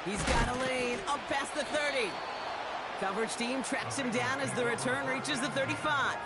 He's got a lane up past the 30. Coverage team tracks him down as the return reaches the 35.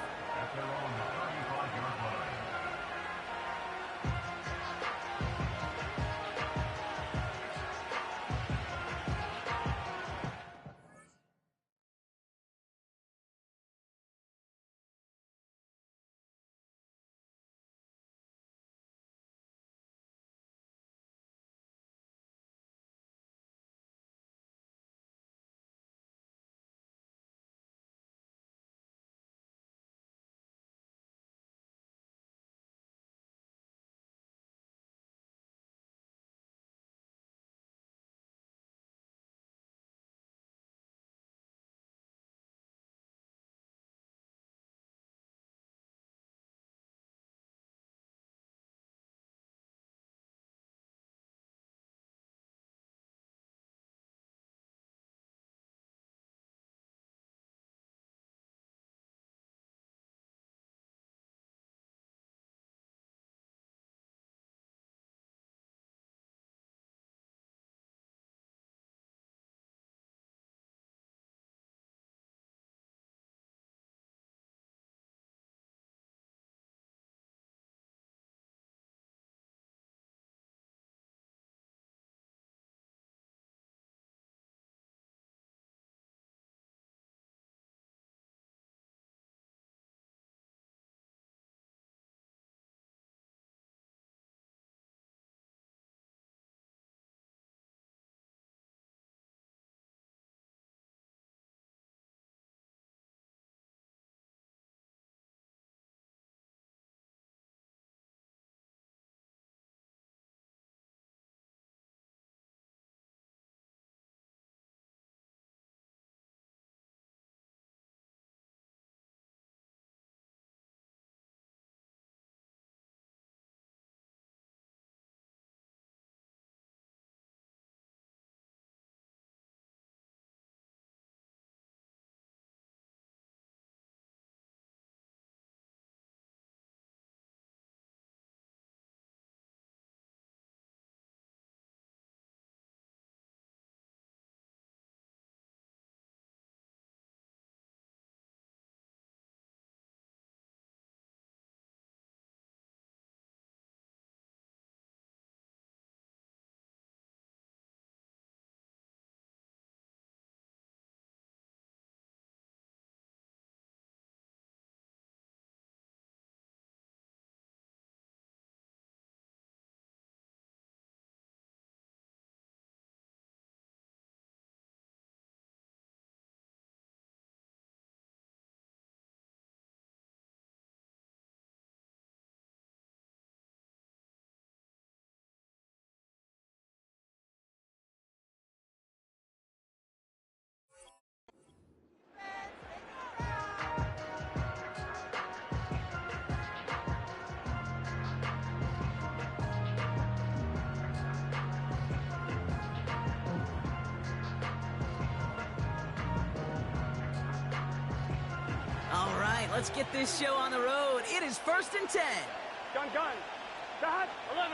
Let's get this show on the road. It is 1st and 10. Gun. Dot. 11.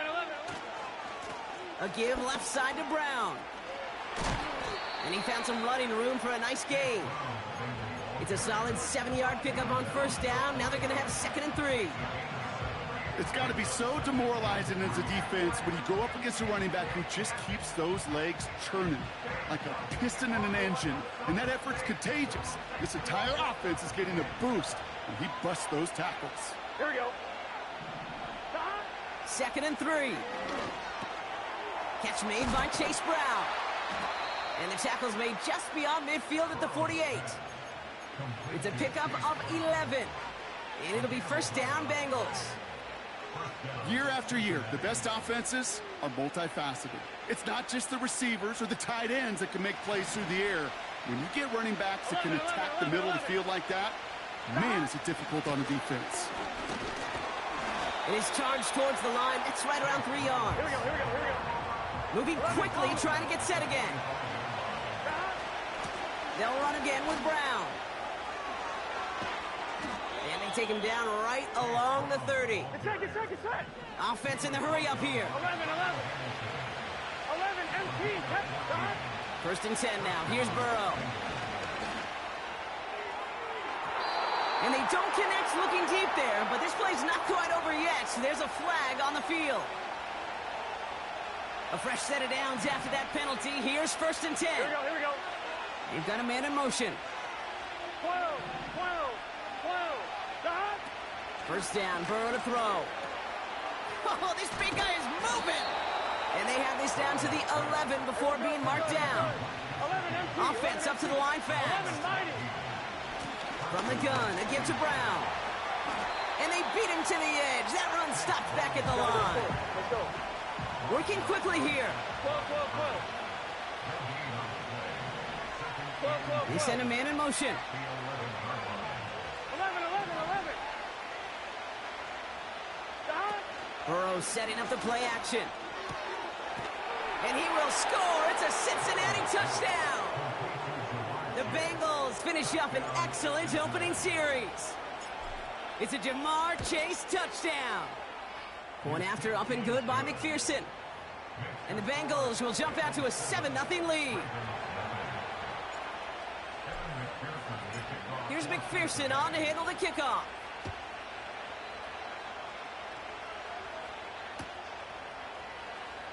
A give left side to Brown. And he found some running room for a nice gain. It's a solid 7-yard pickup on 1st down. Now they're going to have 2nd and 3. It's got to be so demoralizing as a defense when you go up against a running back who just keeps those legs churning like a piston in an engine, and that effort's contagious. This entire offense is getting a boost, and he busts those tackles. Here we go. 2nd and 3. Catch made by Chase Brown. And the tackle's made just beyond midfield at the 48. It's a pickup of 11. And it'll be 1st down, Bengals. Year after year, the best offenses are multifaceted. It's not just the receivers or the tight ends that can make plays through the air. When you get running backs that can attack the middle of the field like that, man, is it difficult on the defense. It is charged towards the line. That's right around 3 yards. Here we go. Moving quickly, trying to get set again. They'll run again with Brown. And they take him down right along the 30. Get set. Offense in the hurry up here. 11, empty, touchdown. First and 10 now. Here's Burrow. And they don't connect looking deep there, but this play's not quite over yet. So there's a flag on the field. A fresh set of downs after that penalty. Here's first and 10. Here we go. They've got a man in motion. 12. The hut. First down, Burrow to throw. Oh, this big guy is moving. And they have this down to the 11 before being marked down. 11 empty. Offense up to the line fast. 11 mighty. From the gun, a give to Brown. And they beat him to the edge. That run stopped back at the line. Let's go. Working quickly here. 12. They send a man in motion. 11. The hut. Burrow setting up the play action. And he will score. It's a Cincinnati touchdown. The Bengals finish up an excellent opening series. It's a Jamar Chase touchdown. One after up and good by McPherson. And the Bengals will jump out to a 7-0 lead. Here's McPherson on to handle the kickoff.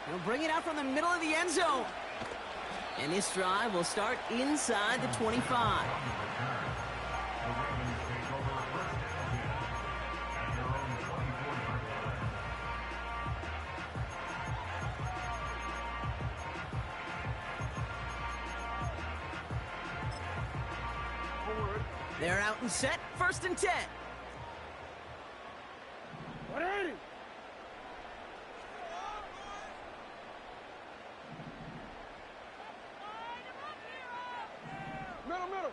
He'll bring it out from the middle of the end zone. And this drive will start inside the 25. They're out and set, first and 10. 180. Middle.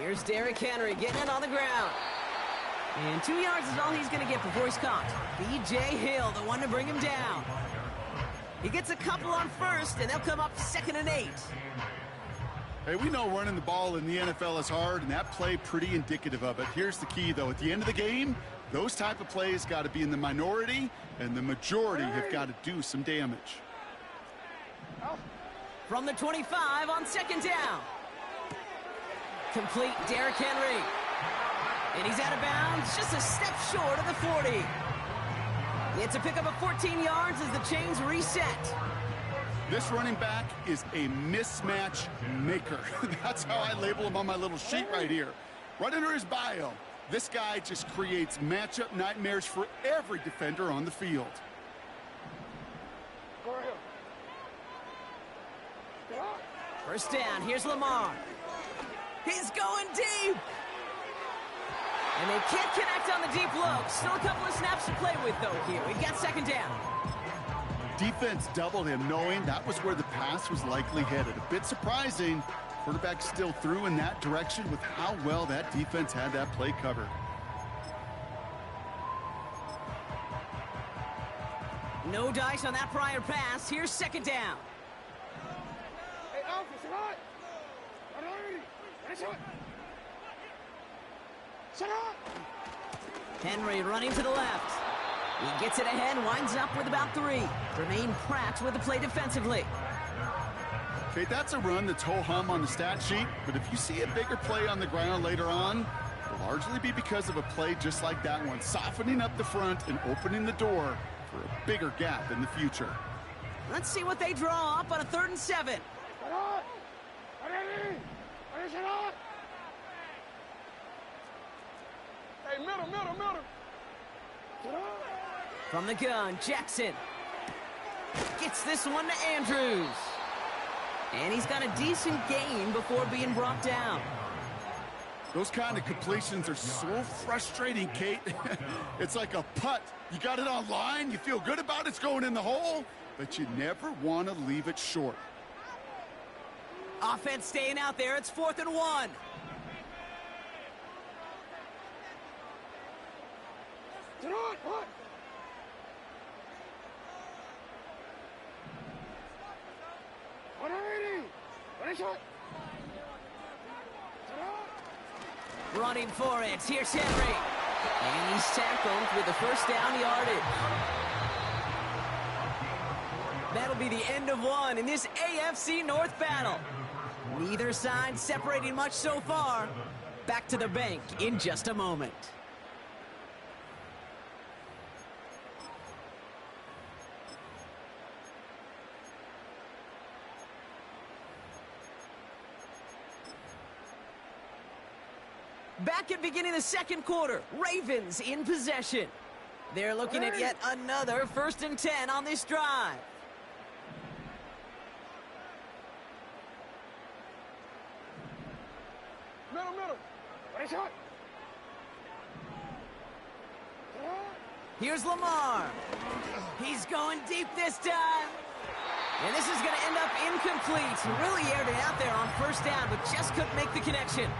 Here's Derrick Henry getting it on the ground. And 2 yards is all he's going to get before he's caught. B.J. Hill, the one to bring him down. He gets a couple on first, and they'll come up 2nd and 8. Hey, we know running the ball in the NFL is hard, and that play pretty indicative of it. Here's the key, though. At the end of the game, those type of plays got to be in the minority, and the majority have got to do some damage. From the 25 on 2nd down. Complete Derrick Henry. And he's out of bounds, just a step short of the 40. It's a pickup of 14 yards as the chains reset. This running back is a mismatch maker. That's how I label him on my little sheet right here. Right under his bio, this guy just creates matchup nightmares for every defender on the field. First down, here's Lamar. He's going deep. And they can't connect on the deep look. Still a couple of snaps to play with, though, here. We've got 2nd down. Defense doubled him, knowing that was where the pass was likely headed. A bit surprising. Quarterback still threw in that direction with how well that defense had that play covered. No dice on that prior pass. Here's 2nd down. Hey, Alpha, sit hot. 180. Finish it. Sit hot. Henry running to the left. He gets it ahead, winds up with about 3. Jermaine Pratt with the play defensively. Okay, that's a run that's ho-hum on the stat sheet, but if you see a bigger play on the ground later on, it'll largely be because of a play just like that one, softening up the front and opening the door for a bigger gap in the future. Let's see what they draw up on a 3rd and 7. Sit hot. 180. Finish it hot. Hey, middle. Sit hot. From the gun, Jackson gets this one to Andrews. And he's got a decent gain before being brought down. Those kind of completions are so frustrating, Kate. It's like a putt. You got it on line, you feel good about it's going in the hole, but you never want to leave it short. Offense staying out there. It's 4th and 1. Sit hot. What? Running for it. Here's Henry. And he's tackled with the first down yardage. That'll be the end of one in this AFC North battle. Neither side separating much so far. Back to the bank in just a moment. Back at beginning the second quarter, Ravens in possession. They're looking at yet another 1st and 10 on this drive. Middle. Ready, shot. Here's Lamar. He's going deep this time. And this is going to end up incomplete. He really aired it out there on 1st down, but just couldn't make the connection.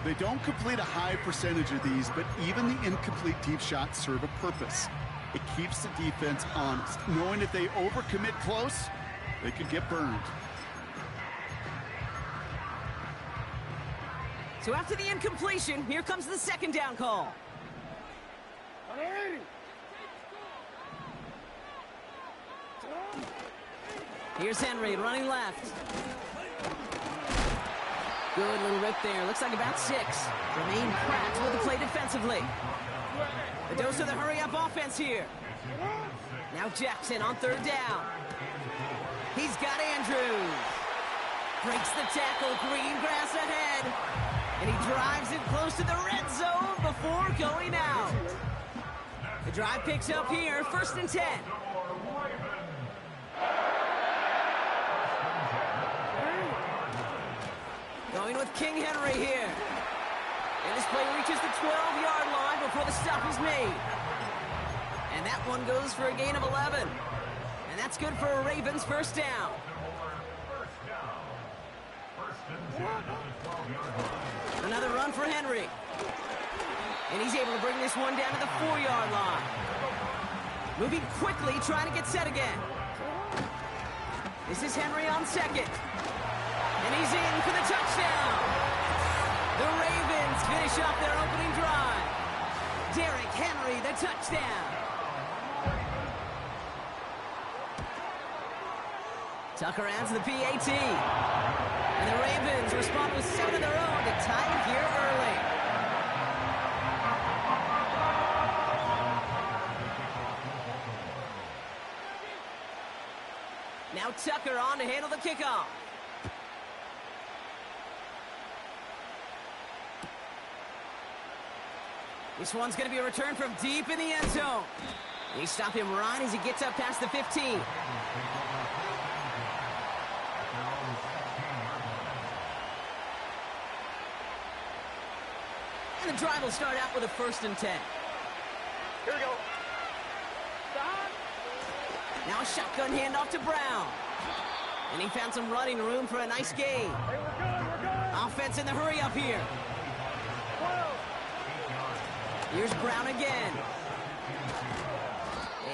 They don't complete a high percentage of these, but even the incomplete deep shots serve a purpose. It keeps the defense honest, knowing if they overcommit close, they could get burned. So after the incompletion, here comes the 2nd down call. Here's Henry running left. Good little rip there. Looks like about 6. Jermaine Pratt with the play defensively. A dose of the hurry-up offense here. Now Jackson on 3rd down. He's got Andrews. Breaks the tackle. Green grass ahead. And he drives it close to the red zone before going out. The drive picks up here. 1st and 10. Going with King Henry here. And this play reaches the 12-yard line before the stop is made. And that one goes for a gain of 11. And that's good for a Ravens 1st down. Another run for Henry. And he's able to bring this one down to the 4-yard line. Moving quickly, trying to get set again. This is Henry on 2nd. And he's in for the touchdown. The Ravens finish off their opening drive. Derrick Henry, the touchdown. Tucker adds the PAT. And the Ravens respond with 7 of their own to tie it here early. Now Tucker on to handle the kickoff. This one's going to be a return from deep in the end zone. They stop him right as he gets up past the 15. And the drive will start out with a 1st and 10. Here we go. Stop. Now a shotgun handoff to Brown. And he found some running room for a nice gain. Hey, we're good. Offense in the hurry up here. 12. Here's Brown again.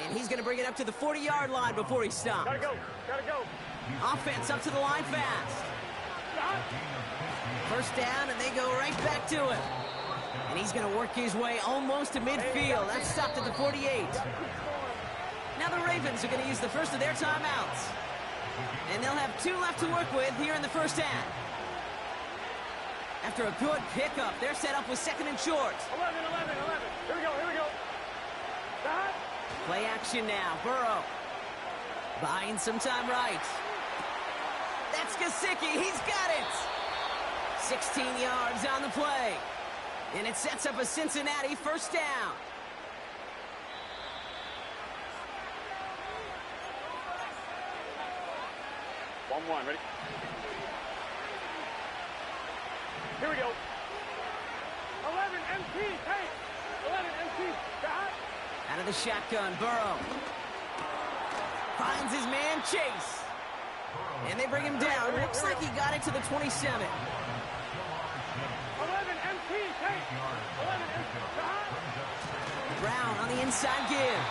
And he's going to bring it up to the 40-yard line before he stops. Gotta go. Offense up to the line fast. Stop. 1st down, and they go right back to it. And he's going to work his way almost to midfield. That's stopped at the 48. Now the Ravens are going to use the first of their timeouts. And they'll have 2 left to work with here in the 1st half. After a good pickup, they're set up with 2nd and short. 11. Here we go. Stop. Play action now. Burrow. Buying some time right. That's Gesicki. He's got it. 16 yards on the play. And it sets up a Cincinnati 1st down. One. Ready? Here we go. 11 MT. Hey. 11 MT. Stop. Out of the shotgun, Burrow. Finds his man, Chase. And they bring him down. Looks like he got it to the 27. 11 MT. Hey. 11 MT. Stop. Brown on the inside give.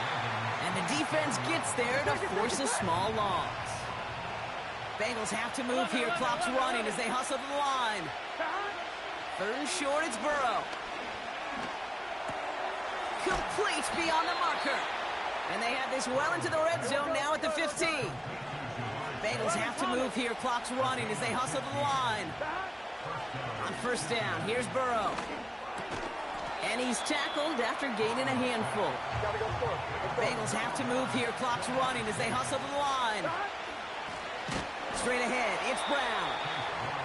And the defense gets there to force a small loss. Bengals have to move here. Clock's running as they hustle to the line. 3rd and short, it's Burrow. Complete beyond the marker. And they have this well into the red zone now at the 15. Bengals have to move here. Clock's running as they hustle to the line. On first down, here's Burrow. And he's tackled after gaining a handful. Bengals have to move here. Clock's running as they hustle to the line. Straight ahead, it's Brown.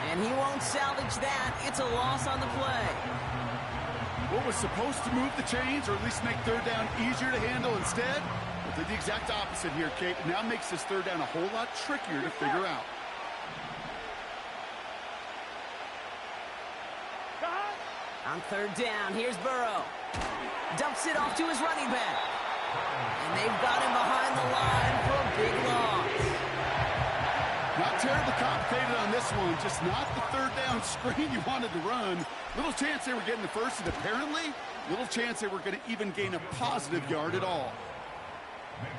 And he won't salvage that. It's a loss on the play. What was supposed to move the chains, or at least make third down easier to handle instead? Well, did the exact opposite here, Kate. It now makes this third down a whole lot trickier to figure out. On third down, here's Burrow. Dumps it off to his running back. And they've got him behind the line for a big loss. Not terribly complicated on this one. Just not the third down screen you wanted to run. Little chance they were getting the first, and apparently, little chance they were going to even gain a positive yard at all.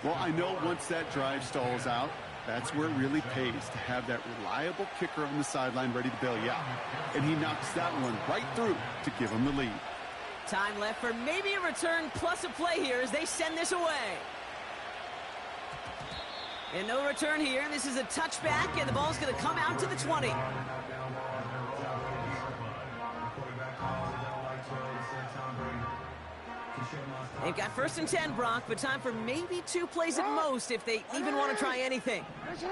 Well, I know once that drive stalls out, that's where it really pays to have that reliable kicker on the sideline ready to bail you out. And he knocks that one right through to give him the lead. Time left for maybe a return plus a play here as they send this away. And no return here. This is a touchback, and the ball's going to come out to the 20. They've got first and 10, Brock, but time for maybe 2 plays at most if they even want to try anything. Come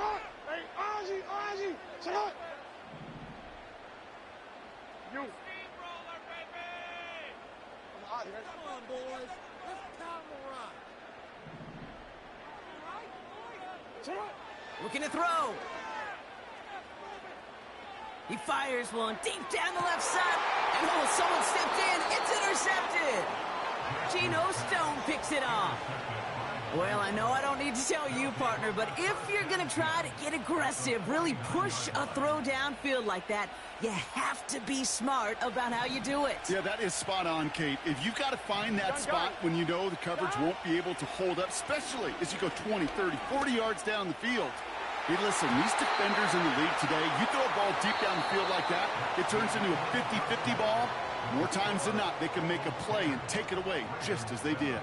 on, boys. Let's count them right. Looking to throw. He fires one deep down the left side. And oh, someone stepped in. It's intercepted. Geno Stone picks it off. Well, I know I don't need to tell you, partner, but if you're going to try to get aggressive, really push a throw downfield like that, you have to be smart about how you do it. Yeah, that is spot on, Kate. If you've got to find that spot when you know the coverage won't be able to hold up, especially as you go 20, 30, 40 yards down the field. Hey, listen, these defenders in the league today, you throw a ball deep down the field like that, it turns into a 50-50 ball. More times than not, they can make a play and take it away just as they did.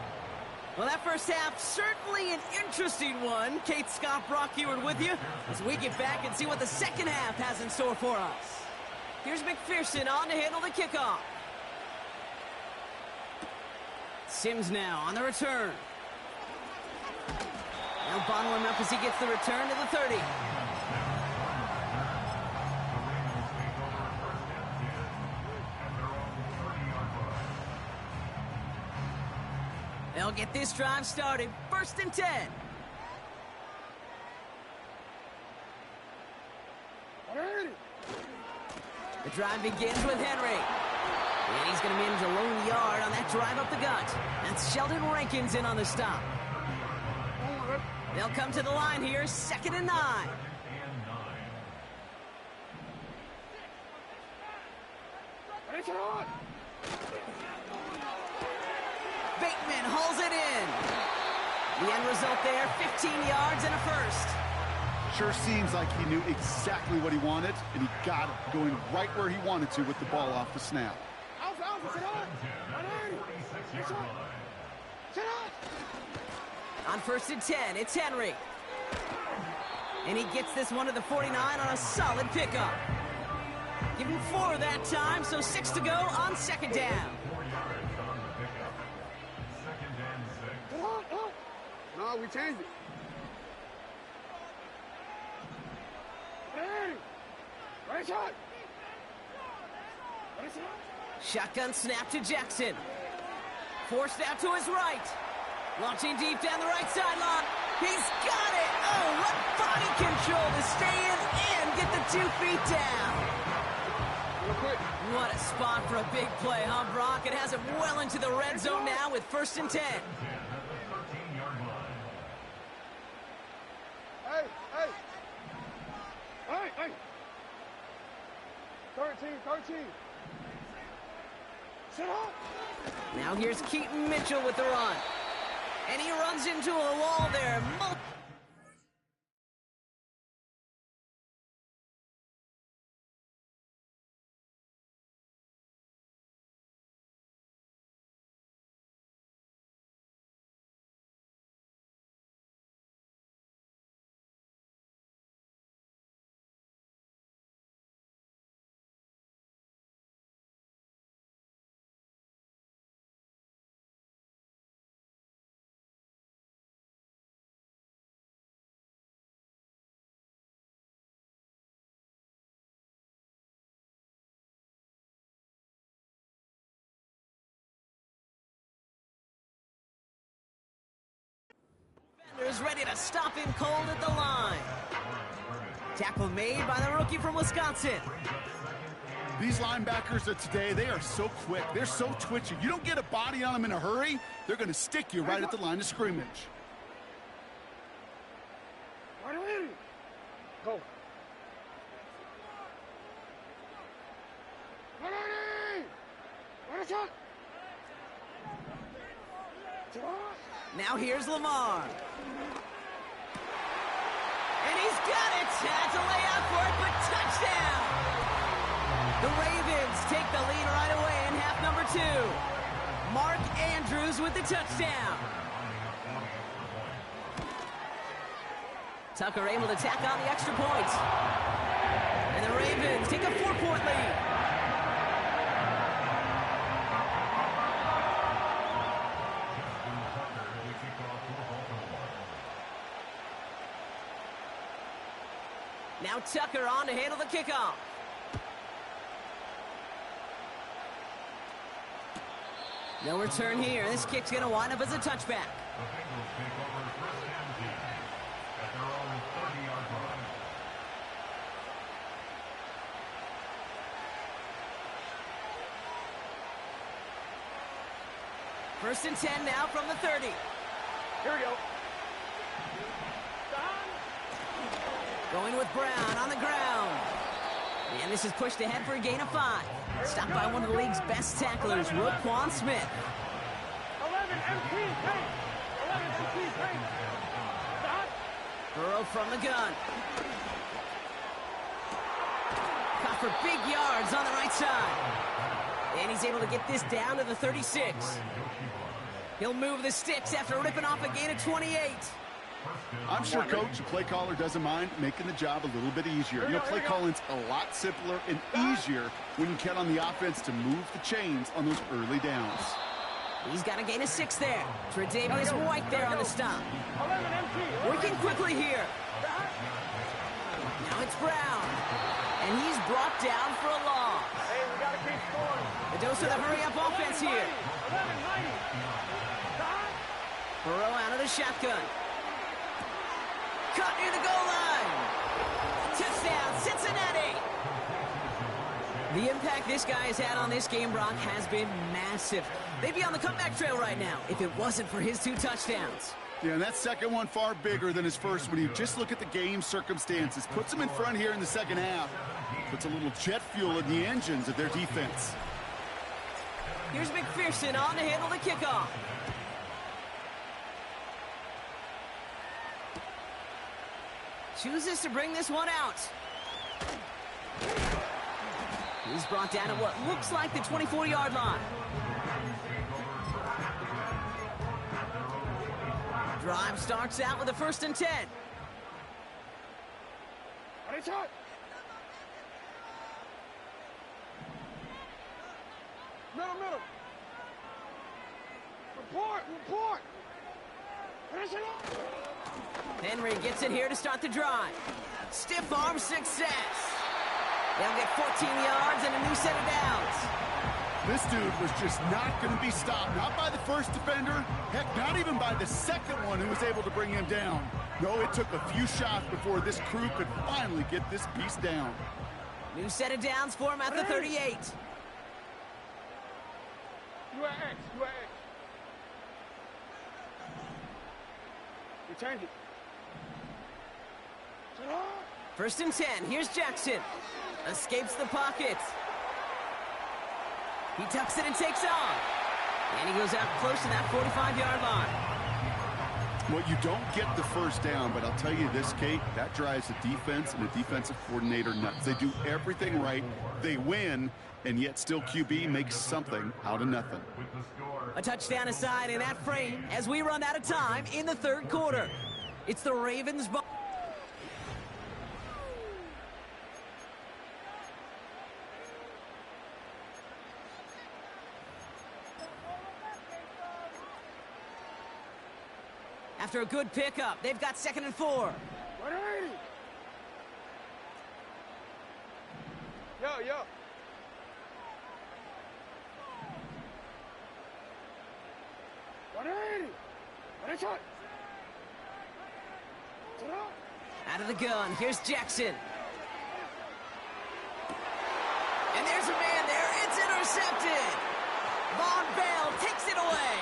Well, that first half, certainly an interesting one. Kate, Scott, Brock Heward with you as we get back and see what the second half has in store for us. Here's McPherson on to handle the kickoff. Sims now on the return. Now bottle him up as he gets the return to the 30. They'll get this drive started. First and 10. The drive begins with Henry. And he's going to manage a lone yard on that drive up the gut. That's Sheldon Rankins in on the stop. They'll come to the line here, 2nd and 9. Bateman hauls it in. The end result there, 15 yards and a first. Sure seems like he knew exactly what he wanted, and he got it going right where he wanted to with the ball off the snap. On first and 10, it's Henry. And he gets this one to the 49 on a solid pickup. Give him 4 that time, so 6 to go on 2nd down. No, we changed it. Right shot. Shotgun snap to Jackson. Forced out to his right. Launching deep down the right sideline. He's got it. Oh, what body control to stay in and get the 2 feet down. What a spot for a big play, huh, Brock? It has him well into the red zone now with 1st and 10. Hey. 13. Sit up. Now here's Keaton Mitchell with the run. And he runs into a wall there. is ready to stop him cold at the line. Tackle made by the rookie from Wisconsin. These linebackers of today, they are so quick. They're so twitchy. You don't get a body on them in a hurry, they're going to stick you right at the line of scrimmage. Go. Now here's Lamar. And he's got it. Had to lay out for it, but touchdown. The Ravens take the lead right away in half number 2. Mark Andrews with the touchdown. Tucker able to tack on the extra point. And the Ravens take a 4-point lead. Now Tucker on to handle the kickoff. No return here. This kick's going to wind up as a touchback. First and 10 now from the 30. Here we go. Going with Brown on the ground. And this is pushed ahead for a gain of 5. Stopped by one of the league's best tacklers, Roquan Smith. 11 MP paint. 11 MP paint. Stop. Burrow from the gun. Caught for big yards on the right side. And he's able to get this down to the 36. He'll move the sticks after ripping off a gain of 28. I'm sure coach, the play caller, doesn't mind making the job a little bit easier. You know, play calling's a lot simpler and easier when you count on the offense to move the chains on those early downs. He's got a gain of 6 there. Tre'Davious White there on the stop. 11 MP. Working quickly here. Now it's Brown. And he's brought down for a loss. Hey, we got to keep scoring. A dose of the hurry-up offense here. 11-90. Stop. Burrow out of the shotgun. Caught near the goal line. Touchdown, Cincinnati. The impact this guy has had on this game, Brock, has been massive. They'd be on the comeback trail right now if it wasn't for his 2 touchdowns. Yeah, and that second one far bigger than his first when you just look at the game circumstances. Puts them in front here in the second half. Puts a little jet fuel in the engines of their defense. Here's McPherson on to handle the kickoff. Chooses to bring this one out. He's brought down at what looks like the 24-yard line. Drive starts out with a 1st and 10. Ready, shot. Middle. Report. Finish it up. Henry gets it here to start the drive. Stiff arm success. They'll get 14 yards and a new set of downs. This dude was just not going to be stopped. Not by the first defender. Heck, not even by the second one who was able to bring him down. No, it took a few shots before this crew could finally get this beast down. New set of downs for him at the 38. You are X. You change it. First and 10. Here's Jackson. Escapes the pocket. He tucks it and takes off. And he goes out close to that 45-yard line. Well, you don't get the first down, but I'll tell you this, Kate, that drives the defense and the defensive coordinator nuts. They do everything right. They win, and yet still QB makes something out of nothing. A touchdown aside in that frame as we run out of time in the 3rd quarter. It's the Ravens ball. After a good pickup, they've got 2nd and 4. Ready. Yo. Ready, shot. Out of the gun, here's Jackson. And there's a man there, it's intercepted. Von Bell takes it away.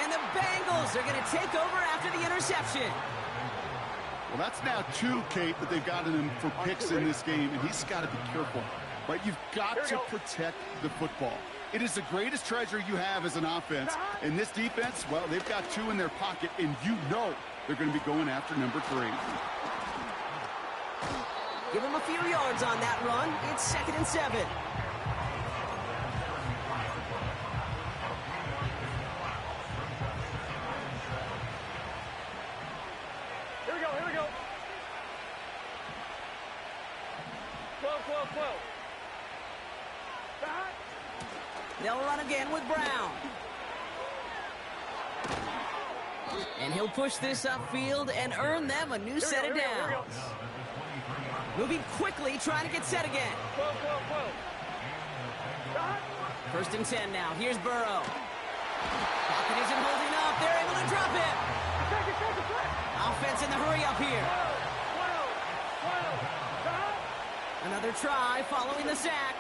And the Bengals are going to take over after the interception. Well, that's now 2, Kate, that they've gotten him for picks in this game, and he's got to be careful, right? You've got to protect the football. It is the greatest treasure you have as an offense. And this defense, well, they've got 2 in their pocket, and you know they're going to be going after number 3. Give him a few yards on that run. It's 2nd and 7. Here we go, here we go. 12, 12, 12. Back. They'll run again with Brown. And he'll push this upfield and earn them a new set of downs. Moving quickly, trying to get set again. 12, 12, 12. Back. 1st and 10 now. Here's Burrow. Pocket isn't holding up. They're able to drop it. Take. Offense in the hurry up here. 12, 12, 12. Back. Another try following the sack.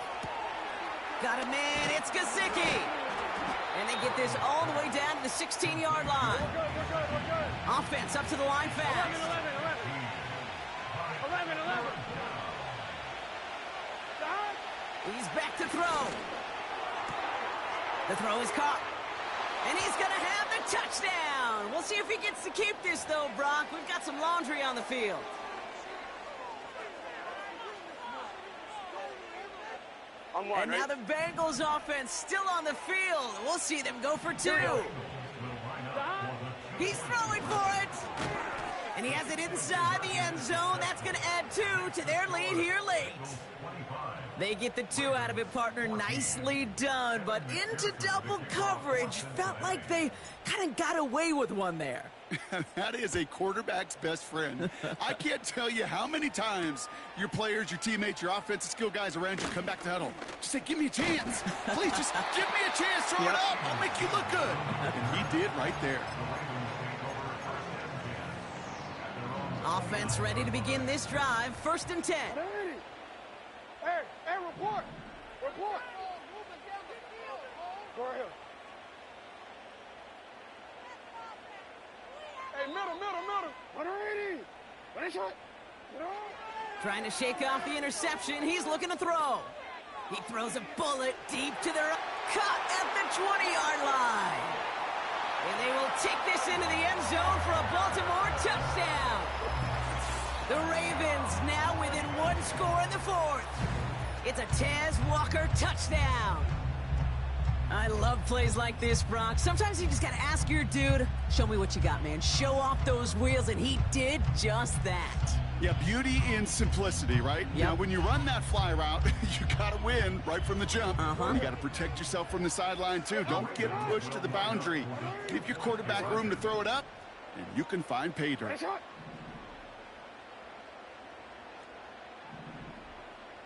Got a man. It's Gesicki. And they get this all the way down to the 16-yard line. We're good. Offense up to the line 11, fast. 11. Back. He's back to throw. The throw is caught. And he's going to have the touchdown. We'll see if he gets to keep this, though, Brock. We've got some laundry on the field. And now the Bengals offense still on the field. We'll see them go for 2. He's throwing for it. And he has it inside the end zone. That's going to add 2 to their lead here late. They get the 2 out of it, partner. Nicely done. But into double coverage. Felt like they kind of got away with one there. That is a quarterback's best friend. I can't tell you how many times your players, your teammates, your offensive skill guys around you come back to huddle. Just say, give me a chance. Please, just give me a chance. Throw it up. I'll make you look good. And he did right there. Offense ready to begin this drive. 1st and 10. Hey, report. Go ahead. Hey, middle. 180. Finish it. Trying to shake off the interception. He's looking to throw. He throws a bullet deep to the cut at the 20-yard line. And they will take this into the end zone for a Baltimore touchdown. The Ravens now within 1 score in the 4th. It's a Tez Walker touchdown. I love plays like this, Brock. Sometimes you just got to ask your dude, show me what you got, man. Show off those wheels, and he did just that. Yeah, beauty in simplicity, right? Yep. Now, when you run that fly route, you got to win right from the jump. Uh-huh. You got to protect yourself from the sideline, too. Don't get pushed to the boundary. Give your quarterback room to throw it up, and you can find pay dirt. Finish it.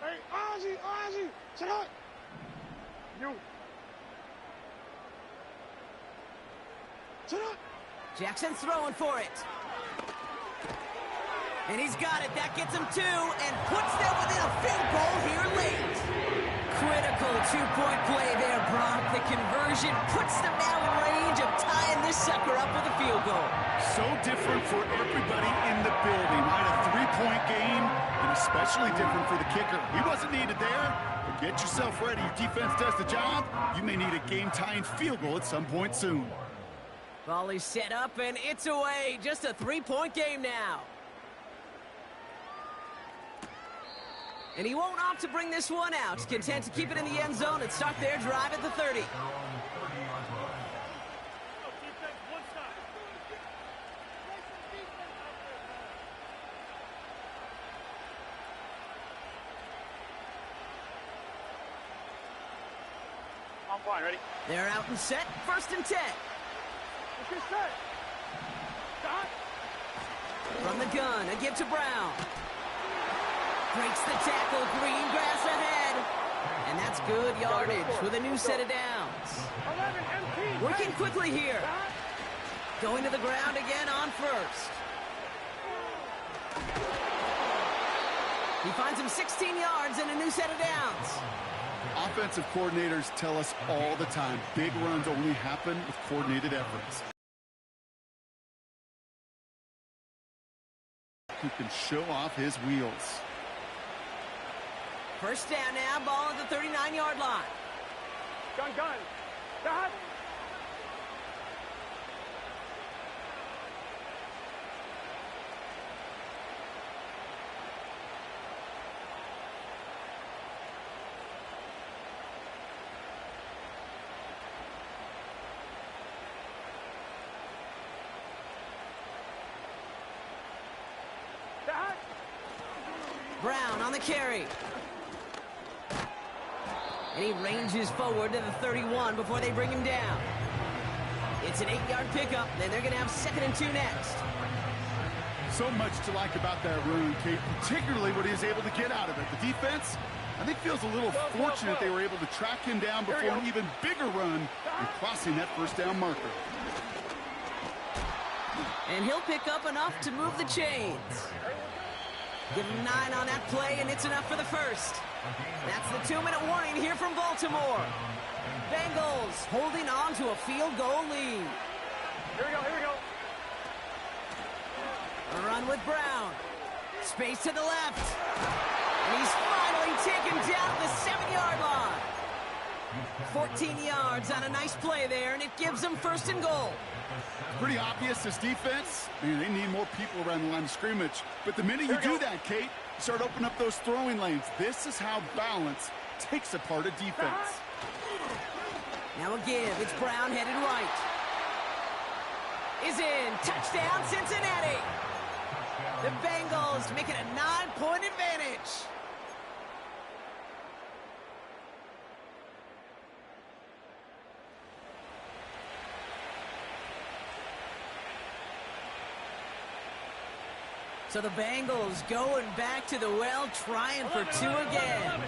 Hey, Ozzie, sit up. You. Sit up. Jackson's throwing for it. And he's got it. That gets him 2 and puts them within a field goal here late. Critical 2-point play there, Brock. The conversion puts them now in range of tying this sucker up with a field goal. So different for everybody in the building, right? A 3-point game, and especially different for the kicker. He wasn't needed there, but get yourself ready. Your defense does the job. You may need a game-tying field goal at some point soon. Volley set up, and it's away. Just a 3-point game now. And he won't opt to bring this one out. Content to keep it in the end zone and start their drive at the 30. I'm fine, ready? They're out and set. 1st and 10. Get set. Stop. From the gun, a give to Brown. Breaks the tackle, green grass ahead. And that's good yardage with a new set of downs. 11 MP. Working quickly here. Going to the ground again on 1st. He finds him 16 yards and a new set of downs. Offensive coordinators tell us all the time, big runs only happen with coordinated efforts. He can show off his wheels. First down now, ball at the 39-yard line. Gun. Cut. Brown on the carry. And he ranges forward to the 31 before they bring him down. It's an 8-yard pickup, then they're going to have 2nd and 2 next. So much to like about that run, Kate, particularly what he was able to get out of it. The defense, I think, feels a little fortunate they were able to track him down before an even bigger run and crossing that first down marker. And he'll pick up enough to move the chains. Give him 9 on that play, and it's enough for the first. That's the 2-minute warning here from Baltimore. Bengals holding on to a field goal lead. Here we go. A run with Brown. Space to the left. And he's finally taken down at the 7-yard line. 14 yards on a nice play there, and it gives them 1st and goal. Pretty obvious, this defense, man, they need more people around the line of scrimmage. But the minute you do that, Kate, you start opening up those throwing lanes. This is how balance takes apart a defense. Now a give. It's Brown headed right. Is in. Touchdown, Cincinnati. The Bengals make it a 9-point advantage. So the Bengals going back to the well, trying for 2 again.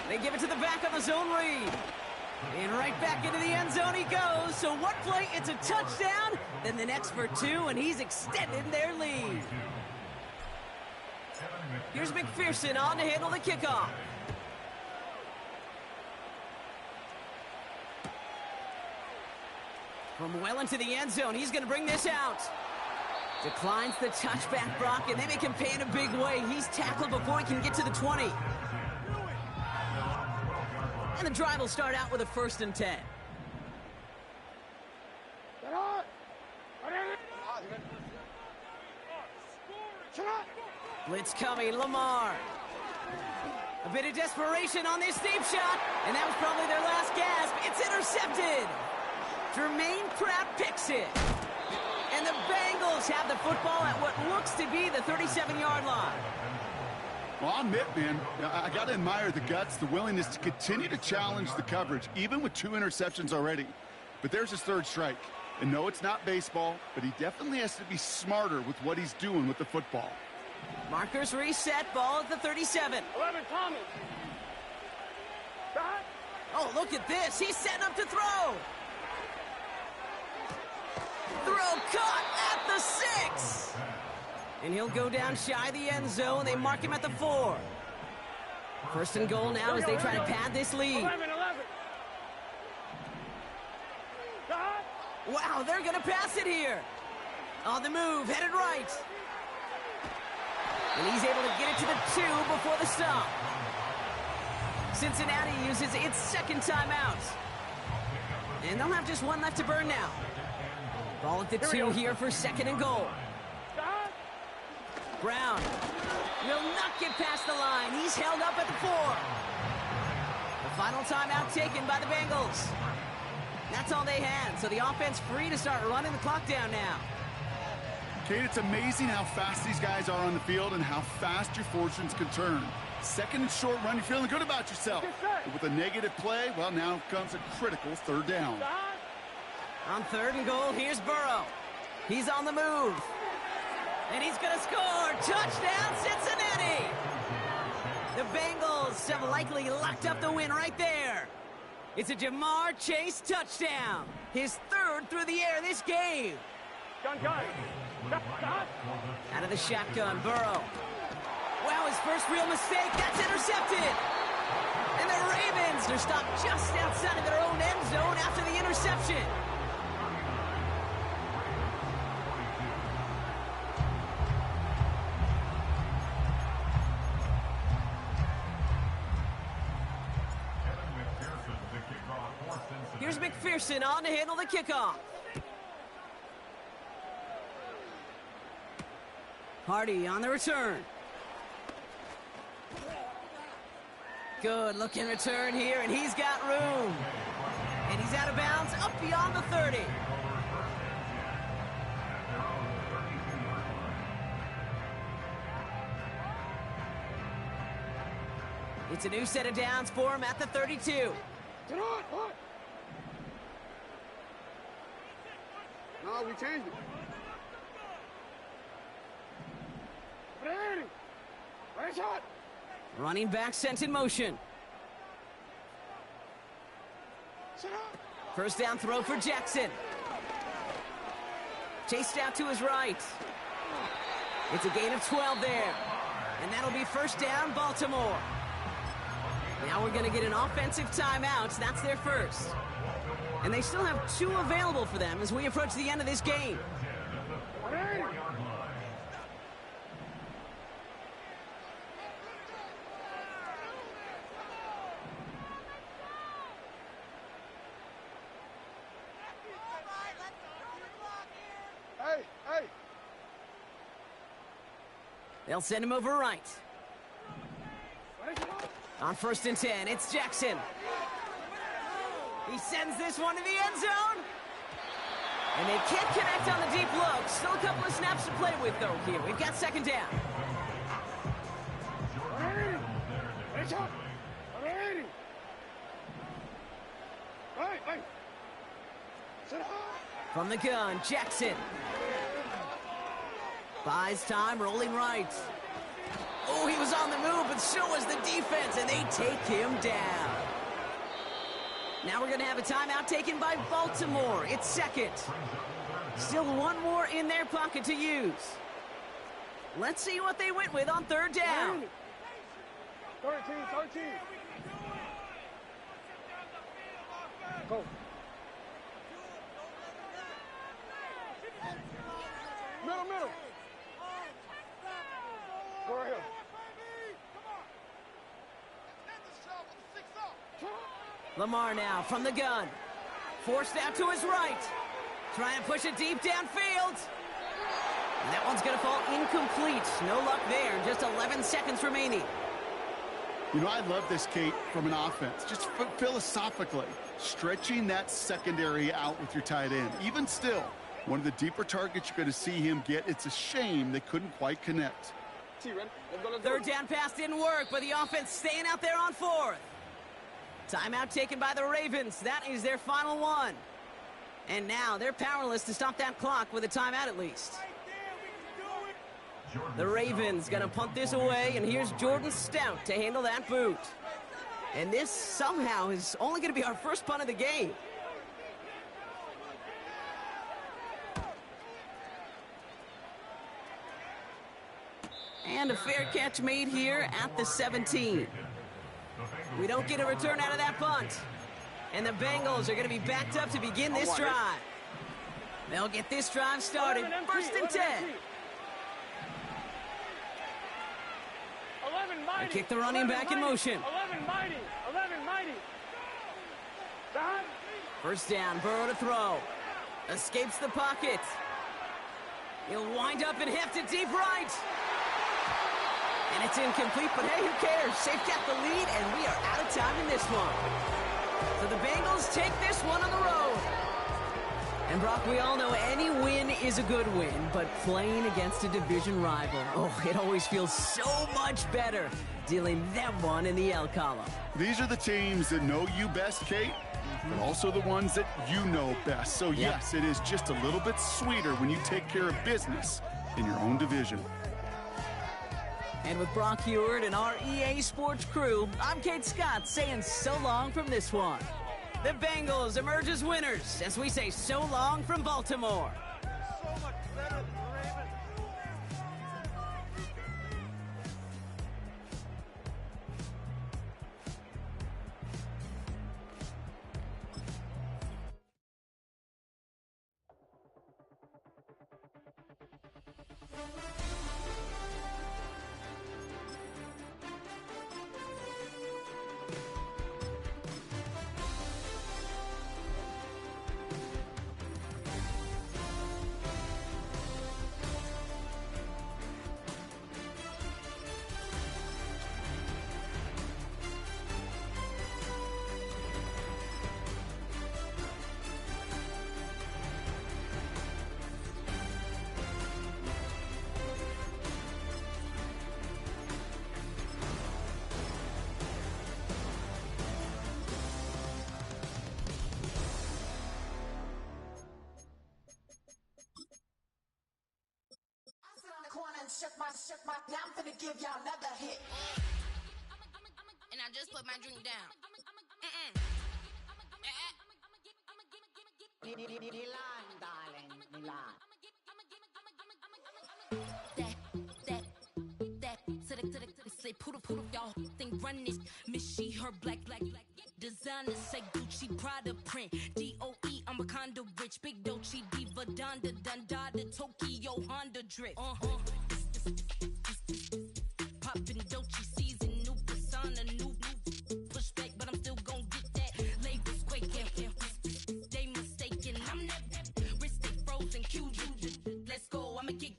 They give it to the back on the zone read. And right back into the end zone he goes. So one play, it's a touchdown. Then the next for 2, and he's extended their lead. Here's McPherson on to handle the kickoff. From well into the end zone, he's going to bring this out. Declines the touchback, Brock, and they make him pay in a big way. He's tackled before he can get to the 20. And the drive will start out with a 1st and 10. Blitz coming, Lamar. A bit of desperation on this deep shot, and that was probably their last gasp. It's intercepted. Jermaine Pratt picks it. And the Bengals have the football at what looks to be the 37-yard line. Well, I'll admit, man, I got to admire the guts, the willingness to continue to challenge the coverage, even with 2 interceptions already. But there's his 3rd strike. And no, it's not baseball, but he definitely has to be smarter with what he's doing with the football. Markers reset, ball at the 37. 11, Thomas. Oh, look at this. He's setting up to throw. Throw caught at the 6. And he'll go down shy of the end zone. They mark him at the 4. 1st and goal now as they try to pad this lead. 11. Wow, they're going to pass it here. On the move, headed right. And he's able to get it to the 2 before the stop. Cincinnati uses its 2nd timeout. And they'll have just 1 left to burn now. Ball at the 2 here for 2nd and goal. Brown will not get past the line. He's held up at the 4. The final timeout taken by the Bengals. That's all they had, so the offense free to start running the clock down now. Kate, it's amazing how fast these guys are on the field and how fast your fortunes can turn. 2nd and short run, you're feeling good about yourself. But with a negative play, well, now comes a critical 3rd down. On 3rd and goal, here's Burrow. He's on the move. And he's going to score. Touchdown, Cincinnati! The Bengals have likely locked up the win right there. It's a Jamar Chase touchdown. His 3rd through the air this game. Gun. Out of the shotgun, Burrow. Wow, his first real mistake. That's intercepted. And the Ravens are stopped just outside of their own end zone after the interception. Here's McPherson on to handle the kickoff. Hardy on the return. Good looking return here, and he's got room. And he's out of bounds up beyond the 30. It's a new set of downs for him at the 32. No, we changed it. Ready, shot. Running back sent in motion. First down throw for Jackson. Chased out to his right. It's a gain of 12 there. And that'll be first down, Baltimore. Now we're going to get an offensive timeout. That's their first. And they still have 2 available for them as we approach the end of this game. Hey. They'll send him over right. On first and 10, it's Jackson. He sends this one to the end zone. And they can't connect on the deep look. Still a couple of snaps to play with, though, here. We've got second down. From the gun, Jackson. Buys time, rolling right. Oh, he was on the move, but so was the defense, and they take him down. Now we're going to have a timeout taken by Baltimore. It's second. Still one more in their pocket to use. Let's see what they went with on third down. 13. Go. Middle. Go right here. Lamar now from the gun. Forced out to his right. Trying to push it deep downfield. And that one's going to fall incomplete. No luck there. Just 11 seconds remaining. You know, I love this, Kate, from an offense. Just philosophically, stretching that secondary out with your tight end. Even still, one of the deeper targets you're going to see him get. It's a shame they couldn't quite connect. Third down pass didn't work, but the offense staying out there on fourth. Timeout taken by the Ravens. That is their final one. And now they're powerless to stop that clock with a timeout at least. The Ravens going to punt this away, and here's Jordan Stout to handle that boot. And this somehow is only going to be our first punt of the game. And a fair catch made here at the 17. We don't get a return out of that punt. And the Bengals are going to be backed up to begin this drive. They'll get this drive started. First and 10. They kick the running back in motion. 11 mighty. First down, Burrow to throw. Escapes the pocket. He'll wind up and heft it deep right. And it's incomplete, but hey, who cares? They've got the lead, and we are out of time in this one. So the Bengals take this one on the road. And Brock, we all know any win is a good win, but playing against a division rival, oh, it always feels so much better dealing that one in the L column. These are the teams that know you best, Kate, but also the ones that you know best. So yes, it is just a little bit sweeter when you take care of business in your own division. And with Brock Huard and our EA Sports crew, I'm Kate Scott saying so long from this one. The Bengals emerge as winners as we say so long from Baltimore. So much Shook my, now I'm finna give y'all another hit. And I just put my drink down. Milan, darling, Milan. That, to the, say, poodle, y'all think run this. Miss she, her black, designers say Gucci, Prada print. DOE, I'm a condo rich. Big Dolce, Diva, Donda, the Tokyo, Honda drip. Poppin' Dolce season, new persona, new pushback, but I'm still gon' get that. Labels quaking, they mistaken. I'm that wrist stay frozen, QU. Let's go, I'ma get.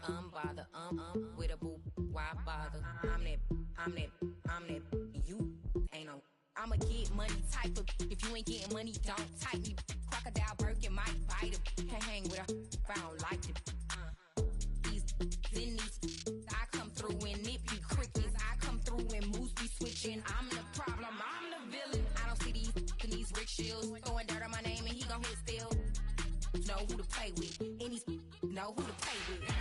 Unbothered, with a boo, why bother? I'm that, you ain't no. I'ma get money type of, if you ain't getting money, don't type me. Crocodile Birkin might bite him. Can't hang with her if I don't like it. These, I come through and nip you crickets. I come through and moves be switching. I'm the problem, I'm the villain. I don't see these rickshaws throwing dirt on my name and he gon' hit still. Know who to play with, and these know who to play with.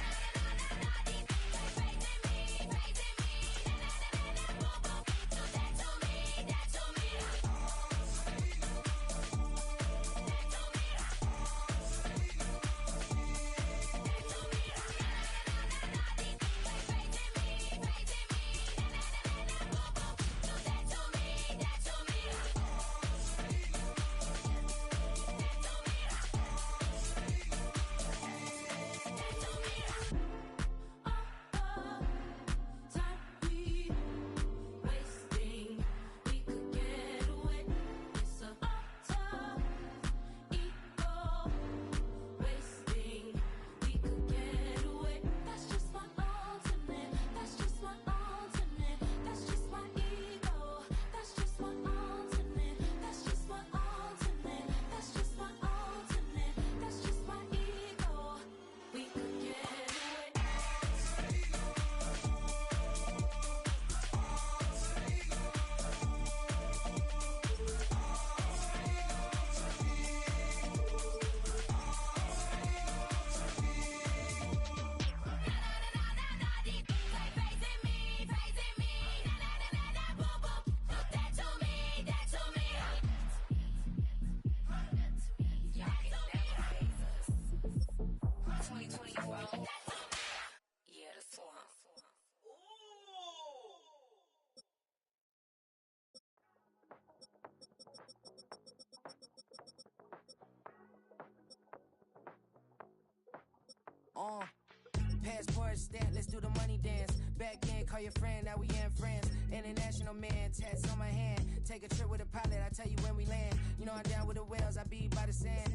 Passport stamp, let's do the money dance. Back in, call your friend, now we in France. International man, tats on my hand. Take a trip with a pilot, I tell you when we land. You know I'm down with the whales, I be by the sand.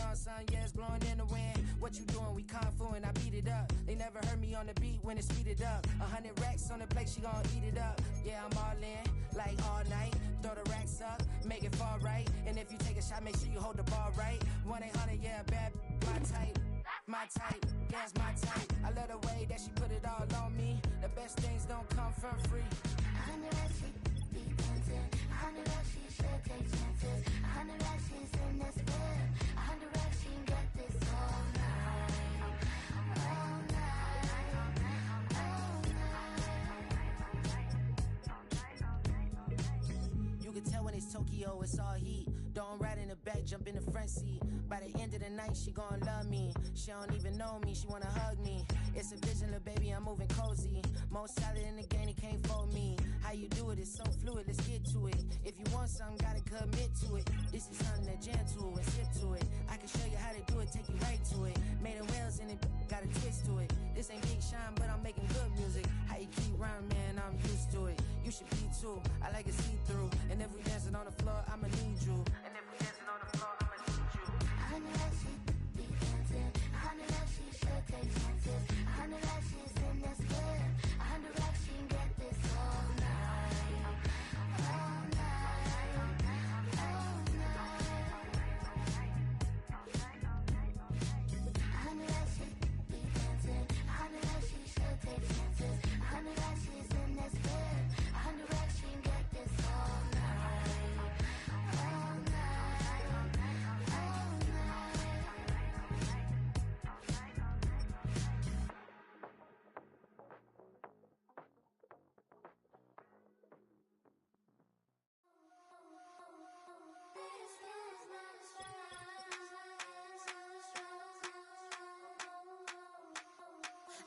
On sun, yeah, it's blowing in the wind. What you doing? We kung fu and I beat it up. They never heard me on the beat when it's speeded up. 100 racks on the plate, she gon' eat it up. Yeah, I'm all in, like all night. Throw the racks up, make it fall right. And if you take a shot, make sure you hold the ball right. 1-800, yeah, bad, my type. My type, yeah, it's my type. I love the way that she put it all on me. The best things don't come for free. 100 racks, she be dancing. 100 racks, she should take chances. 100 racks, she's in this bed. 100 racks, she can get this all night. when it's Tokyo, it's all heat. Don't ride in the back, jump in the front seat. By the end of the night, she gon' love me. She don't even know me, she wanna hug me. It's a vision, little baby, I'm moving cozy. Most solid in the game, he can't fold me. How you do it, it's so fluid, let's get to it. If you want something, gotta commit to it. This is something that jam to and sip to it. I can show you how to do it, take you right to it. Made of whales in it, got a twist to it. This ain't Big Sean, but I'm making good music. How you keep rhyming, man, I'm used to it. You should be too, I like it see-through. And if we dancing on the floor, I'ma need you. And if we dancing on the floor, I'ma need you. I know that she be dancing. I know that she should take chances. I know that she's in this good. I know that she can get this all night. All night. All night. I know that she be dancing. I know that she should take chances. I know that she's in this good. I know that she can get this all night. All night. All night.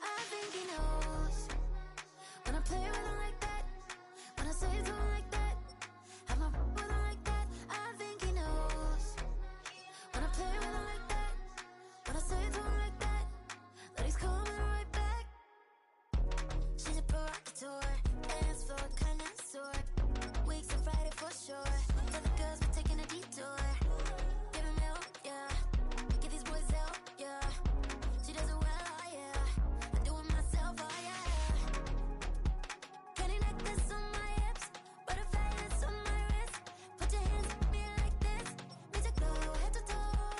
I think he knows when I play with him like that, when I say to him like that, have my with him like that. I think he knows when I play with him like that, when I say to him like that, that he's coming right back. She's a provocateur, dance floor connoisseur. Weeks on Friday for sure. Tell the girls we're taking a detour. Give him milk, yeah. Get these boys out, yeah. She does it well, oh yeah. I do it myself, oh yeah. Candy necklace on my hips, butterflies on my wrist. Put your hands on me like this. Need to go head to toe.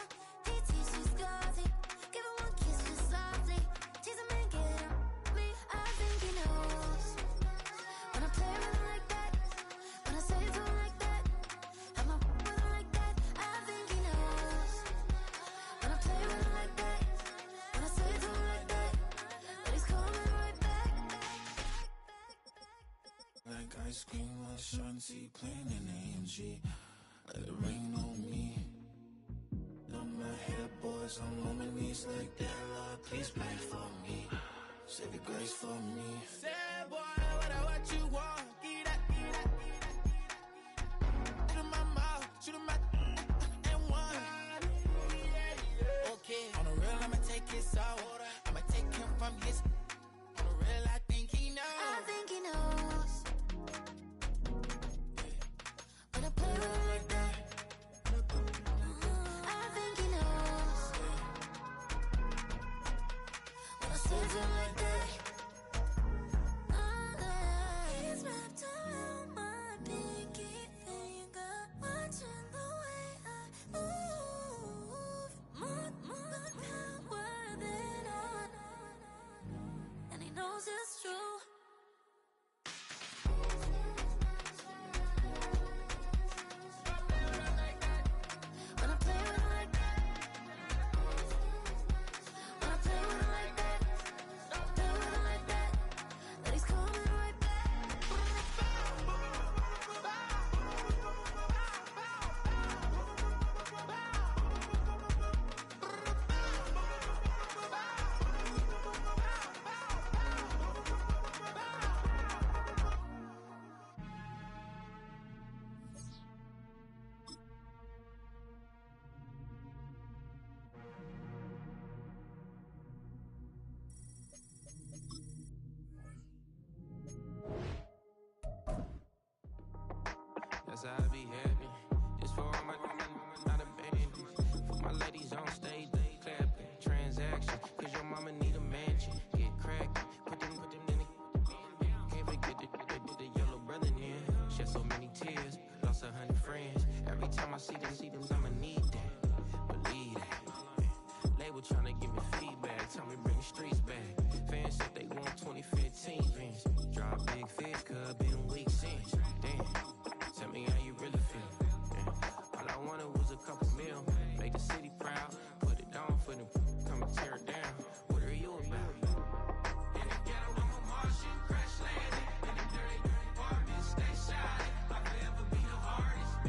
He teaches Scotty. Give him one kiss just softly. Tease him and get him me. I think he knows when I play with him like that, when I say to him like that, have my with him like that. I think he knows when I play with him like that, when I say to him like that, that he's coming right back. Like ice cream on Shanty, playing in AMG. Let it rain on me. On my head, boys, I'm on my knees like that. Lord, please pray for me. Save your grace for me. Say, boy, what you want? Get that, get that, get that. Shoot in my mouth, shoot in my and one. Okay, on the real, I'ma take his soul. I'ma take him from his. On the real, I think he knows. I think he knows when I play with him like that. I think he knows when I say to him like that. He's wrapped around my pinky finger, watching the way I move. More power than on, and he knows it's true. When I play with him like that, when I play with him like that, play with him like that, that he's coming right back. That's how I be happening. This for all my not abandoned. For my ladies on stage, they clapping. Transaction, cause your mama need a mansion. Get crackin', put them in the. Can't forget the yellow brother in. Shed so many tears, lost 100 friends. Every time I see them, I'ma need that. Believe that. Label tryna give me feedback, tell me bring the streets back. Fans said they want 2015 Vince. Drop big fish, cuz been weak since. Damn. Tell me how you really feel. Yeah. All I wanted was a couple mil. Make the city proud. Put it down for them. Come and tear it down. What are you about? In the ghetto, I'm a Martian. Crash landing. In the dirty apartment. Stay shining. I'll forever be the hardest.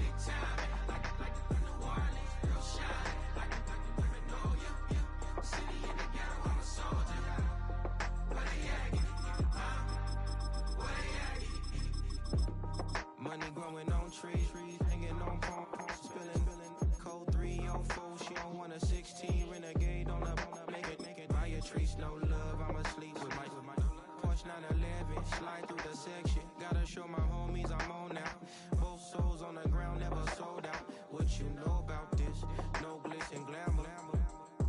9/11, slide through the section. Gotta show my homies I'm on now. Both souls on the ground, never sold out. What you know about this? No glitz and glamour.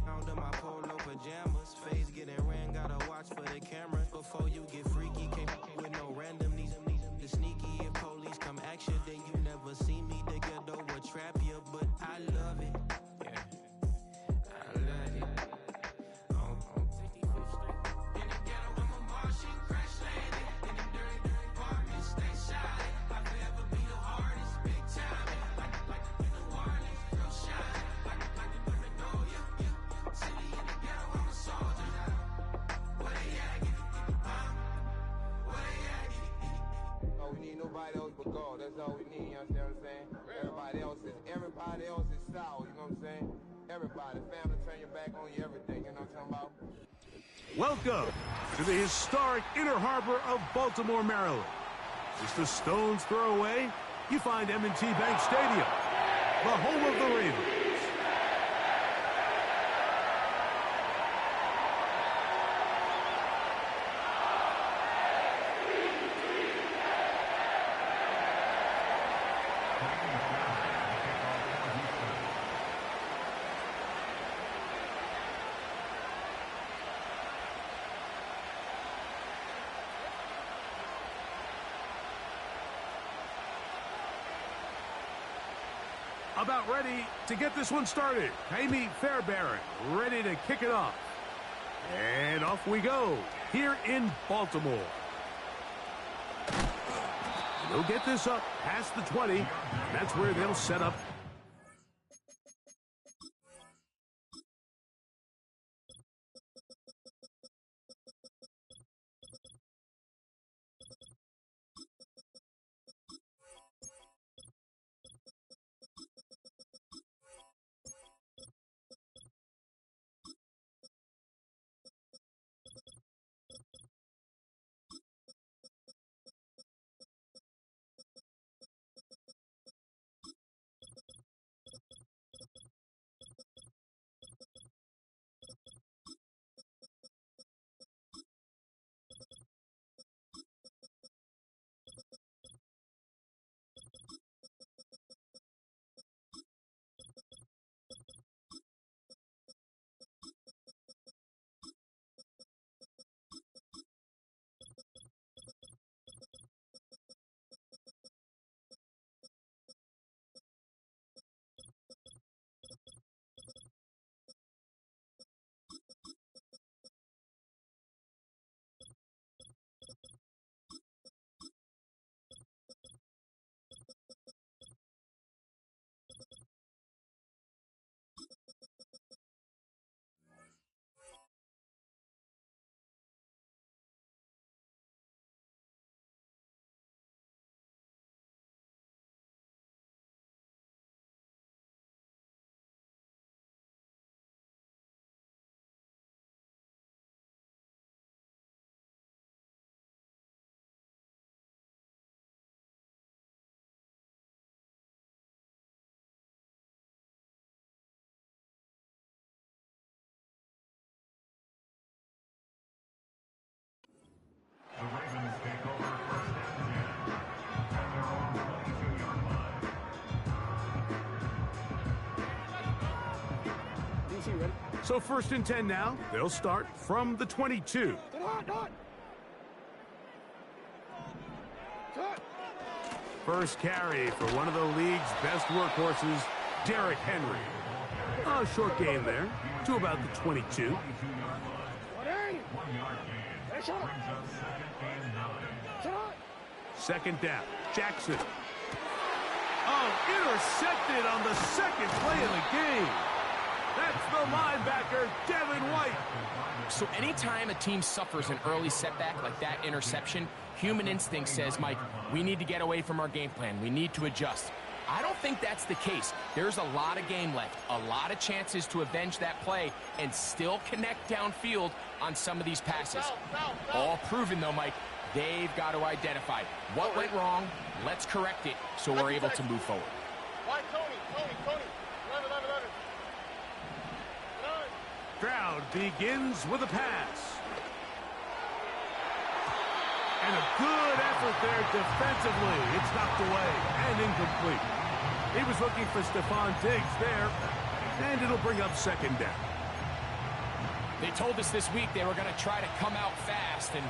Under my polo pajamas, face getting ran. Gotta watch for the cameras before you get freaky. Can't with no random these the sneaky. If police come action, then you never see me. The ghetto will trap you, but I love it. Yeah, I love it. On 55th Street. In the ghetto, I'm a Martian, crash landed. In the dirty apartment, stay shiny. I forever be the hardest, big time. Like New Orleans, real shiny. Like the Magnolia, yeah. City in the ghetto, I'm a soldier. Where they at? Where they at? Oh, we need nobody else but God. That's all we need, you understand what I'm saying? Everybody else is sour, you know what I'm saying? Everybody, family, turn your back on you, everything, you know what I'm talking about? Welcome to the historic Inner Harbor of Baltimore, Maryland. Just a stone's throw away, you find M&T Bank Stadium, the home of the Ravens. About ready to get this one started. Amy Fairbairn ready to kick it off. And off we go here in Baltimore. They'll get this up past the 20. That's where they'll set up. So 1st and 10 now. They'll start from the 22. First carry for one of the league's best workhorses, Derrick Henry. A short gain there to about the 22. Second down, Jackson. Oh, intercepted on the second play of the game. That's the linebacker, Devin White. So anytime a team suffers an early setback like that interception, human instinct says, Mike, we need to get away from our game plan. We need to adjust. I don't think that's the case. There's a lot of game left, a lot of chances to avenge that play and still connect downfield on some of these passes. All proven, though, Mike. They've got to identify what went wrong. Let's correct it so we're able to move forward. Why, Tony. 11. Stroud begins with a pass. And a good effort there defensively. It's knocked away and incomplete. He was looking for Stephon Diggs there, and it'll bring up second down. They told us this week they were going to try to come out fast, and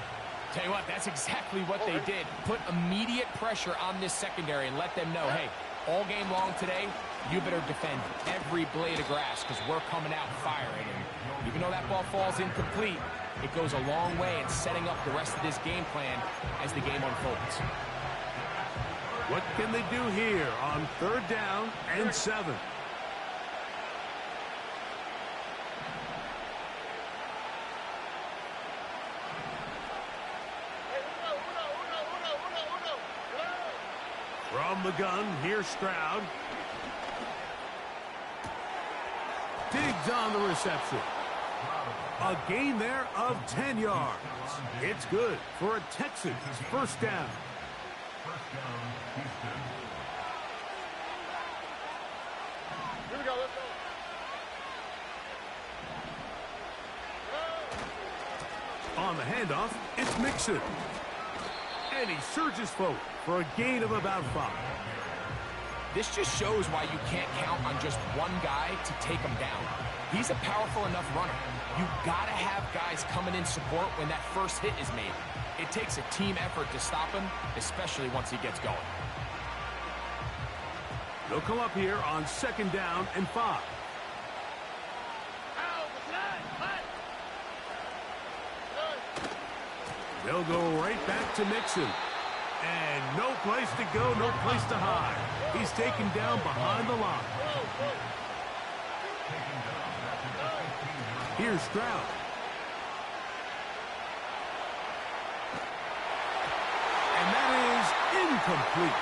tell you what, that's exactly what they did. Put immediate pressure on this secondary and let them know, hey, all game long today, you better defend every blade of grass because we're coming out firing. And even though that ball falls incomplete, it goes a long way in setting up the rest of this game plan as the game unfolds. What can they do here on 3rd down and 7? From the gun, here's Stroud. Diggs on the reception. A gain there of 10 yards. It's good for a Texans first down. Here we go, let's go. On the handoff, it's Mixon. And he surges forward for a gain of about 5. This just shows why you can't count on just one guy to take him down. He's a powerful enough runner. You gotta have guys coming in support when that first hit is made. It takes a team effort to stop him, especially once he gets going. They'll come up here on 2nd down and 5. They'll go right back to Mixon. And no place to go, no place to hide. He's taken down behind the line. Here's Stroud. And that is incomplete.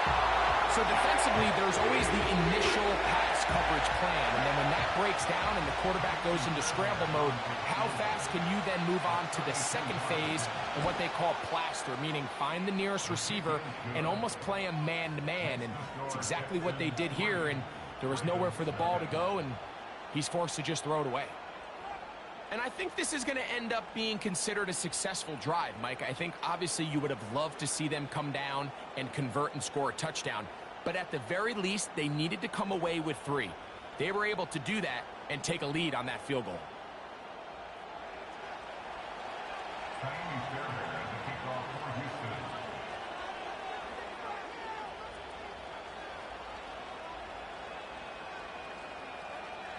So defensively, there's always the initial pass coverage plan, and then when that breaks down and the quarterback goes into scramble mode, how fast can you then move on to the second phase of what they call plaster, meaning find the nearest receiver and almost play him man-to-man, and it's exactly what they did here, and there was nowhere for the ball to go, and he's forced to just throw it away. And I think this is going to end up being considered a successful drive, Mike. I think obviously you would have loved to see them come down and convert and score a touchdown. But at the very least, they needed to come away with 3. They were able to do that and take a lead on that field goal.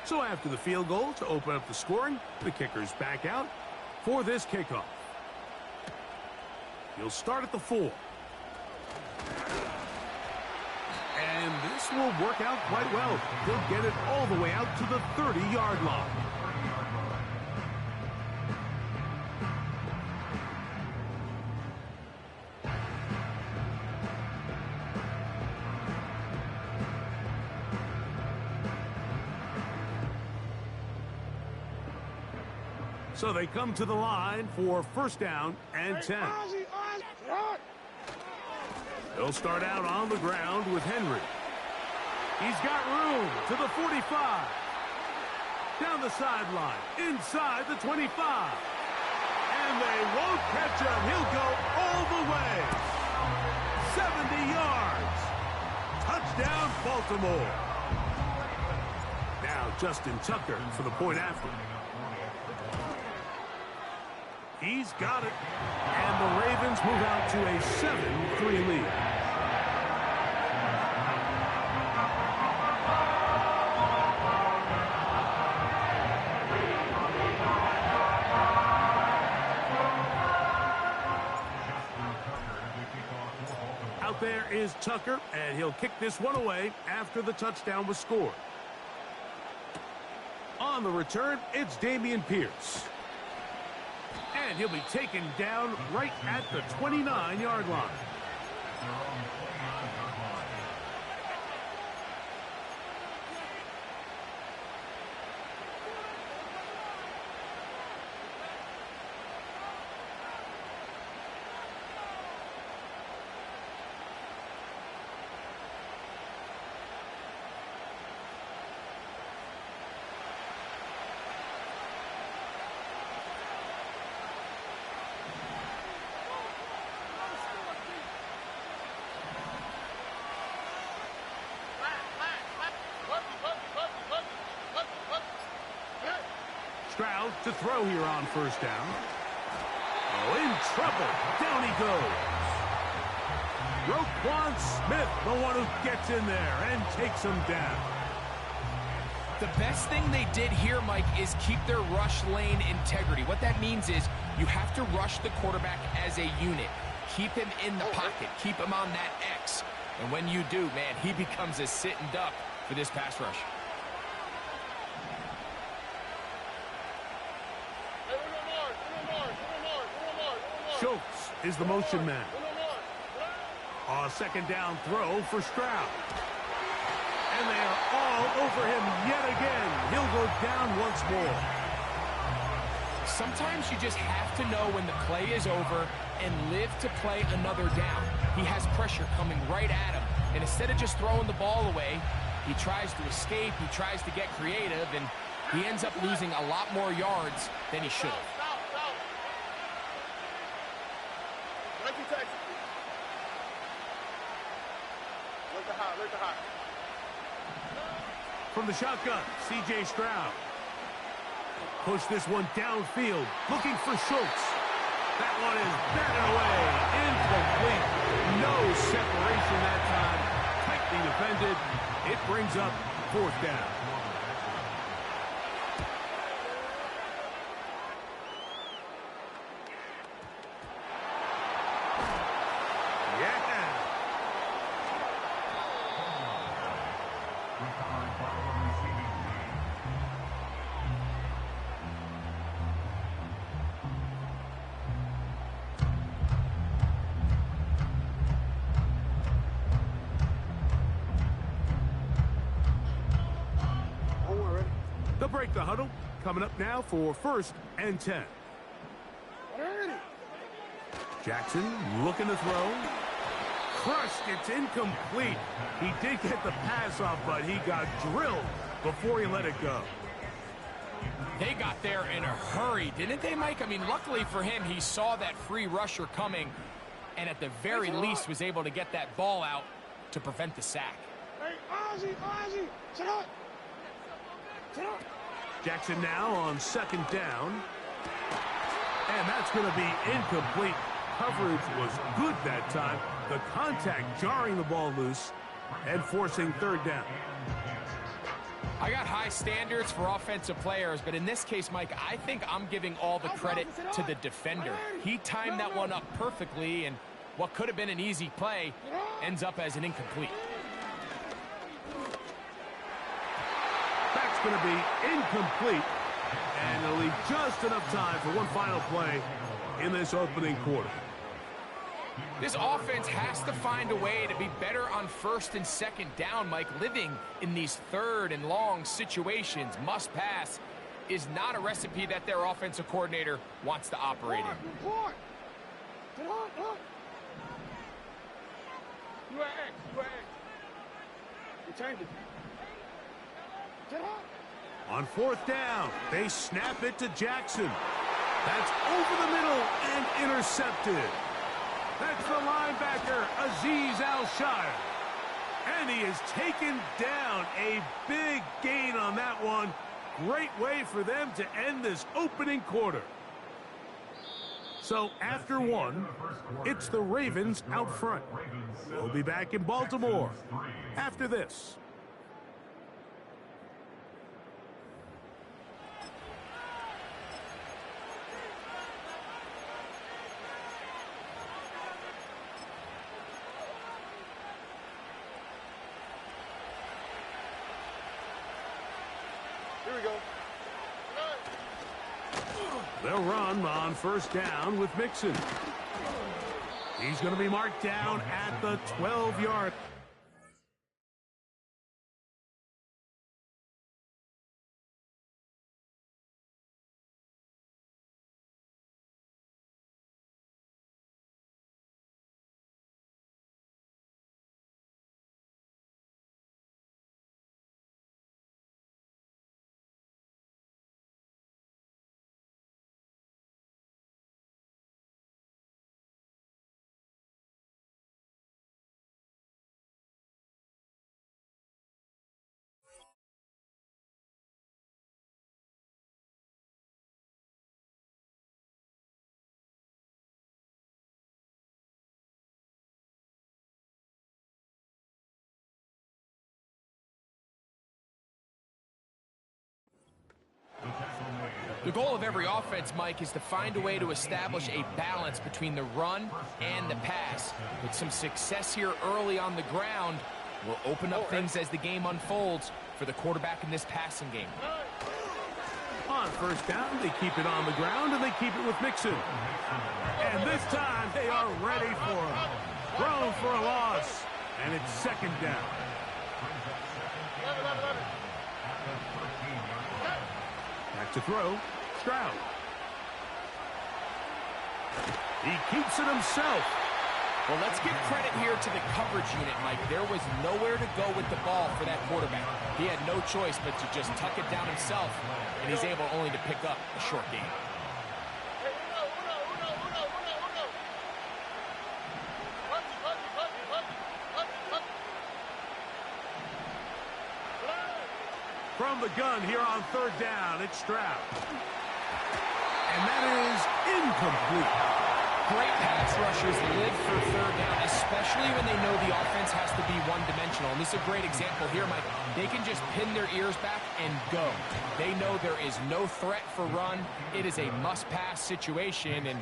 So after the field goal to open up the scoring, the kicker's back out for this kickoff. He'll start at the 4. And this will work out quite well. He'll get it all the way out to the 30-yard line. So they come to the line for 1st down and 10. They'll start out on the ground with Henry. He's got room to the 45. Down the sideline, inside the 25. And they won't catch him. He'll go all the way. 70 yards. Touchdown, Baltimore. Now Justin Tucker for the point after. He's got it. And the Ravens move out to a 7-3 lead. Out there is Tucker, and he'll kick this one away after the touchdown was scored. On the return, it's Dameon Pierce. And he'll be taken down right at the 29-yard line. to throw here on first down. Oh, in trouble. Down he goes. Roquan Smith, the one who gets in there and takes him down. The best thing they did here, Mike, is keep their rush lane integrity. What that means is you have to rush the quarterback as a unit. Keep him in the pocket. Keep him on that X. And when you do, man, he becomes a sitting duck for this pass rush. Schultz is the motion man. A second down throw for Stroud. And they are all over him yet again. He'll go down once more. Sometimes you just have to know when the play is over and live to play another down. He has pressure coming right at him. And instead of just throwing the ball away, he tries to escape, he tries to get creative, and he ends up losing a lot more yards than he should have. From the shotgun, C.J. Stroud. Push this one downfield, looking for Schultz. That one is batted away, incomplete. No separation that time. Tightly defended. It brings up fourth down. They'll break the huddle. Coming up now for 1st and 10. Jackson looking to throw. Crushed. It's incomplete. He did get the pass off, but he got drilled before he let it go. They got there in a hurry, didn't they, Mike? I mean, luckily for him, he saw that free rusher coming and at the very least was able to get that ball out to prevent the sack. Hey, Ozzie, sit up. Jackson now on 2nd down. And that's going to be incomplete. Coverage was good that time. The contact jarring the ball loose and forcing 3rd down. I got high standards for offensive players, but in this case, Mike, I think I'm giving all the credit to the defender. He timed that one up perfectly, and what could have been an easy play ends up as an incomplete. That's going to be incomplete, and it'll leave just enough time for one final play in this opening quarter. This offense has to find a way to be better on 1st and 2nd down, Mike. Living in these 3rd and long situations, must pass, is not a recipe that their offensive coordinator wants to operate in. You at X. You changed it. On 4th down, they snap it to Jackson. That's over the middle and intercepted. That's the linebacker, Azeez Al-Shire. And he is taken down. A big gain on that one. Great way for them to end this opening quarter. So after one, it's the Ravens out front. We'll be back in Baltimore after this. Here we go. They'll run on 1st down with Mixon. He's going to be marked down at the 12-yard The goal of every offense, Mike, is to find a way to establish a balance between the run and the pass. With some success here early on the ground, will open up things as the game unfolds for the quarterback in this passing game. On first down, they keep it on the ground, and they keep it with Mixon. And this time, they are ready for him. Thrown for a loss, and it's second down. Back to throw, Stroud. He keeps it himself. Well, let's give credit here to the coverage unit, Mike. There was nowhere to go with the ball for that quarterback. He had no choice but to just tuck it down himself, and he's able only to pick up a short gain. From the gun here on third down, it's Stroud. And that is incomplete. Great pass rushers live for third down, especially when they know the offense has to be one-dimensional. And this is a great example here, Mike. They can just pin their ears back and go. They know there is no threat for run. It is a must-pass situation, and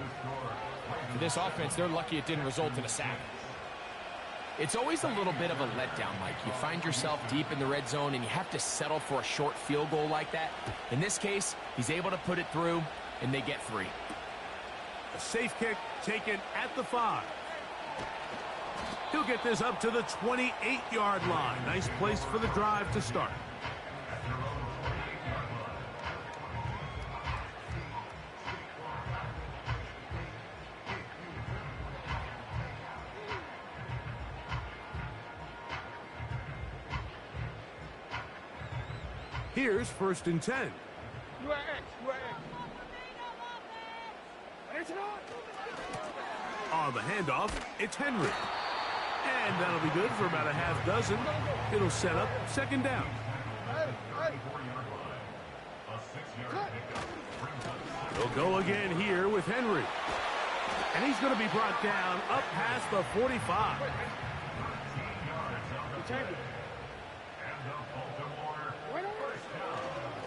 for this offense, they're lucky it didn't result in a sack. It's always a little bit of a letdown, Mike. You find yourself deep in the red zone, and you have to settle for a short field goal like that. In this case, he's able to put it through, and they get 3. A safe kick taken at the 5. He'll get this up to the 28-yard line. Nice place for the drive to start. Here's first and 10. You are X. On the handoff, it's Henry. And that'll be good for about a half dozen. It'll set up second down. They'll go again here with Henry. And he's going to be brought down up past the 45.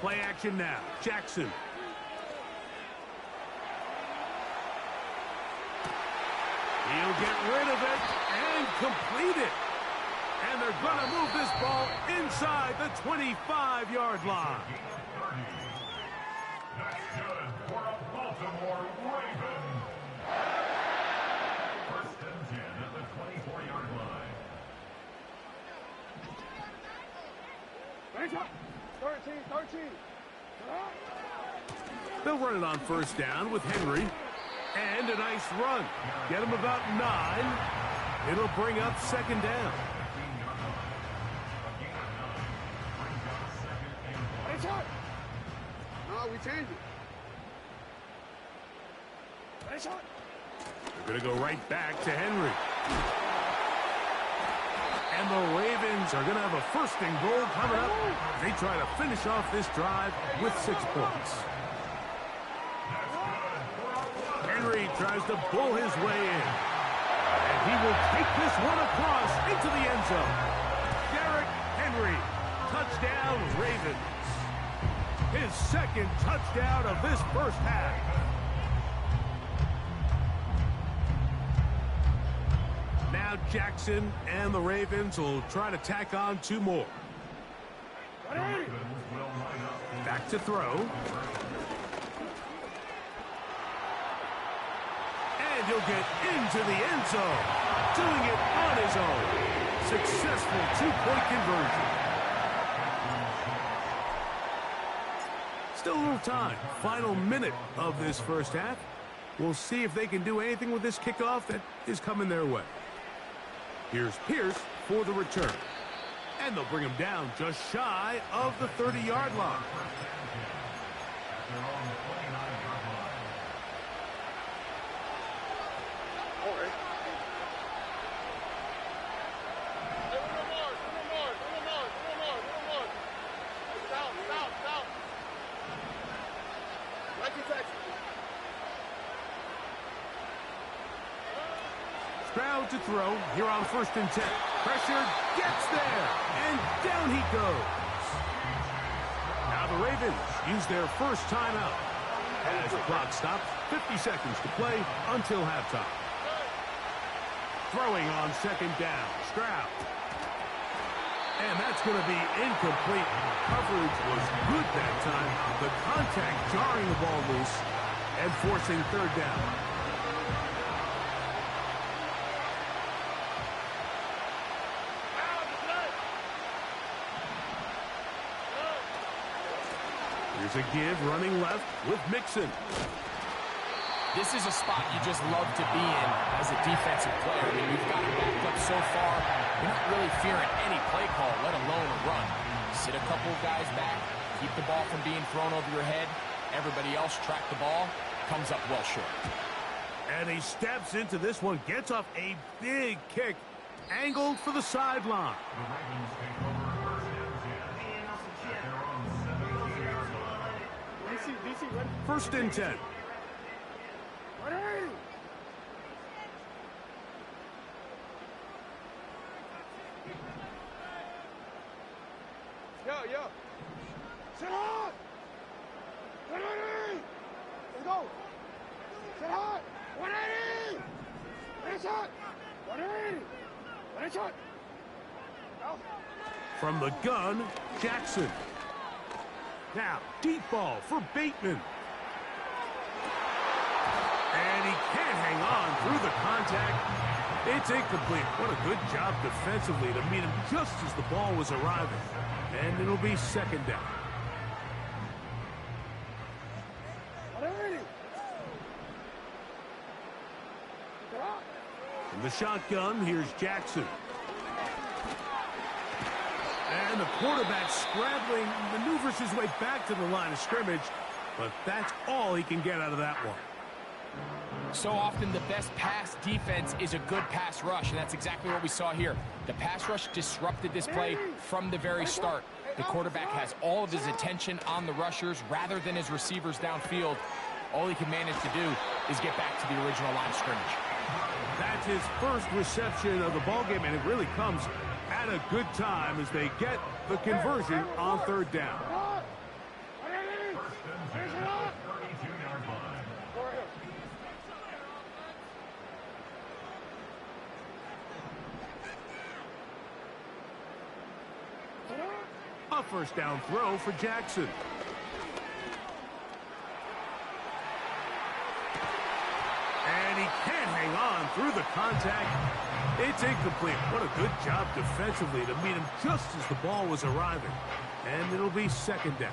Play action now. Jackson. He'll get rid of it and complete it. And they're going to move this ball inside the 25-yard line. That's good for a Baltimore Raven. First and 10 at the 24-yard line. 13. They'll run it on first down with Henry. And a nice run. Get him about 9. It'll bring up second down. No, we change it. They're going to go right back to Henry. And the Ravens are going to have a first and goal coming up. They try to finish off this drive with 6 points. Henry tries to bull his way in. And he will take this one across into the end zone. Derrick Henry, touchdown Ravens. His second touchdown of this first half. Now Jackson and the Ravens will try to tack on 2 more. Back to throw. And he'll get into the end zone. Doing it on his own. Successful 2-point conversion. Still a little time. Final minute of this first half. We'll see if they can do anything with this kickoff that is coming their way. Here's Pierce for the return. And they'll bring him down just shy of the 30-yard line. Stroud to throw here on first and 10. Pressure gets there, and down he goes. Now the Ravens use their first timeout. As the clock stops, 50 seconds to play until halftime. Throwing on second down, Stroud. And that's going to be incomplete. Coverage was good that time. The contact jarring the ball loose and forcing third down. Here's a give running left with Mixon. This is a spot you just love to be in as a defensive player. I mean, we've got it backed up so far, you're not really fearing any play call, let alone a run. Sit a couple of guys back, keep the ball from being thrown over your head. Everybody else track the ball, comes up well short. And he steps into this one, gets off a big kick, angled for the sideline. First and 10. Yo. Sit hard. Ready. Let's go. Sit hard. 180. Ready shot. 180. Ready shot. Go. From the gun, Jackson. Now, deep ball for Bateman. And he can't hang on through the contact. It's incomplete. What a good job defensively to meet him just as the ball was arriving. And it'll be second down. From the shotgun, here's Jackson. And the quarterback scrambling, maneuvers his way back to the line of scrimmage, but that's all he can get out of that one. So often the best pass defense is a good pass rush, and that's exactly what we saw here. The pass rush disrupted this play from the very start. The quarterback has all of his attention on the rushers rather than his receivers downfield. All he can manage to do is get back to the original line of scrimmage. That's his first reception of the ballgame, and it really comes at a good time as they get the conversion on third down. A first down throw for Jackson. And he can't hang on through the contact. It's incomplete. What a good job defensively to meet him just as the ball was arriving. And it'll be second down.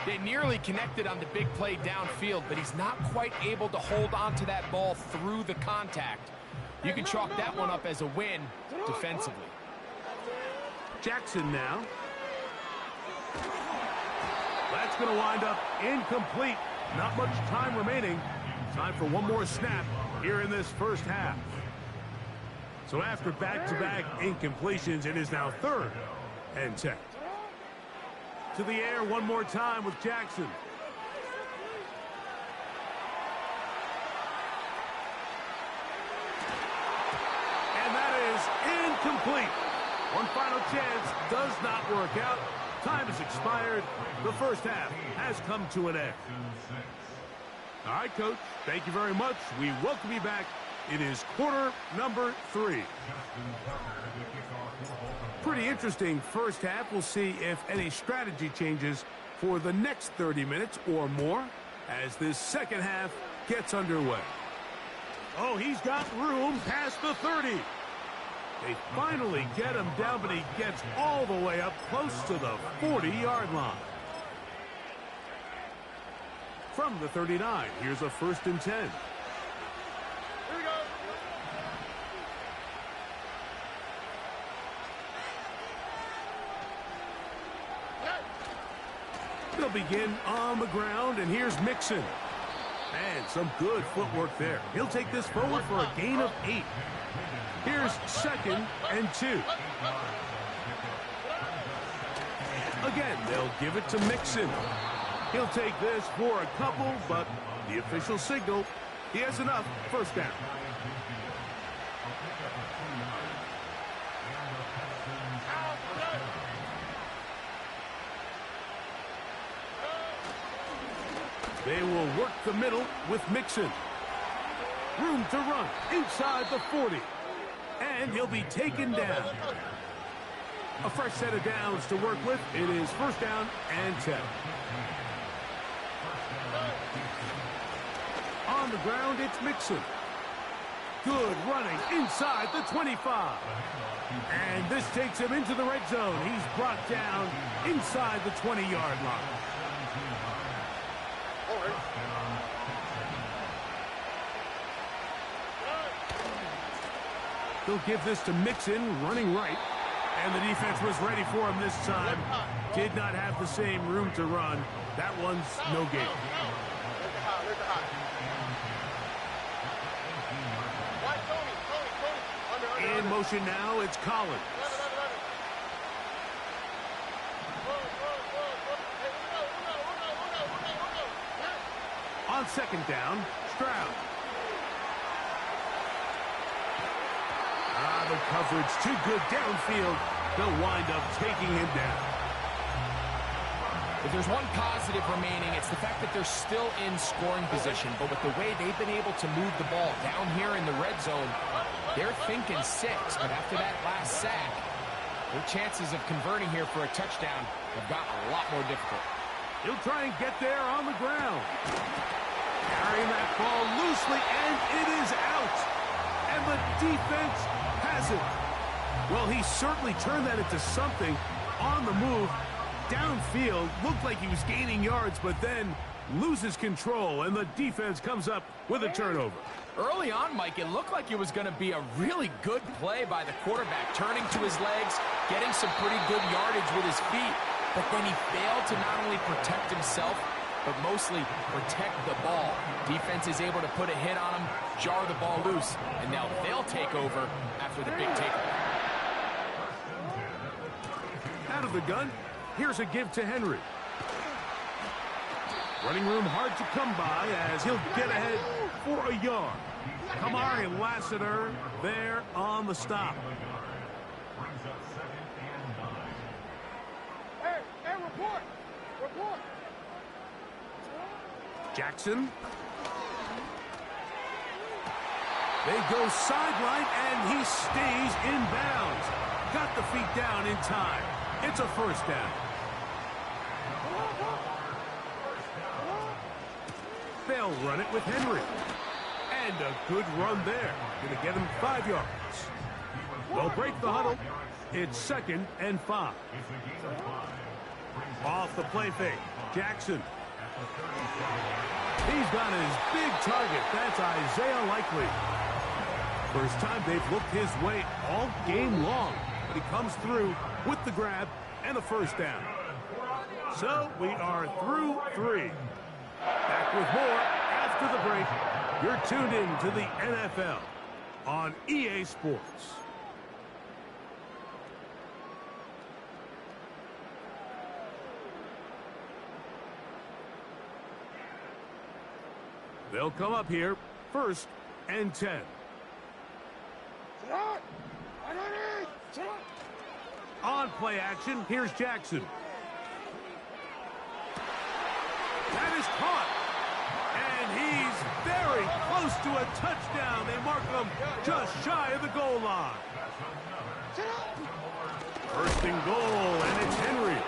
They nearly connected on the big play downfield, but he's not quite able to hold on to that ball through the contact. You can chalk that one up as a win defensively. Jackson now. That's going to wind up incomplete. Not much time remaining. Time for one more snap here in this first half. So after back-to-back incompletions, it is now 3rd and 10. To the air one more time with Jackson. And that is incomplete. One final chance does not work out. Time has expired. The first half has come to an end. All right, Coach, thank you very much. We welcome you back. It is quarter number 3. Pretty interesting first half. We'll see if any strategy changes for the next 30 minutes or more as this second half gets underway. Oh, he's got room past the 30. They finally get him down, but he gets all the way up close to the 40-yard line. From the 39, here's a 1st and 10. Here we go. They'll begin on the ground, and here's Mixon. And some good footwork there. He'll take this forward for a gain of 8. Here's 2nd and 2. Again, they'll give it to Mixon. He'll take this for a couple, but the official signal, he has enough. First down. They will work the middle with Mixon. Room to run inside the 40. And he'll be taken down. A fresh set of downs to work with. It is first down and 10. On the ground, it's Mixon. Good running inside the 25. And this takes him into the red zone. He's brought down inside the 20-yard line. They'll give this to Mixon, running right. And the defense was ready for him this time. Did not have the same room to run. That one's no gain. In motion now, it's Collins. On second down, Stroud. The coverage too good downfield. They'll wind up taking him down. If there's one positive remaining, it's the fact that they're still in scoring position. But with the way they've been able to move the ball down here in the red zone, they're thinking 6. But after that last sack, their chances of converting here for a touchdown have gotten a lot more difficult. He'll try and get there on the ground. Carrying that ball loosely, and it is out. And the defense has it. Well, he certainly turned that into something on the move. Downfield, looked like he was gaining yards, but then loses control, and the defense comes up with a turnover. Early on, Mike, it looked like it was going to be a really good play by the quarterback, turning to his legs, getting some pretty good yardage with his feet, but then he failed to not only protect himself, but mostly protect the ball. Defense is able to put a hit on him, jar the ball loose, and now they'll take over after the big takeaway. Out of the gun, here's a give to Henry. Running room hard to come by as he'll get ahead for a yard. Kamari Lassiter there on the stop. Hey, report! Report! Jackson. They go sideline, and he stays in bounds. Got the feet down in time. It's a first down. They'll run it with Henry. And a good run there. Going to get him 5 yards. They'll break the huddle. It's 2nd and 5. Off the play fake. Jackson. He's got his big target. That's Isaiah Likely. First time they've looked his way all game long. But he comes through with the grab and a first down. So we are through 3. Back with more after the break. You're tuned in to the NFL on EA Sports. They'll come up here, 1st and 10. On play action, here's Jackson. That is caught. And he's very close to a touchdown. They mark him just shy of the goal line. 1st and goal, and it's Henry.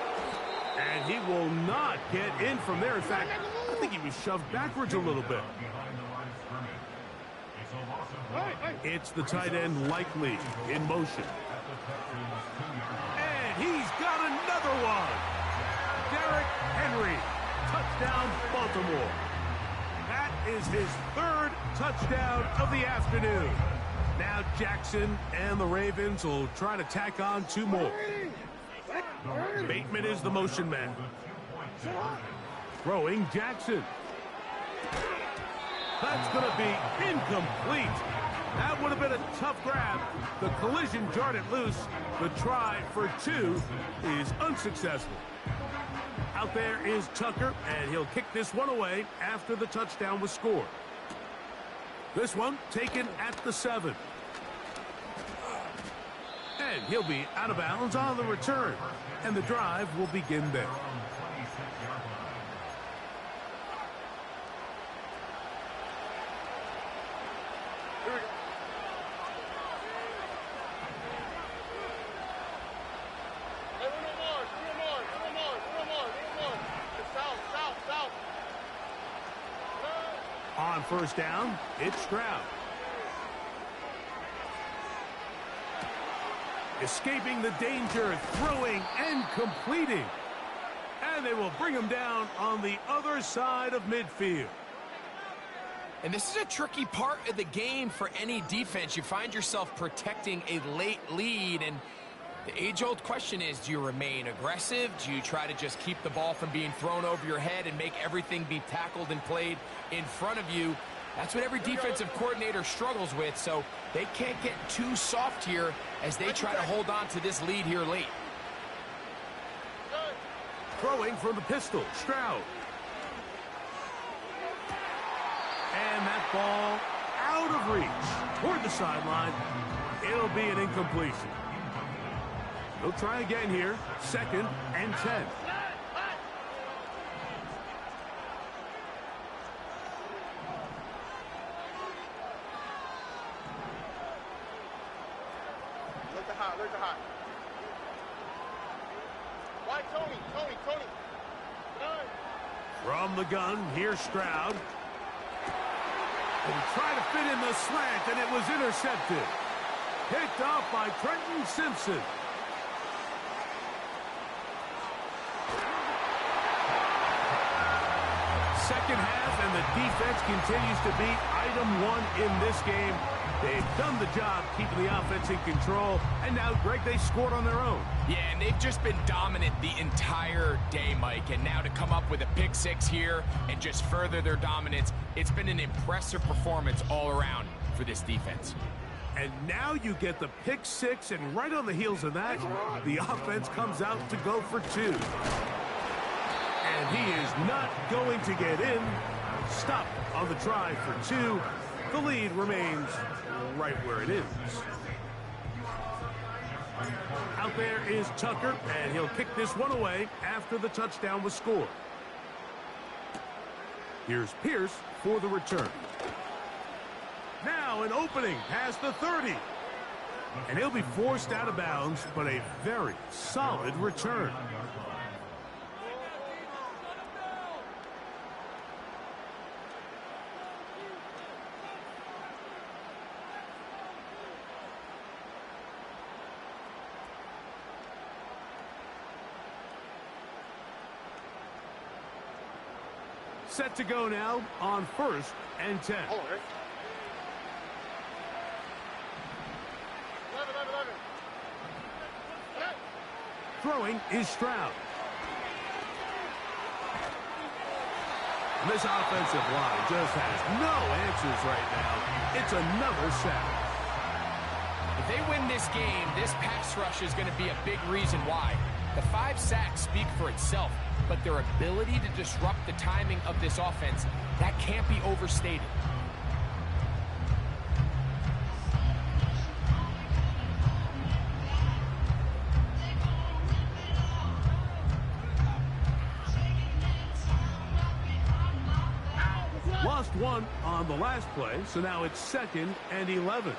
And he will not get in from there. In fact, I think he was shoved backwards a little bit. It's the tight end Likely in motion. And he's got another one. Derrick Henry. Touchdown, Baltimore. That is his 3rd touchdown of the afternoon. Now Jackson and the Ravens will try to tack on 2 more. Bateman is the motion man. Throwing Jackson. That's going to be incomplete. That would have been a tough grab. The collision jarred it loose. The try for 2 is unsuccessful. Out there is Tucker, and he'll kick this one away after the touchdown was scored. This one taken at the 7. And he'll be out of bounds on the return. And the drive will begin there. Here we go. Hey, one more. It's south. On first down, it's Stroud. Escaping the danger, throwing and completing. And they will bring him down on the other side of midfield. And this is a tricky part of the game for any defense. You find yourself protecting a late lead, and the age-old question is, do you remain aggressive? Do you try to just keep the ball from being thrown over your head and make everything be tackled and played in front of you? That's what every defensive coordinator struggles with, so they can't get too soft here as they try to hold on to this lead here late. Throwing from the pistol, Stroud. And that ball out of reach toward the sideline. It'll be an incompletion. They'll try again here. 2nd and 10. Look at hot. Why, Tony? From the gun, here's Stroud. And tried to fit in the slant, and it was intercepted. Picked off by Trenton Simpson. Second half, and the defense continues to be item 1 in this game. They've done the job keeping the offense in control, and now, Greg, they scored on their own. Yeah, and they've just been dominant the entire day, Mike. And now to come up with a pick 6 here and just further their dominance, it's been an impressive performance all around for this defense. And now you get the pick 6, and right on the heels of that, the offense comes out to go for 2. And he is not going to get in. Stopped on the try for 2. The lead remains right where it is. Out there is Tucker, and he'll kick this one away after the touchdown was scored. Here's Pierce for the return. Now an opening past the 30. And he'll be forced out of bounds, but a very solid return. Set to go now on 1st and 10. Hold on, Rick. 11. Throwing is Stroud. And this offensive line just has no answers right now. It's another sack. If they win this game, this pass rush is going to be a big reason why. The 5 sacks speak for itself, but their ability to disrupt the timing of this offense, that can't be overstated. Lost 1 on the last play, so now it's 2nd and 11.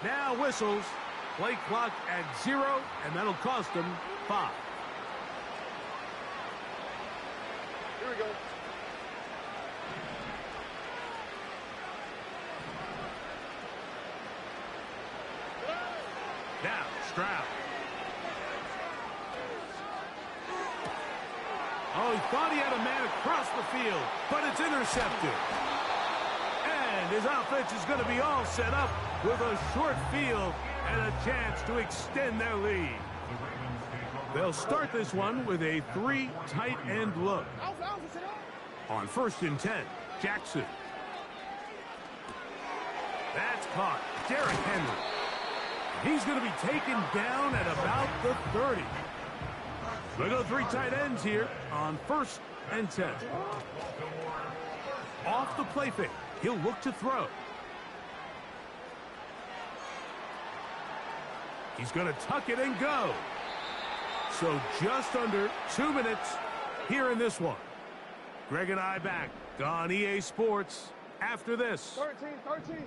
Now whistles, play clock at 0, and that'll cost them 5. Here we go. Now Stroud. Oh, he thought he had a man across the field, but it's intercepted. And his offense is going to be all set up with a short field and a chance to extend their lead. They'll start this one with a 3 tight end look. On 1st and 10, Jackson. That's caught. Derrick Henry. He's going to be taken down at about the 30. They go 3 tight ends here on 1st and 10. Off the play fake, he'll look to throw. He's going to tuck it and go. So just under 2 minutes here in this one. Greg and I back on EA Sports after this. 13.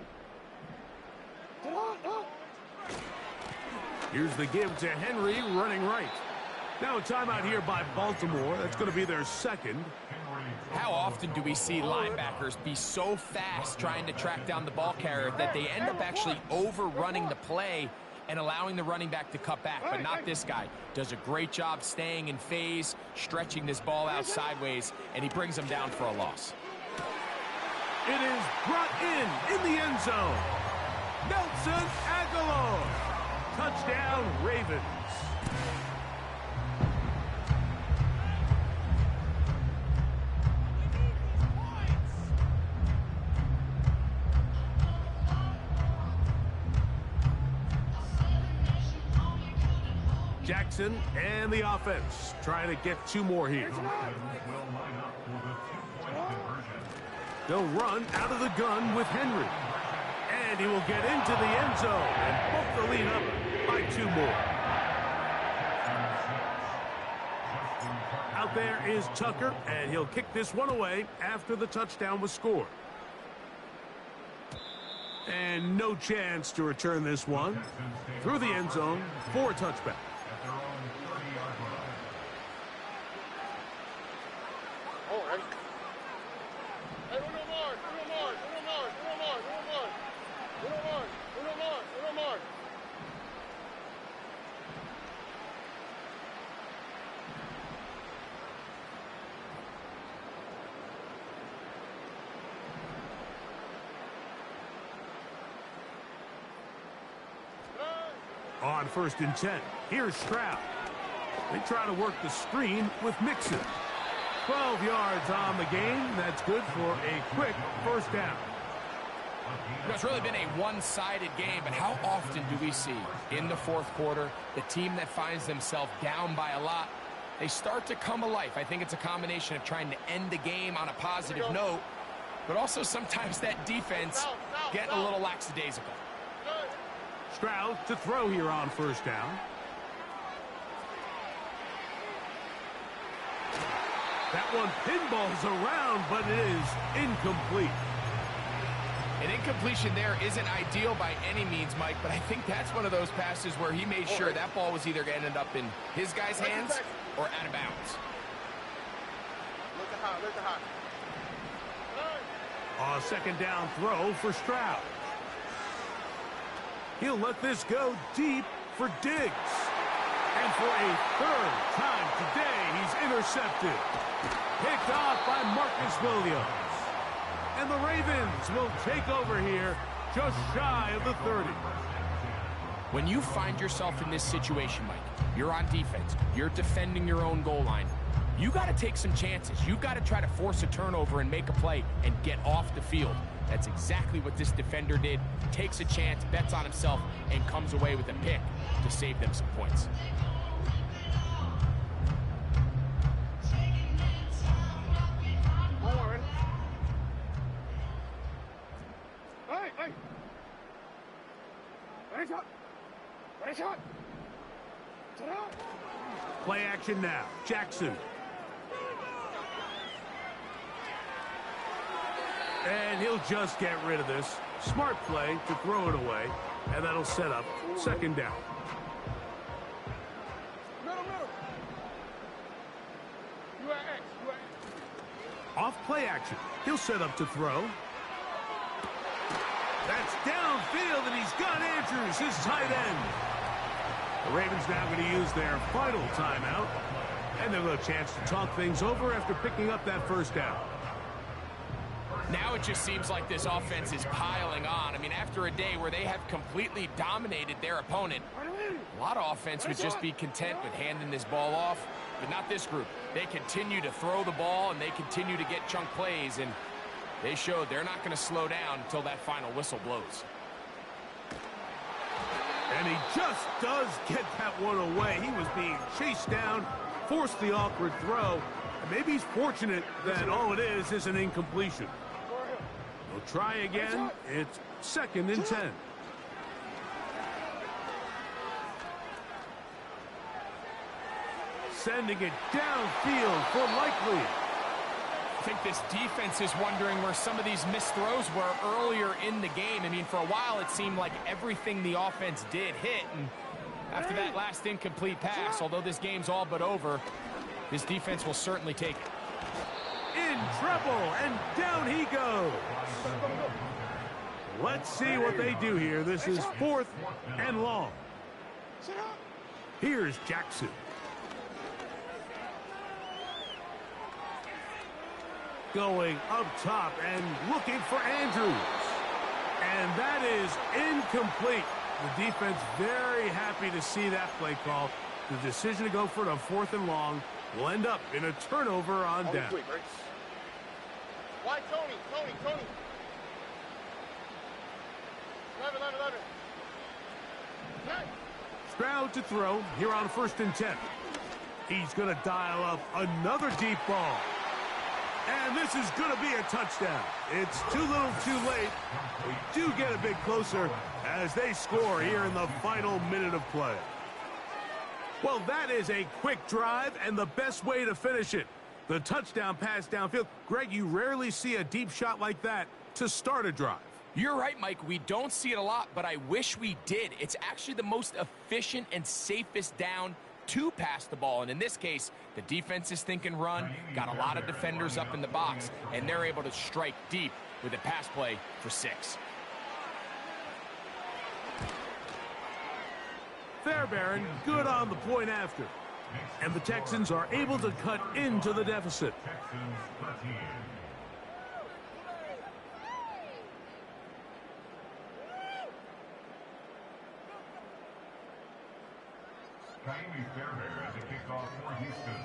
Here's the give to Henry running right. Now a timeout here by Baltimore. That's going to be their second. How often do we see linebackers be so fast trying to track down the ball carrier that they end up actually overrunning the play and allowing the running back to cut back? But not this guy. Does a great job staying in phase, stretching this ball out sideways, and he brings them down for a loss. It is brought in the end zone. Nelson Aguilar. Touchdown, Ravens. Jackson and the offense trying to get 2 more here. They'll run out of the gun with Henry. And he will get into the end zone and book the lead up by 2 more. Out there is Tucker, and he'll kick this one away after the touchdown was scored. And no chance to return this one through the end zone for a touchback. On 1st and 10, here's Stroud. They try to work the screen with Mixon. 12 yards on the game. That's good for a quick first down. It's really been a one-sided game, but how often do we see in the 4th quarter the team that finds themselves down by a lot, they start to come alive? I think it's a combination of trying to end the game on a positive note, but also sometimes that defense getting a little lackadaisical. Stroud to throw here on 1st down. That one pinballs around, but it is incomplete. An incompletion there isn't ideal by any means, Mike, but I think that's one of those passes where he made sure that ball was either going to end up in his guy's hands or out of bounds. A 2nd down throw for Stroud. He'll let this go deep for Diggs. And for a 3rd time today, he's intercepted. Picked off by Marcus Williams. And the Ravens will take over here just shy of the 30. When you find yourself in this situation, Mike, you're on defense, you're defending your own goal line, you got to take some chances. You got to try to force a turnover and make a play and get off the field. That's exactly what this defender did. Takes a chance, bets on himself, and comes away with a pick to save them some points. Play action now. Jackson. And he'll just get rid of this. Smart play to throw it away. And that'll set up 2nd down. Off play action. He'll set up to throw. That's downfield, and he's got Andrews, his tight end. The Ravens now going to use their final timeout. And they'll have a chance to talk things over after picking up that 1st down. Now it just seems like this offense is piling on. I mean, after a day where they have completely dominated their opponent, a lot of offense would just be content with handing this ball off, but not this group. They continue to throw the ball, and they continue to get chunk plays, and they showed they're not going to slow down until that final whistle blows. And he just does get that one away. He was being chased down, forced the awkward throw, and maybe he's fortunate that all it is an incompletion. We'll try again. It's 2nd and 10. Sending it downfield for Likely. I think this defense is wondering where some of these missed throws were earlier in the game. I mean, for a while it seemed like everything the offense did hit, and after that last incomplete pass, although this game's all but over, this defense will certainly take it. In trouble, and down he goes. Let's see what they do here. This is 4th and long. Here's Jackson. Going up top and looking for Andrews. And that is incomplete. The defense very happy to see that play call. The decision to go for it on 4th and long will end up in a turnover on down. Why, Tony? Tony. 11. Stroud to throw here on 1st and 10. He's going to dial up another deep ball. And this is going to be a touchdown. It's too little too late. We do get a bit closer as they score here in the final minute of play. Well, that is a quick drive and the best way to finish it. The touchdown pass downfield. Greg, you rarely see a deep shot like that to start a drive. You're right, Mike. We don't see it a lot, but I wish we did. It's actually the most efficient and safest down to pass the ball. And in this case, the defense is thinking run, got a lot of defenders up in the box, and they're able to strike deep with a pass play for 6. Fairbairn good on the point after. And the Texans are able to cut into the deficit. Ka'imi Fairbairn as a kickoff for Houston.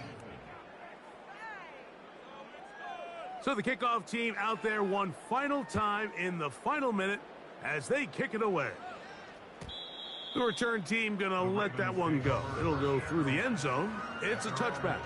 So the kickoff team out there one final time in the final minute as they kick it away. The return team going to let that one go. It'll go through the end zone. It's a touchback.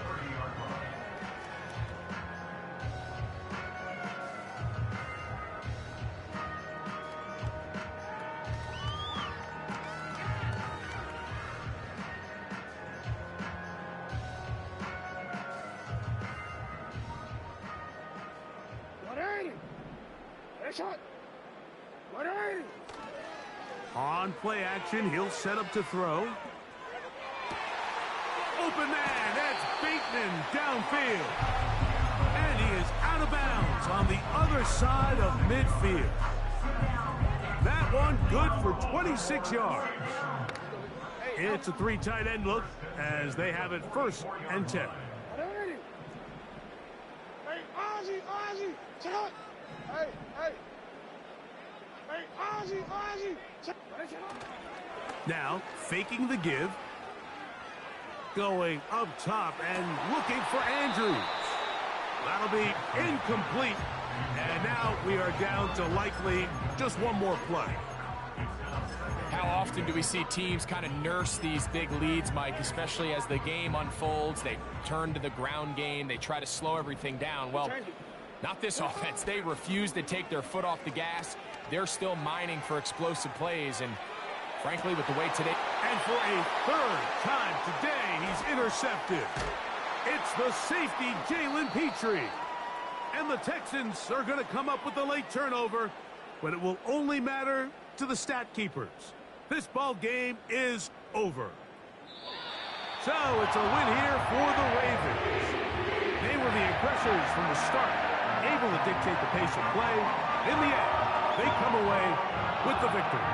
On play action, he'll set up to throw. Open man, that's Bateman downfield. And he is out of bounds on the other side of midfield. That one good for 26 yards. It's a 3 tight end look as they have it 1st and 10. Hey, Ozzie, check out. Hey, Ozzie. Now, faking the give. Going up top and looking for Andrews. That'll be incomplete. And now we are down to likely just one more play. How often do we see teams kind of nurse these big leads, Mike, especially as the game unfolds? They turn to the ground game. They try to slow everything down. Well, not this offense. They refuse to take their foot off the gas. They're still mining for explosive plays, and frankly, with the way today... And for a 3rd time today, he's intercepted. It's the safety, Jalen Petrie. And the Texans are going to come up with a late turnover, but it will only matter to the stat keepers. This ball game is over. So it's a win here for the Ravens. They were the aggressors from the start, able to dictate the pace of play. In the end, they come away with the victory.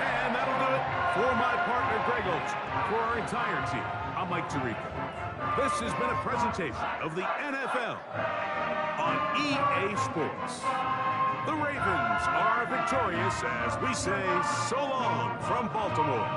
And that'll do it for my partner, Greg Olson. For our entire team, I'm Mike Tirico. This has been a presentation of the NFL on EA Sports. The Ravens are victorious as we say so long from Baltimore.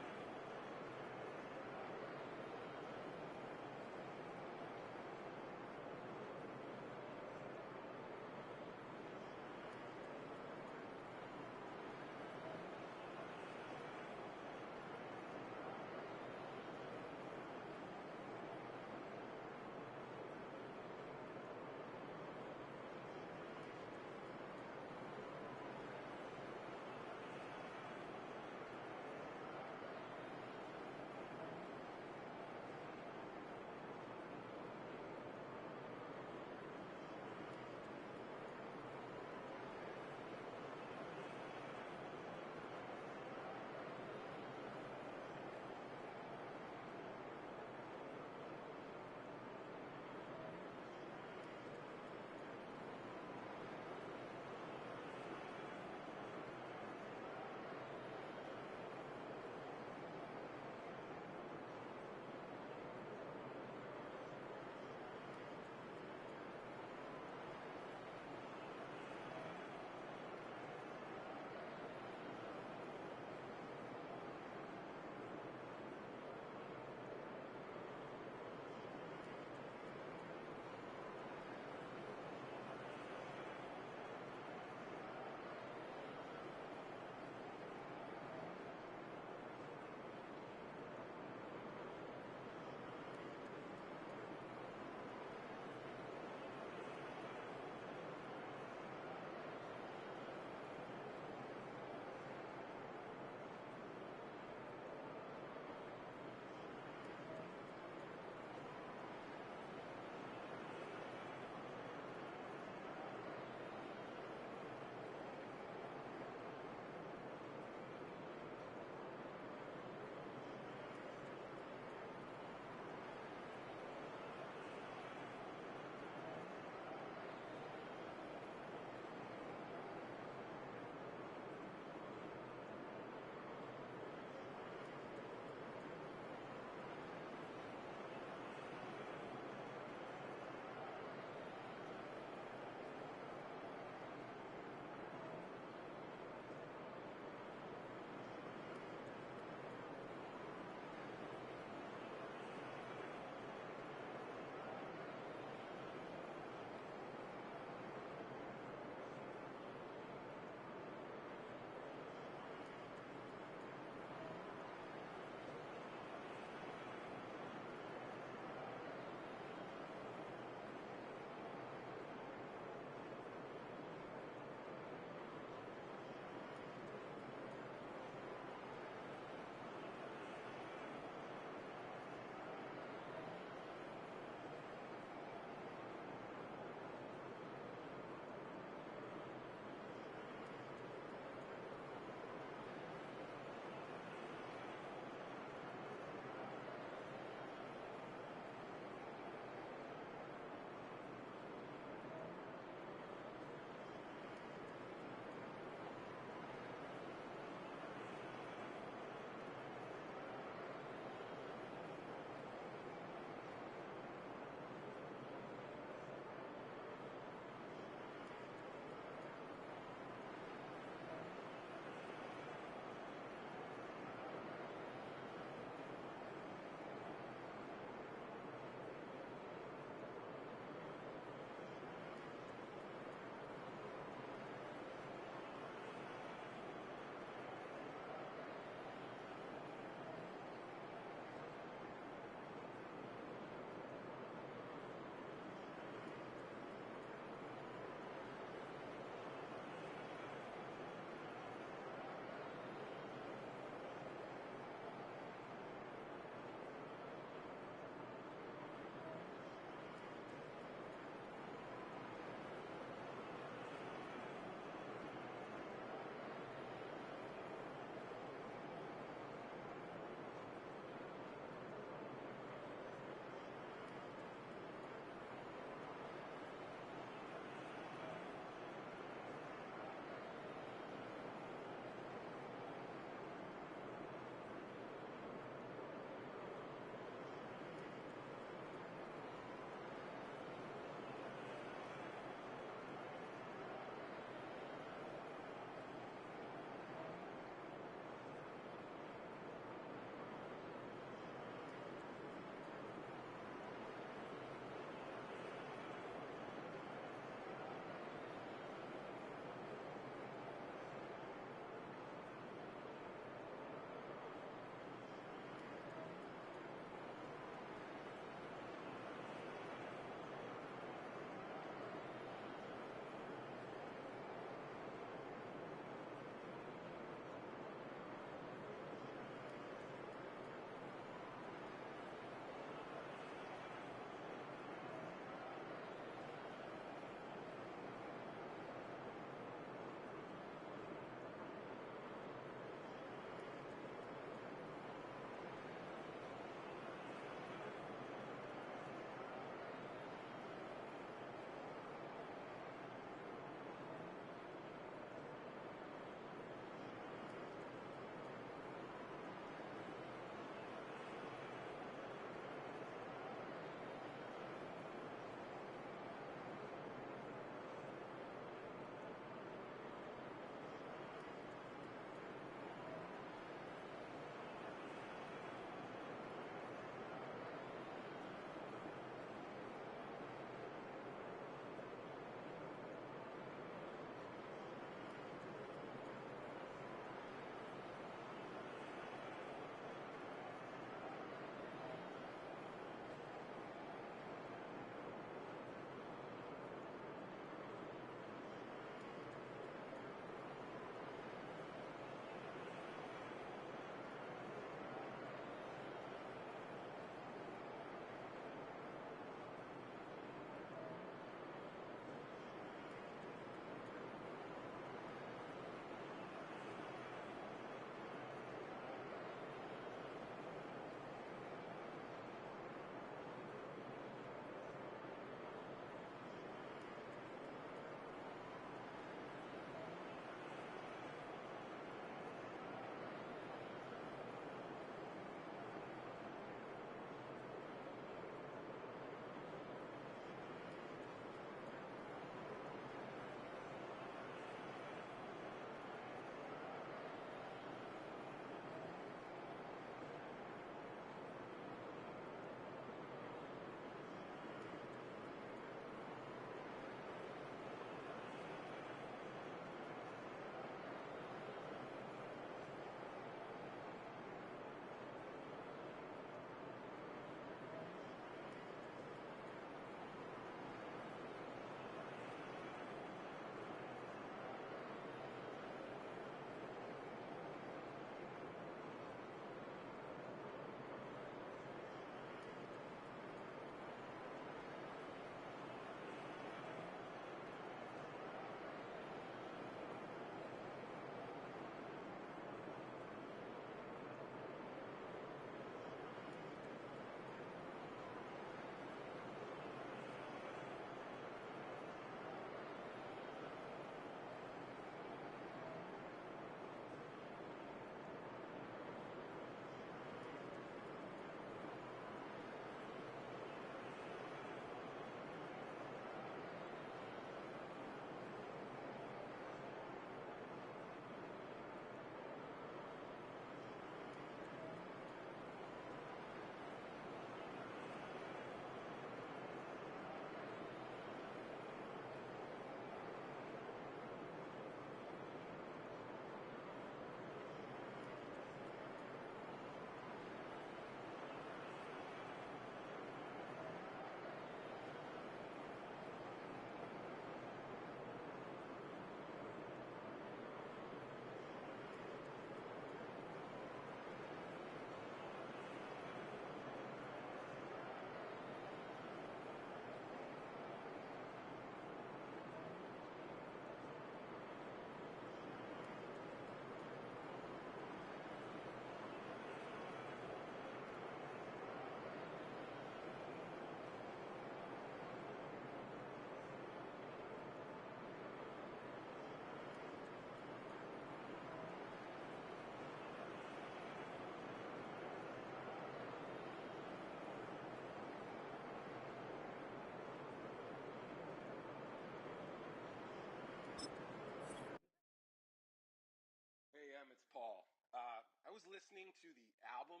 listening to the album,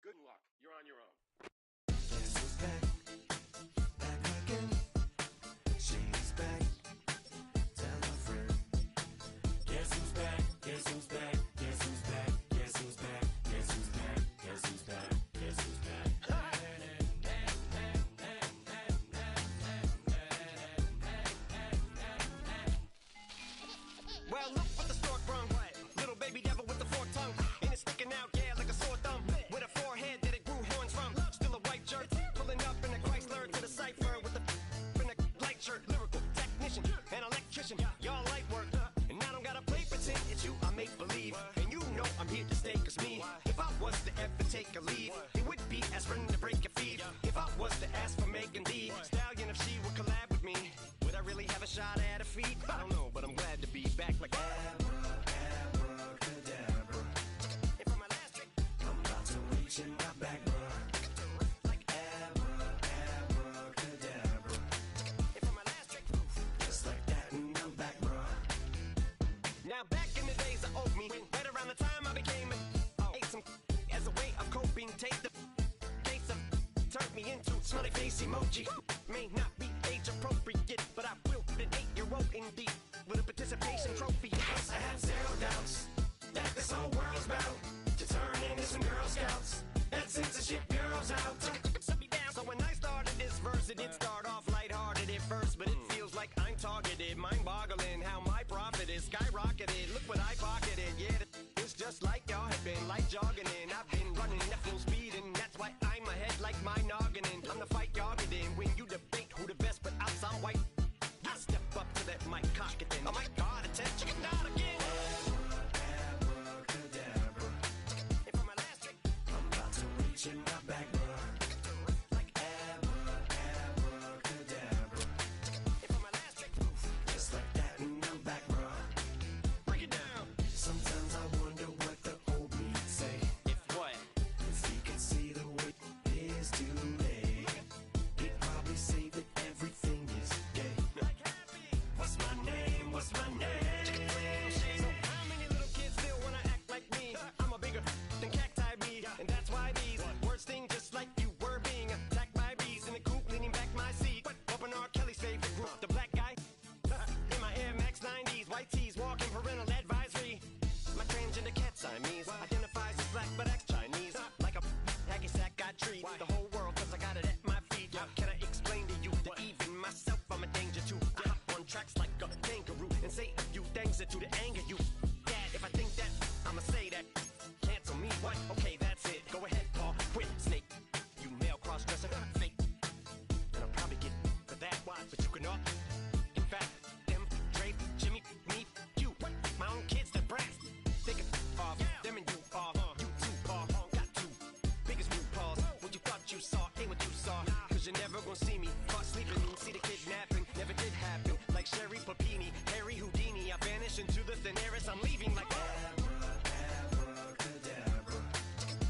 good luck. You're on your own. Guess who's back? Back again. She's back. Tell a friend. Guess who's back? Guess who's back? Guess who's back? Guess who's back? Guess who's back? Guess who's back? Guess who's back? Well, look what the stork brung. Little baby devil with the forked tongue. And it's sticking out, yeah, like a sore thumb. With a forehead that it grew horns from. Still a white shirt. Pulling up in a Chrysler to the cipher with the in a light shirt. Lyrical technician, an electrician. Y'all light work. And I don't gotta play pretend. It's you I make believe. And you know I'm here to stay, cause me. If I was to ever take a leave, it would be aspirin to break your feet. If I was to ask for Megan D Stallion, if she would collab with me, would I really have a shot at her feet? I don't know, but I'm glad to be back like Abracadabra. And for my last trick, I'm about to reach in my back, bruh. like Abracadabra. And for my last trick, Just like that, and I'm back, bruh. now back in the days of old me, right around the time I became ate some as a way of coping. Take the case of turned me into smiley face emoji. May not be age appropriate, but I will be an 8-year-old indeed with a participation trophy. I have zero doubts that this whole world's bound to turn into some Girl Scouts. That censorship bureau's out. So when I started this verse, it did start off lighthearted at first, but it feels like I'm targeted. Mind-boggling how my profit is skyrocketed. Look what I pocketed. Yeah, it's just like y'all have been like jogging in. I've been running at full speed, and that's why I'm ahead like my noggin. I'm the fight y'all get in when you debate who the best, but I'm some white. I step up to that mic, cock it then. Oh my God, attention, not again. Abracadabra. And for my last trick, I'm about to reach in my back, bruh. like Abracadabra. and for my last trick, Just like that, and I'm back, bruh. break it down. Sometimes I wonder what the old me'd say. If what? If he could see the way it is today, he'd probably say that everything is gay. What's my name? What's my name? So how many little kids still wanna act like me? I'm a bigger than cacti bee, and that's why these words sting just like you were being attacked by bees in the coop, leaning back my seat. Open R. Kelly's favorite group, the black guy. In my Air Max 90s, white tees, walking parental advisory. My transgender cat Siamese identifies as black but acts Chinese. Like a hacky sack I treat the whole world cause I got it at my feet. Can I explain to you that even myself I'm a danger to? I hop on tracks like a kangaroo and say a few things that do to anger you. Dad, if I think that, I'ma say that. Cancel me, what? Okay, that's it. Go ahead, Paul. Quit, Snake. You male cross-dresser, fake. And I'll probably get for that, but you can all. In fact, them, Dre, Jimmy, me, you. My own kids, the brats. Think of them and you are. You too are. Got two biggest root paws. What you thought you saw ain't what you saw. Cause you're never gonna see me caught sleeping. See the kidnapping, never did happen. Like Sherry Papini, Harry Houdini. I vanish into the thin air as I'm leaving like Abracadabra.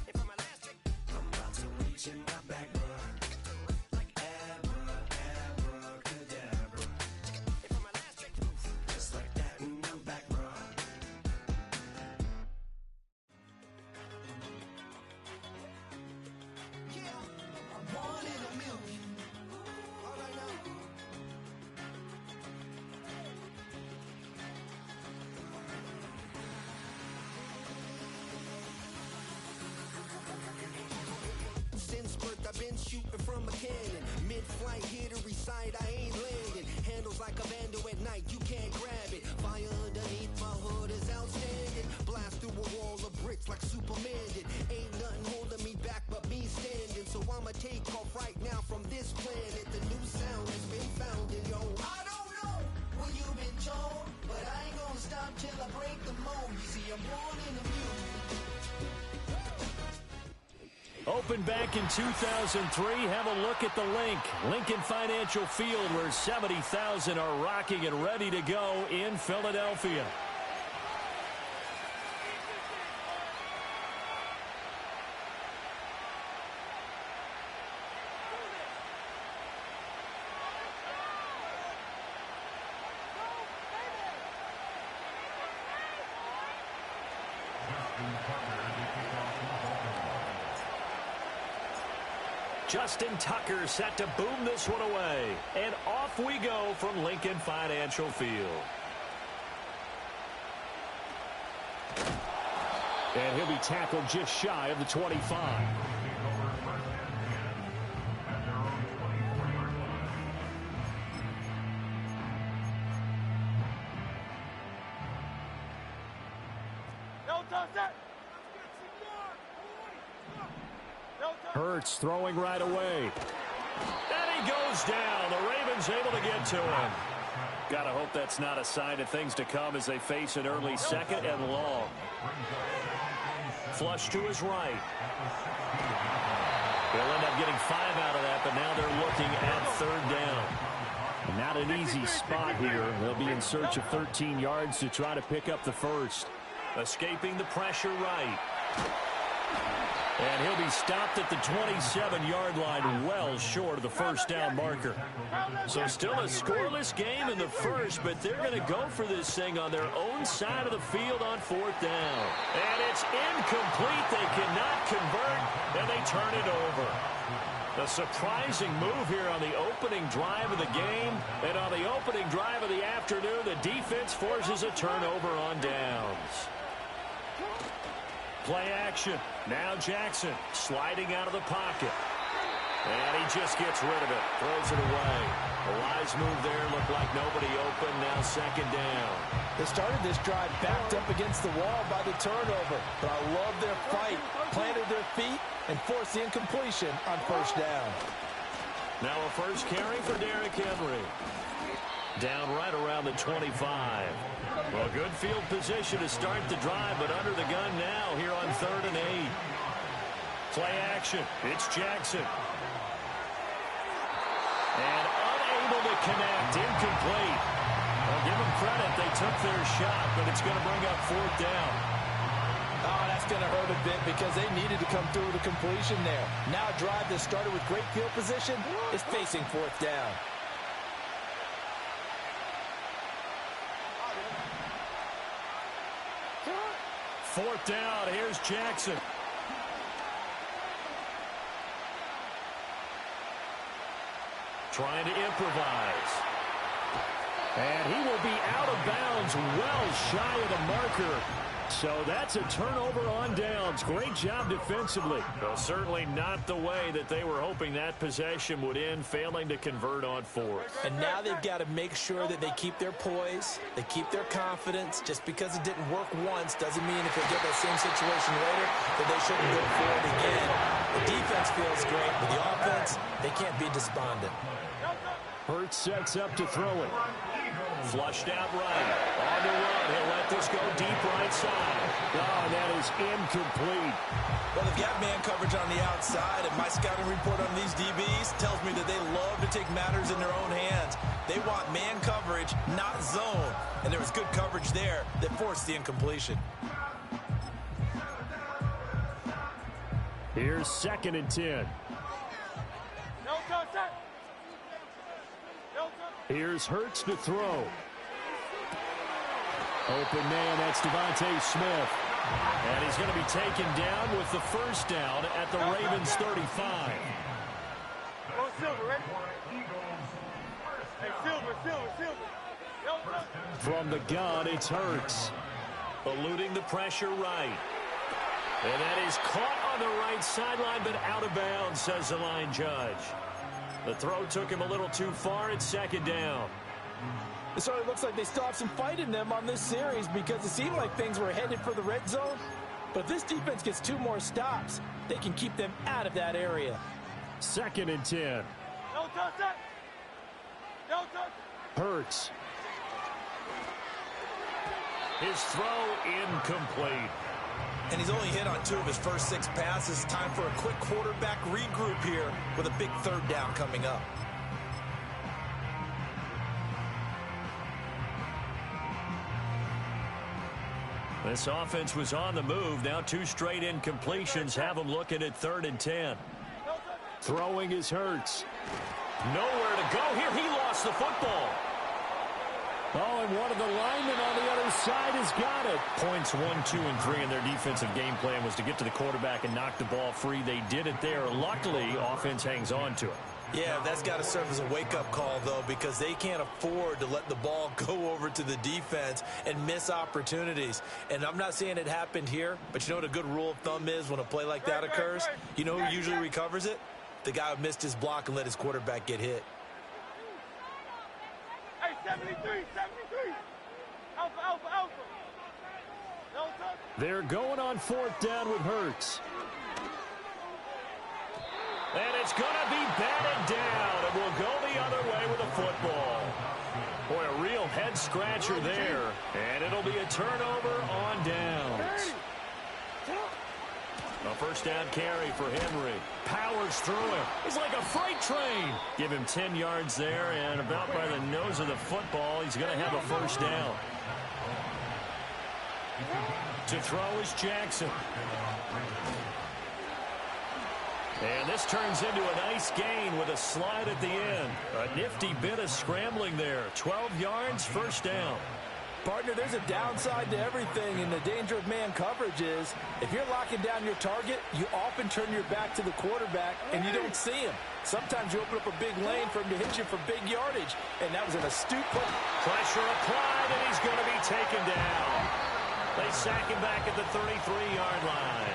And for my last trick, I'm about to reach in my back, bruh. like Abracadabra. and for my last trick, Just like that, and I'm back, bruh. I'm one in a million. All right now. Since birth, I've been shooting from a cannon. Mid-flight, here to recite, I ain't landing. Handles like a vandal at night, you can't grab it. Fire underneath my hood is outstanding. Blast through a wall of bricks like Superman did. Ain't nothing holding me back but me standing. So I'ma take off right now from this planet. The new sound has been founded, yo. I don't know what you've been told, but I ain't gonna stop till I break the mold. You see, I'm born in a music. Opened back in 2003. Have a look at the link. Lincoln Financial Field, where 70,000 are rocking and ready to go in Philadelphia. Justin Tucker Justin Tucker set to boom this one away. And off we go from Lincoln Financial Field. And he'll be tackled just shy of the 25. Hurts throwing right away. And he goes down. The Ravens able to get to him. Gotta hope that's not a sign of things to come as they face an early second and long. Flush to his right. They'll end up getting 5 out of that, but now they're looking at third down. Not an easy spot here. They'll be in search of 13 yards to try to pick up the first. Escaping the pressure right. And he'll be stopped at the 27-yard line, well short of the first down marker. So still a scoreless game in the first, but they're going to go for this thing on their own side of the field on fourth down. And it's incomplete. They cannot convert, and they turn it over. A surprising move here on the opening drive of the game. And on the opening drive of the afternoon, the defense forces a turnover on downs. Play action. Now Jackson sliding out of the pocket. And he just gets rid of it. Throws it away. A wise move there. Looked like nobody open. Now second down. They started this drive backed up against the wall by the turnover. But I love their fight. Planted their feet and forced the incompletion on first down. Now a first carry for Derrick Henry. Down right around the 25. Well, good field position to start the drive, but under the gun now here on 3rd and 8. Play action. It's Jackson. And unable to connect. Incomplete. Well, give them credit. They took their shot, but it's going to bring up fourth down. Oh, that's going to hurt a bit because they needed to come through with a completion there. Now a drive that started with great field position is facing fourth down. Fourth down, here's Jackson. Trying to improvise. And he will be out of bounds, well shy of the marker. So that's a turnover on downs. Great job defensively. Well, certainly not the way that they were hoping that possession would end, failing to convert on fourth. And now they've got to make sure that they keep their poise, they keep their confidence. Just because it didn't work once doesn't mean if they get that same situation later that they shouldn't go for it again. The defense feels great, but the offense, they can't be despondent. Hurts sets up to throw it. Flushed out right. On the run. He'll let this go deep right side. Oh, that is incomplete. Well, they've got man coverage on the outside, and my scouting report on these DBs tells me that they love to take matters in their own hands. They want man coverage, not zone. And there was good coverage there that forced the incompletion. Here's 2nd and 10. Here's Hurts to throw. Open man, that's Devontae Smith. And he's going to be taken down with the first down at the Ravens 35. From the gun, it's Hurts. Eluding the pressure right. And that is caught on the right sideline, but out of bounds, says the line judge. The throw took him a little too far. It's second down. It certainly looks like they still have some fight in them on this series because it seemed like things were headed for the red zone. But if this defense gets 2 more stops, they can keep them out of that area. 2nd and 10. Hurts. His throw incomplete. And he's only hit on 2 of his first 6 passes. Time for a quick quarterback regroup here with a big 3rd down coming up. This offense was on the move. Now 2 straight incompletions have them looking at 3rd and 10. Throwing is Hurts. Nowhere to go here. He lost the football. Oh, and one of the linemen on the other side has got it. Points 1, 2, and 3 in their defensive game plan was to get to the quarterback and knock the ball free. They did it there. Luckily, offense hangs on to it. Yeah, that's got to serve as a wake-up call, though, because they can't afford to let the ball go over to the defense and miss opportunities. And I'm not saying it happened here, but you know what a good rule of thumb is when a play like that occurs? You know who usually recovers it? The guy who missed his block and let his quarterback get hit. Hey, 73, 73. Alpha, alpha, alpha. No touch. They're going on 4th down with Hurts. And it's going to be batted down, and we'll go the other way with the football. Boy, a real head-scratcher there, and it'll be a turnover on downs. A first down carry for Henry. Powers through him. He's like a freight train. Give him 10 yards there, and about by the nose of the football, he's going to have a first down. To throw is Jackson. And this turns into a nice gain with a slide at the end. A nifty bit of scrambling there. 12 yards, first down. Partner, there's a downside to everything, and the danger of man coverage is if you're locking down your target, you often turn your back to the quarterback, and you don't see him. Sometimes you open up a big lane for him to hit you for big yardage, and that was an astute play. Pressure applied, and he's going to be taken down. They sack him back at the 33-yard line.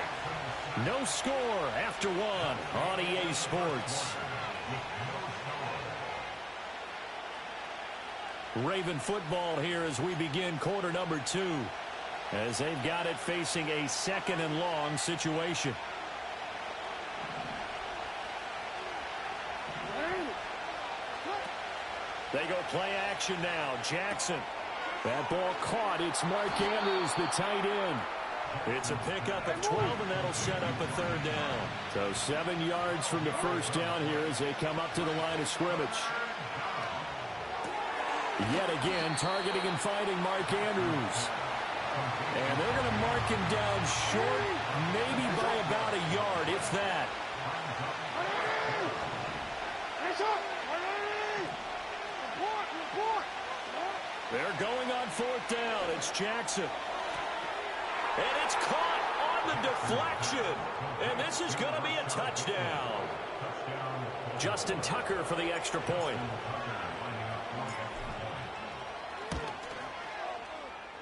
No score after 1 on EA Sports. Raven football here as we begin quarter number 2, as they've got it facing a 2nd and long situation. They go play action now. Jackson. That ball caught. It's Mark Andrews, the tight end. It's a pickup of 12, and that'll set up a 3rd down. So 7 yards from the first down here as they come up to the line of scrimmage. Yet again, targeting and finding Mark Andrews. And they're going to mark him down short, maybe by about a yard, if that. They're going on 4th down. It's Jackson. And it's caught on the deflection. And this is going to be a touchdown. Justin Tucker for the extra point.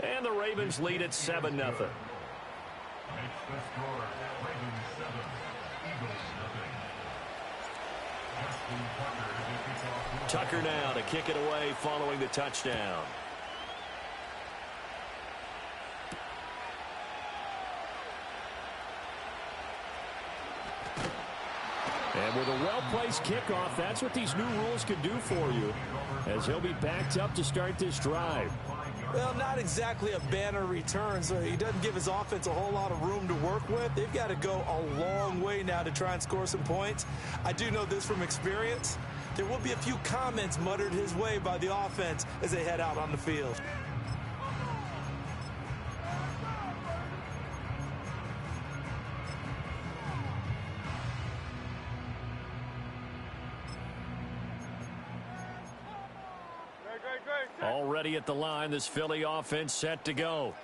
And the Ravens lead at 7-0. Tucker now to kick it away following the touchdown. And with a well-placed kickoff, that's what these new rules can do for you, as he'll be backed up to start this drive. Well, not exactly a banner return, so he doesn't give his offense a whole lot of room to work with. They've got to go a long way now to try and score some points. I do know this from experience. There will be a few comments muttered his way by the offense as they head out on the field. Already at the line, this Philly offense set to go.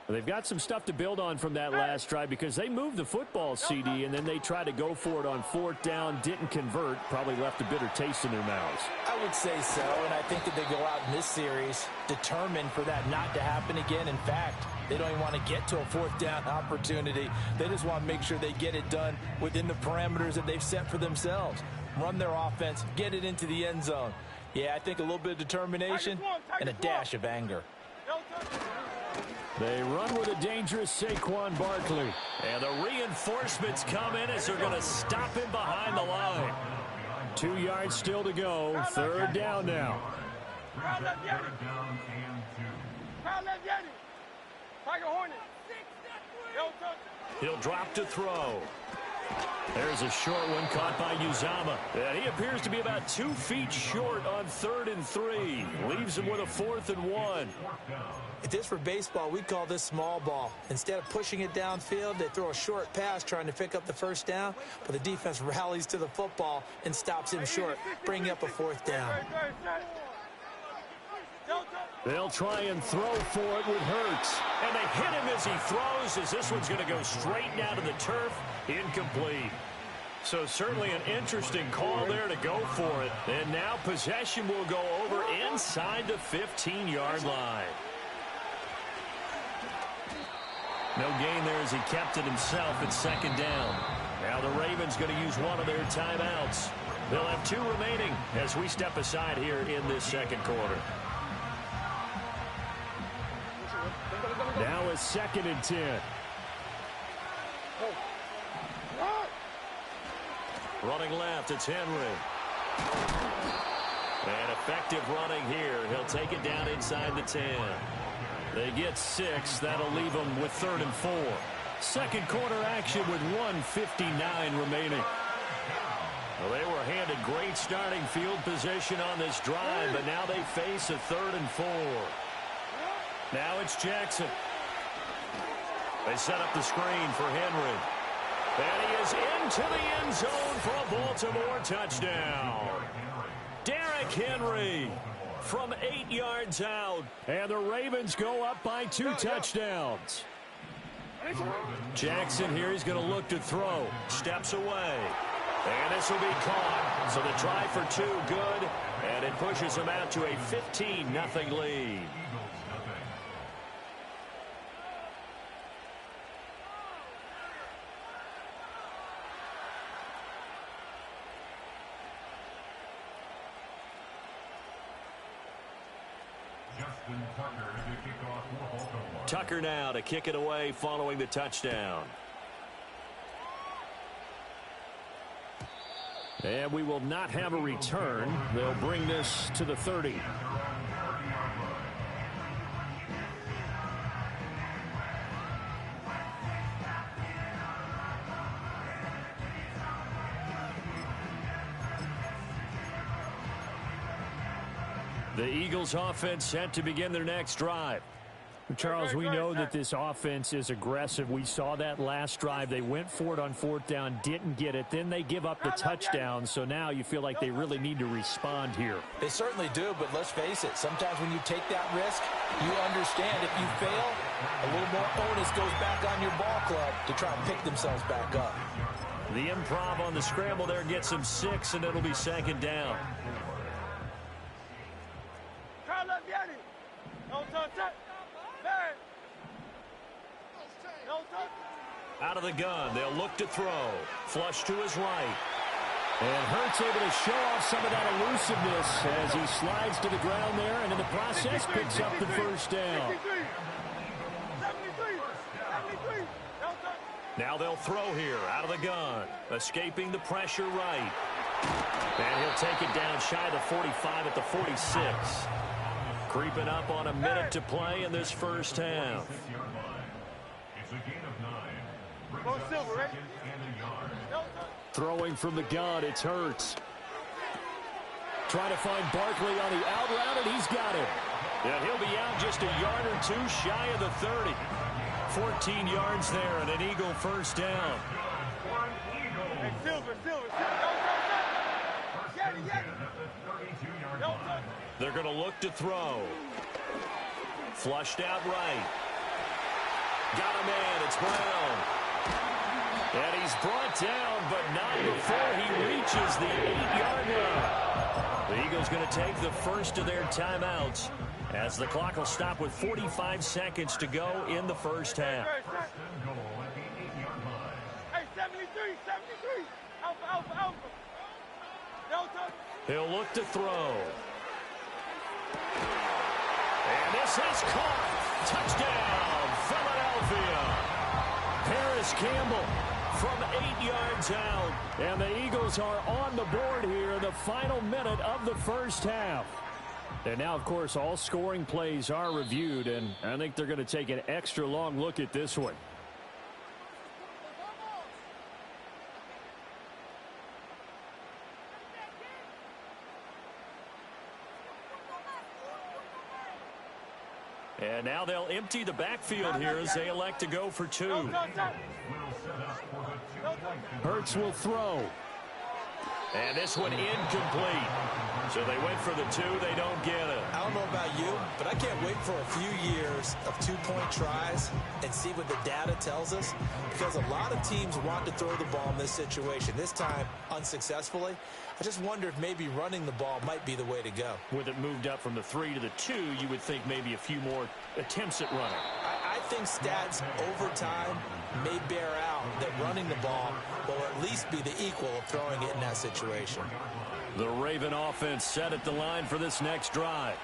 They've got some stuff to build on from that last drive because they moved the football, CD, and then they tried to go for it on 4th down, didn't convert, probably left a bitter taste in their mouths. I would say so, and I think that they go out in this series determined for that not to happen again. In fact, they don't even want to get to a 4th down opportunity. They just want to make sure they get it done within the parameters that they've set for themselves. Run their offense, get it into the end zone. Yeah, I think a little bit of determination and a dash of anger. They run with a dangerous Saquon Barkley. And the reinforcements come in as they're going to stop him behind the line. 2 yards still to go. 3rd down now. He'll drop to throw. There's a short one caught by Uzama. And he appears to be about 2 feet short on 3rd and 3. Leaves him with a 4th and 1. If this were baseball, we'd call this small ball. Instead of pushing it downfield, they throw a short pass trying to pick up the first down, but the defense rallies to the football and stops him short, bringing up a 4th down. They'll try and throw for it with Hurts. And they hit him as he throws, as this one's going to go straight down to the turf. Incomplete. So certainly an interesting call there to go for it. And now possession will go over inside the 15-yard line. No gain there as he kept it himself at second down. Now the Ravens going to use one of their timeouts. They'll have 2 remaining as we step aside here in this second quarter. Now a 2nd and 10. Running left, it's Henry. And effective running here. He'll take it down inside the 10. They get 6. That'll leave them with 3rd and 4. Second quarter action with 1:59 remaining. Well, they were handed great starting field position on this drive, but now they face a 3rd and 4. Now it's Jackson. They set up the screen for Henry. And he is into the end zone for a Baltimore touchdown. Derrick Henry from 8 yards out. And the Ravens go up by 2 touchdowns. Jackson here, he's going to look to throw. Steps away. And this will be caught. So the try for 2, good. And it pushes them out to a 15-0 lead. Tucker now to kick it away following the touchdown. And we will not have a return. They'll bring this to the 30. The Eagles offense set to begin their next drive. Charles, we know that this offense is aggressive. We saw that last drive. They went for it on 4th down, didn't get it. Then they give up the touchdown. So now you feel like they really need to respond here. They certainly do, but let's face it. Sometimes when you take that risk, you understand if you fail, a little more onus goes back on your ball club to try and pick themselves back up. The improv on the scramble there gets them 6, and it'll be 2nd down. Out of the gun, they'll look to throw. Flush to his right. And Hurts able to show off some of that elusiveness as he slides to the ground there, and in the process picks up the first down. Now they'll throw here out of the gun. Escaping the pressure right. And he'll take it down shy of the 45 at the 46. Creeping up on a minute to play in this first half. Throwing from the gun, it's Hurts. Trying to find Barkley on the out route, and he's got him. And he'll be out just a yard or 2 shy of the 30. 14 yards there and an Eagle first down. They're going to look to throw. Flushed out right. Got a man, it's Brown. And he's brought down, but not before he reaches the 8-yard line. The Eagles going to take the first of their timeouts as the clock will stop with 45 seconds to go in the first half. Hey, 73. Alpha. He'll look to throw. And this is caught. Touchdown, Philadelphia. Paris Campbell from 8 yards out. And the Eagles are on the board here in the final minute of the first half. And now, of course, all scoring plays are reviewed, and I think they're going to take an extra long look at this one. And now they'll empty the backfield here as they elect to go for 2. Hurts will throw. And this one incomplete. So they went for the 2. They don't get it. I'll know about you, but I can't wait for a few years of two-point tries and see what the data tells us, because a lot of teams want to throw the ball in this situation, this time unsuccessfully. I just wonder if maybe running the ball might be the way to go. With it moved up from the 3 to the 2, you would think maybe a few more attempts at running. I think stats over time may bear out that running the ball will at least be the equal of throwing it in that situation. The Raven offense set at the line for this next drive.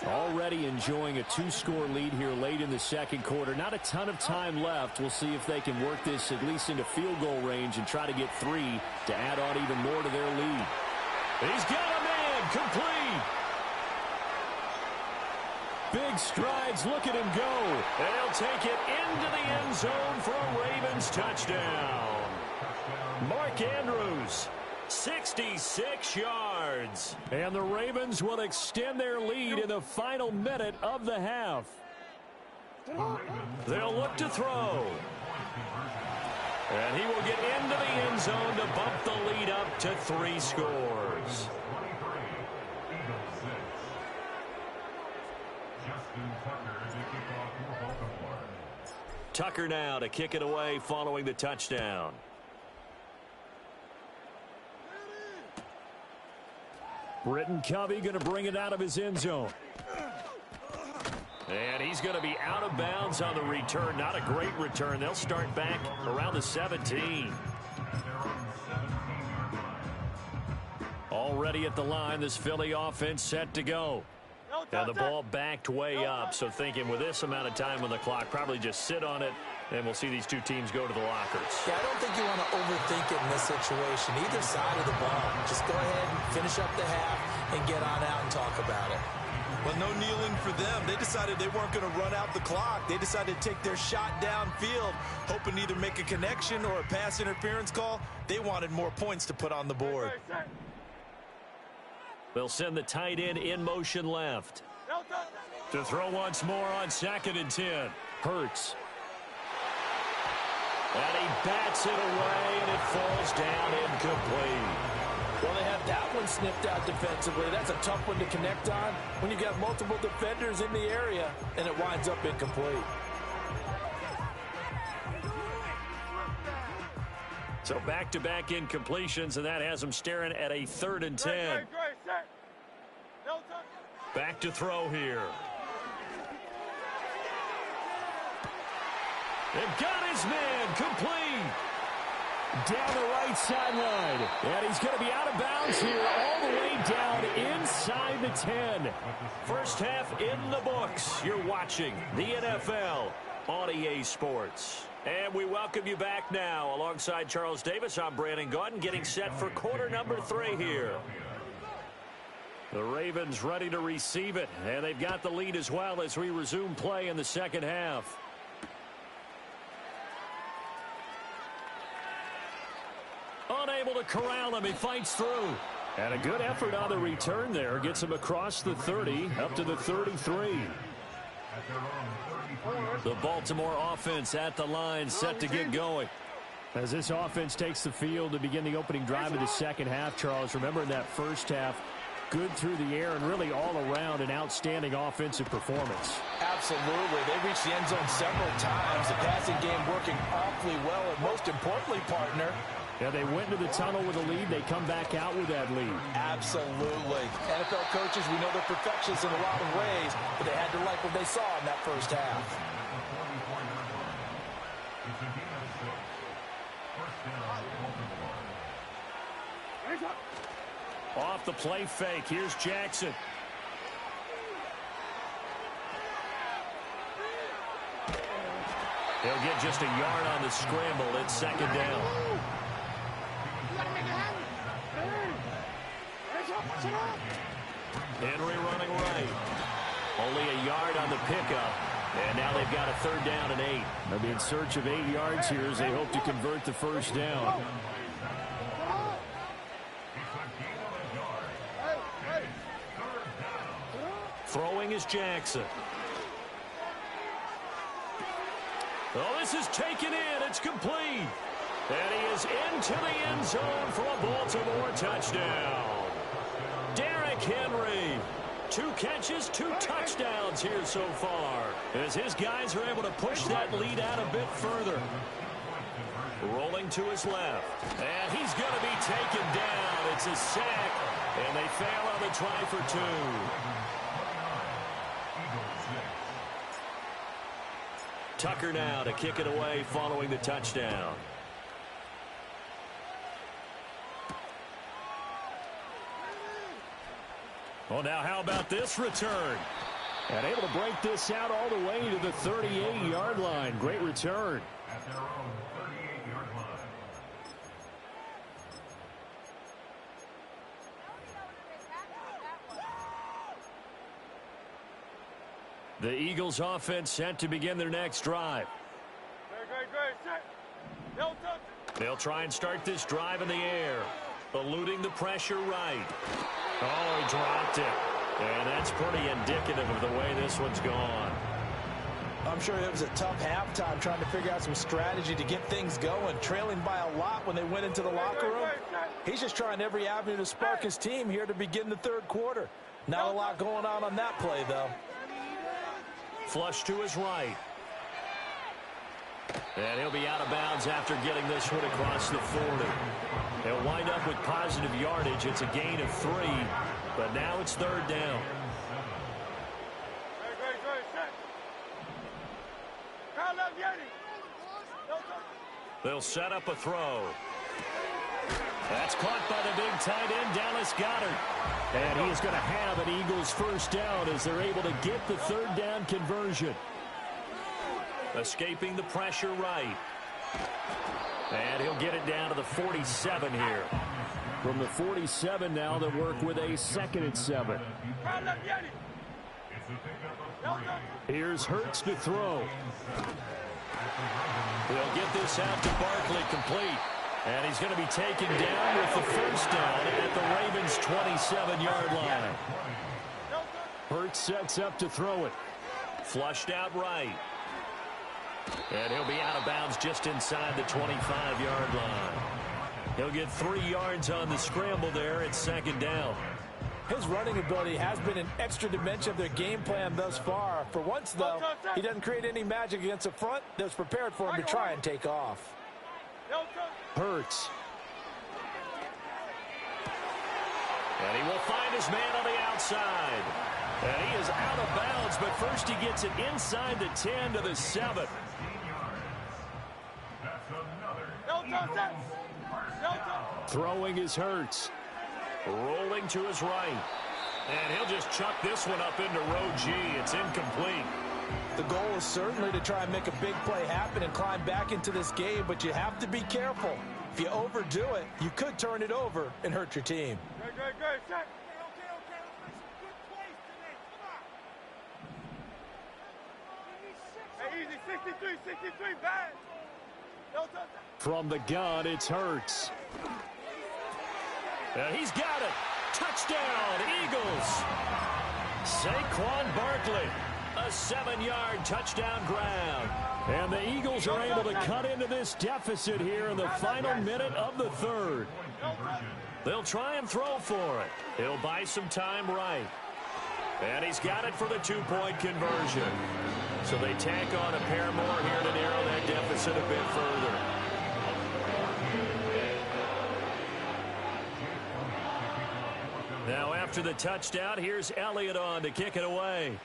Already enjoying a 2-score lead here late in the second quarter. Not a ton of time left. We'll see if they can work this at least into field goal range and try to get 3 to add on even more to their lead. He's got a man complete. Big strides. Look at him go. And he'll take it into the end zone for a Ravens touchdown. Mark Andrews. 66 yards. And the Ravens will extend their lead in the final minute of the half. They'll look to throw. And he will get into the end zone to bump the lead up to 3 scores. Tucker now to kick it away following the touchdown. Britton Covey going to bring it out of his end zone. And he's going to be out of bounds on the return. Not a great return. They'll start back around the 17. Already at the line, this Philly offense set to go. And the ball backed way up. So thinking with this amount of time on the clock, probably just sit on it. And we'll see these two teams go to the lockers. Yeah, I don't think you want to overthink it in this situation. Either side of the ball. Just go ahead and finish up the half and get on out and talk about it. Well, no kneeling for them. They decided they weren't going to run out the clock. They decided to take their shot downfield, hoping to either make a connection or a pass interference call. They wanted more points to put on the board. They'll send the tight end in motion left. To throw once more on 2nd and 10. Hurts. And he bats it away, and it falls down incomplete. Well, they have that one sniffed out defensively. That's a tough one to connect on when you got multiple defenders in the area, and it winds up incomplete. So back-to-back incompletions, and that has them staring at a 3rd and 10. Back to throw here. They've got his man complete. Down the right sideline. And he's going to be out of bounds here all the way down inside the 10. First half in the books. You're watching the NFL on EA Sports. And we welcome you back now. Alongside Charles Davis, I'm Brandon Gaudin, getting set for quarter number 3 here. The Ravens ready to receive it. And they've got the lead as well as we resume play in the second half. Unable to corral him. He fights through. And a good effort on the return there. Gets him across the 30 up to the 33. The Baltimore offense at the line set to get going. As this offense takes the field to begin the opening drive of the second half, Charles, remember in that first half, good through the air and really all around an outstanding offensive performance. Absolutely. They reached the end zone several times. The passing game working awfully well. And most importantly, partner, yeah, they went into the tunnel with a lead. They come back out with that lead. Absolutely. NFL coaches, we know they're perfectionists in a lot of ways, but they had to like what they saw in that first half. Off the play fake. Here's Jackson. He'll get just a yard on the scramble. It's 2nd down. Henry running right. Only a yard on the pickup. And now they've got a 3rd down and 8. They'll be in search of 8 yards here as they hope to convert the first down. Throwing is Jackson. Oh, this is taken in. It's complete. And he is into the end zone for a Baltimore touchdown. Derrick Henry, 2 catches, 2 touchdowns here so far, as his guys are able to push that lead out a bit further. Rolling to his left, and he's going to be taken down. It's a sack, and they fail on the try for 2. Tucker now to kick it away following the touchdown. Well, now how about this return? And able to break this out all the way to the 38-yard line. Great return. At their own 38-yard line. The Eagles offense set to begin their next drive. They'll try and start this drive in the air, eluding the pressure right. Oh, he dropped it. And that's pretty indicative of the way this one's gone. I'm sure it was a tough halftime trying to figure out some strategy to get things going, trailing by a lot when they went into the locker room. He's just trying every avenue to spark his team here to begin the third quarter. Not a lot going on that play, though. Flush to his right. And he'll be out of bounds after getting this one across the 40. He'll wind up with positive yardage. It's a gain of 3, but now it's third down. They'll set up a throw. That's caught by the big tight end, Dallas Goedert. And he is going to have an Eagles first down as they're able to get the third down conversion. Escaping the pressure right. And he'll get it down to the 47 here. From the 47 now, they'll work with a 2nd and 7. Here's Hurts to throw. He'll get this out to Barkley complete. And he's going to be taken down with the first down at the Ravens' 27-yard line. Hurts sets up to throw it. Flushed out right. And he'll be out of bounds just inside the 25-yard line. He'll get 3 yards on the scramble there at 2nd down. His running ability has been an extra dimension of their game plan thus far. For once, though, he doesn't create any magic against the front that was prepared for him to try and take off. Hurts. And he will find his man on the outside. And he is out of bounds, but first he gets it inside the 10 to the 7. Throwing is Hurts. Rolling to his right. And he'll just chuck this one up into row G. It's incomplete. The goal is certainly to try and make a big play happen and climb back into this game, but you have to be careful. If you overdo it, you could turn it over and hurt your team. From the gun, it's Hurts. He's got it. Touchdown, Eagles. Saquon Barkley, a 7-yard touchdown grab. And the Eagles are able to cut into this deficit here in the final minute of the third. They'll try and throw for it. He'll buy some time right. And he's got it for the 2-point conversion. So they tack on a pair more here to narrow that deficit a bit further. Now after the touchdown, here's Elliott on to kick it away.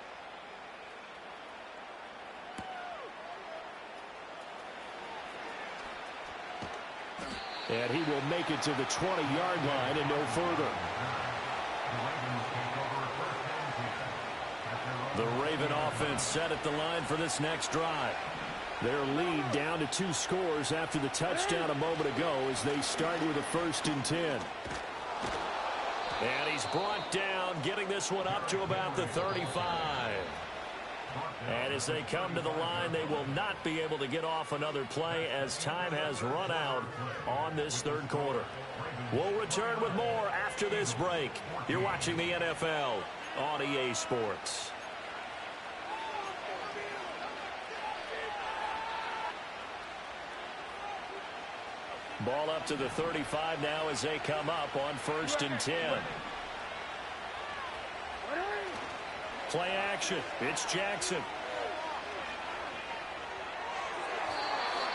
And he will make it to the 20-yard line and no further. The Raven offense set at the line for this next drive. Their lead down to 2 scores after the touchdown a moment ago as they start with a 1st and 10. And he's brought down, getting this one up to about the 35. And as they come to the line, they will not be able to get off another play as time has run out on this third quarter. We'll return with more after this break. You're watching the NFL on EA Sports. Ball up to the 35 now as they come up on 1st and 10. Play action. It's Jackson.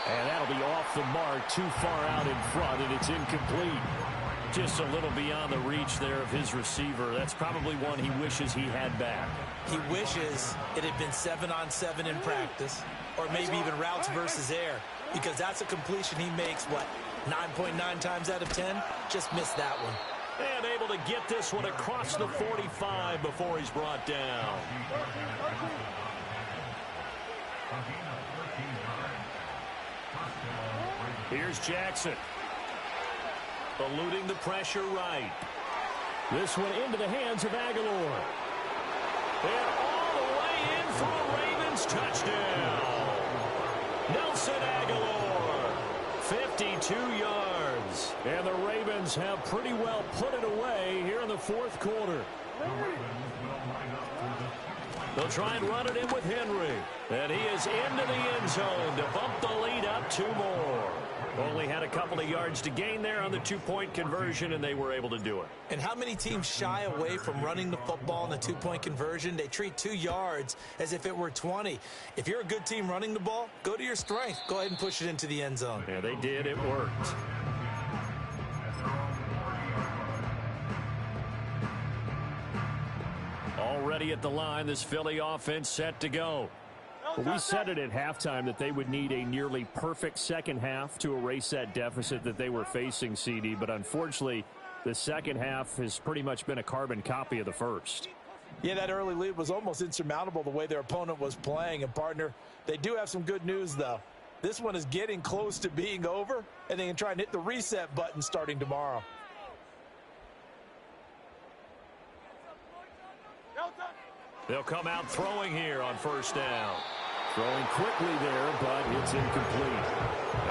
And that'll be off the mark, too far out in front, and it's incomplete. Just a little beyond the reach there of his receiver. That's probably one he wishes he had back. He wishes it had been 7-on-7 in practice, or maybe even routes versus air, because that's a completion he makes, 9.9 times out of 10? Just missed that one. And able to get this one across the 45 before he's brought down. Here's Jackson. Eluding the pressure right. This one into the hands of Aguilar. And all the way in for a Ravens touchdown. Nelson Aguilar, 52 yards. And the Ravens have pretty well put it away here in the fourth quarter. They'll try and run it in with Henry. And he is into the end zone to bump the lead up 2 more. Only had a couple of yards to gain there on the 2-point conversion, and they were able to do it. And how many teams shy away from running the football in the 2-point conversion? They treat 2 yards as if it were 20. If you're a good team running the ball, go to your strength. Go ahead and push it into the end zone. Yeah, they did. It worked. Already at the line, this Philly offense set to go. Well, we said it at halftime that they would need a nearly perfect second half to erase that deficit that they were facing, CD. But unfortunately, the second half has pretty much been a carbon copy of the first. Yeah, that early lead was almost insurmountable the way their opponent was playing. And, partner, they do have some good news, though. This one is getting close to being over, and they can try and hit the reset button starting tomorrow. They'll come out throwing here on first down. Throwing quickly there, but it's incomplete.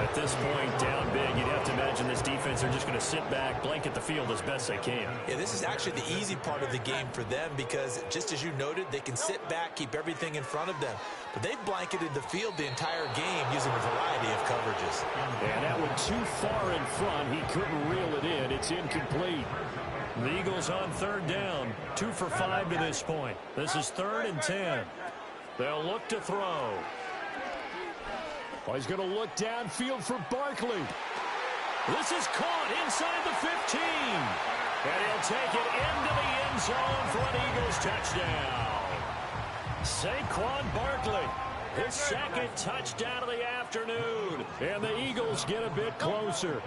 At this point, down big, you'd have to imagine this defense are just going to sit back, blanket the field as best they can. Yeah, this is actually the easy part of the game for them because, just as you noted, they can sit back, keep everything in front of them. But they've blanketed the field the entire game using a variety of coverages. And that one too far in front. He couldn't reel it in. It's incomplete. The Eagles on third down, 2 for 5 to this point. This is 3rd and 10. They'll look to throw. Well, he's going to look downfield for Barkley. This is caught inside the 15. And he'll take it into the end zone for an Eagles touchdown. Saquon Barkley, his second touchdown of the afternoon. And the Eagles get a bit closer.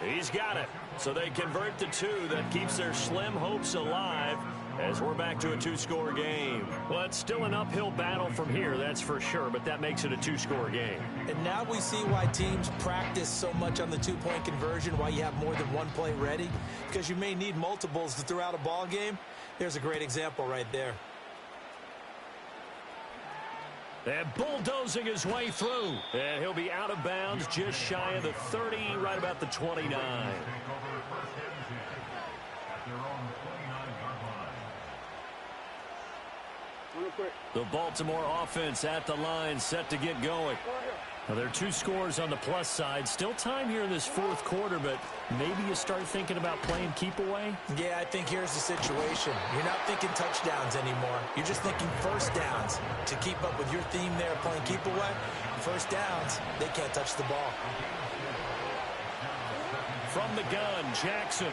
He's got it. So they convert the 2. That keeps their slim hopes alive as we're back to a 2-score game. Well, it's still an uphill battle from here, that's for sure, but that makes it a 2-score game. And now we see why teams practice so much on the 2-point conversion, why you have more than one play ready, because you may need multiples throughout a ball game. There's a great example right there. And bulldozing his way through. And he'll be out of bounds just shy of the 30, right about the 29. The Baltimore offense at the line, set to get going. Now, there are 2 scores on the plus side. Still time here in this fourth quarter, but maybe you start thinking about playing keep away? Yeah, I think here's the situation. You're not thinking touchdowns anymore. You're just thinking first downs. To keep up with your theme there, playing keep away, first downs, they can't touch the ball. From the gun, Jackson.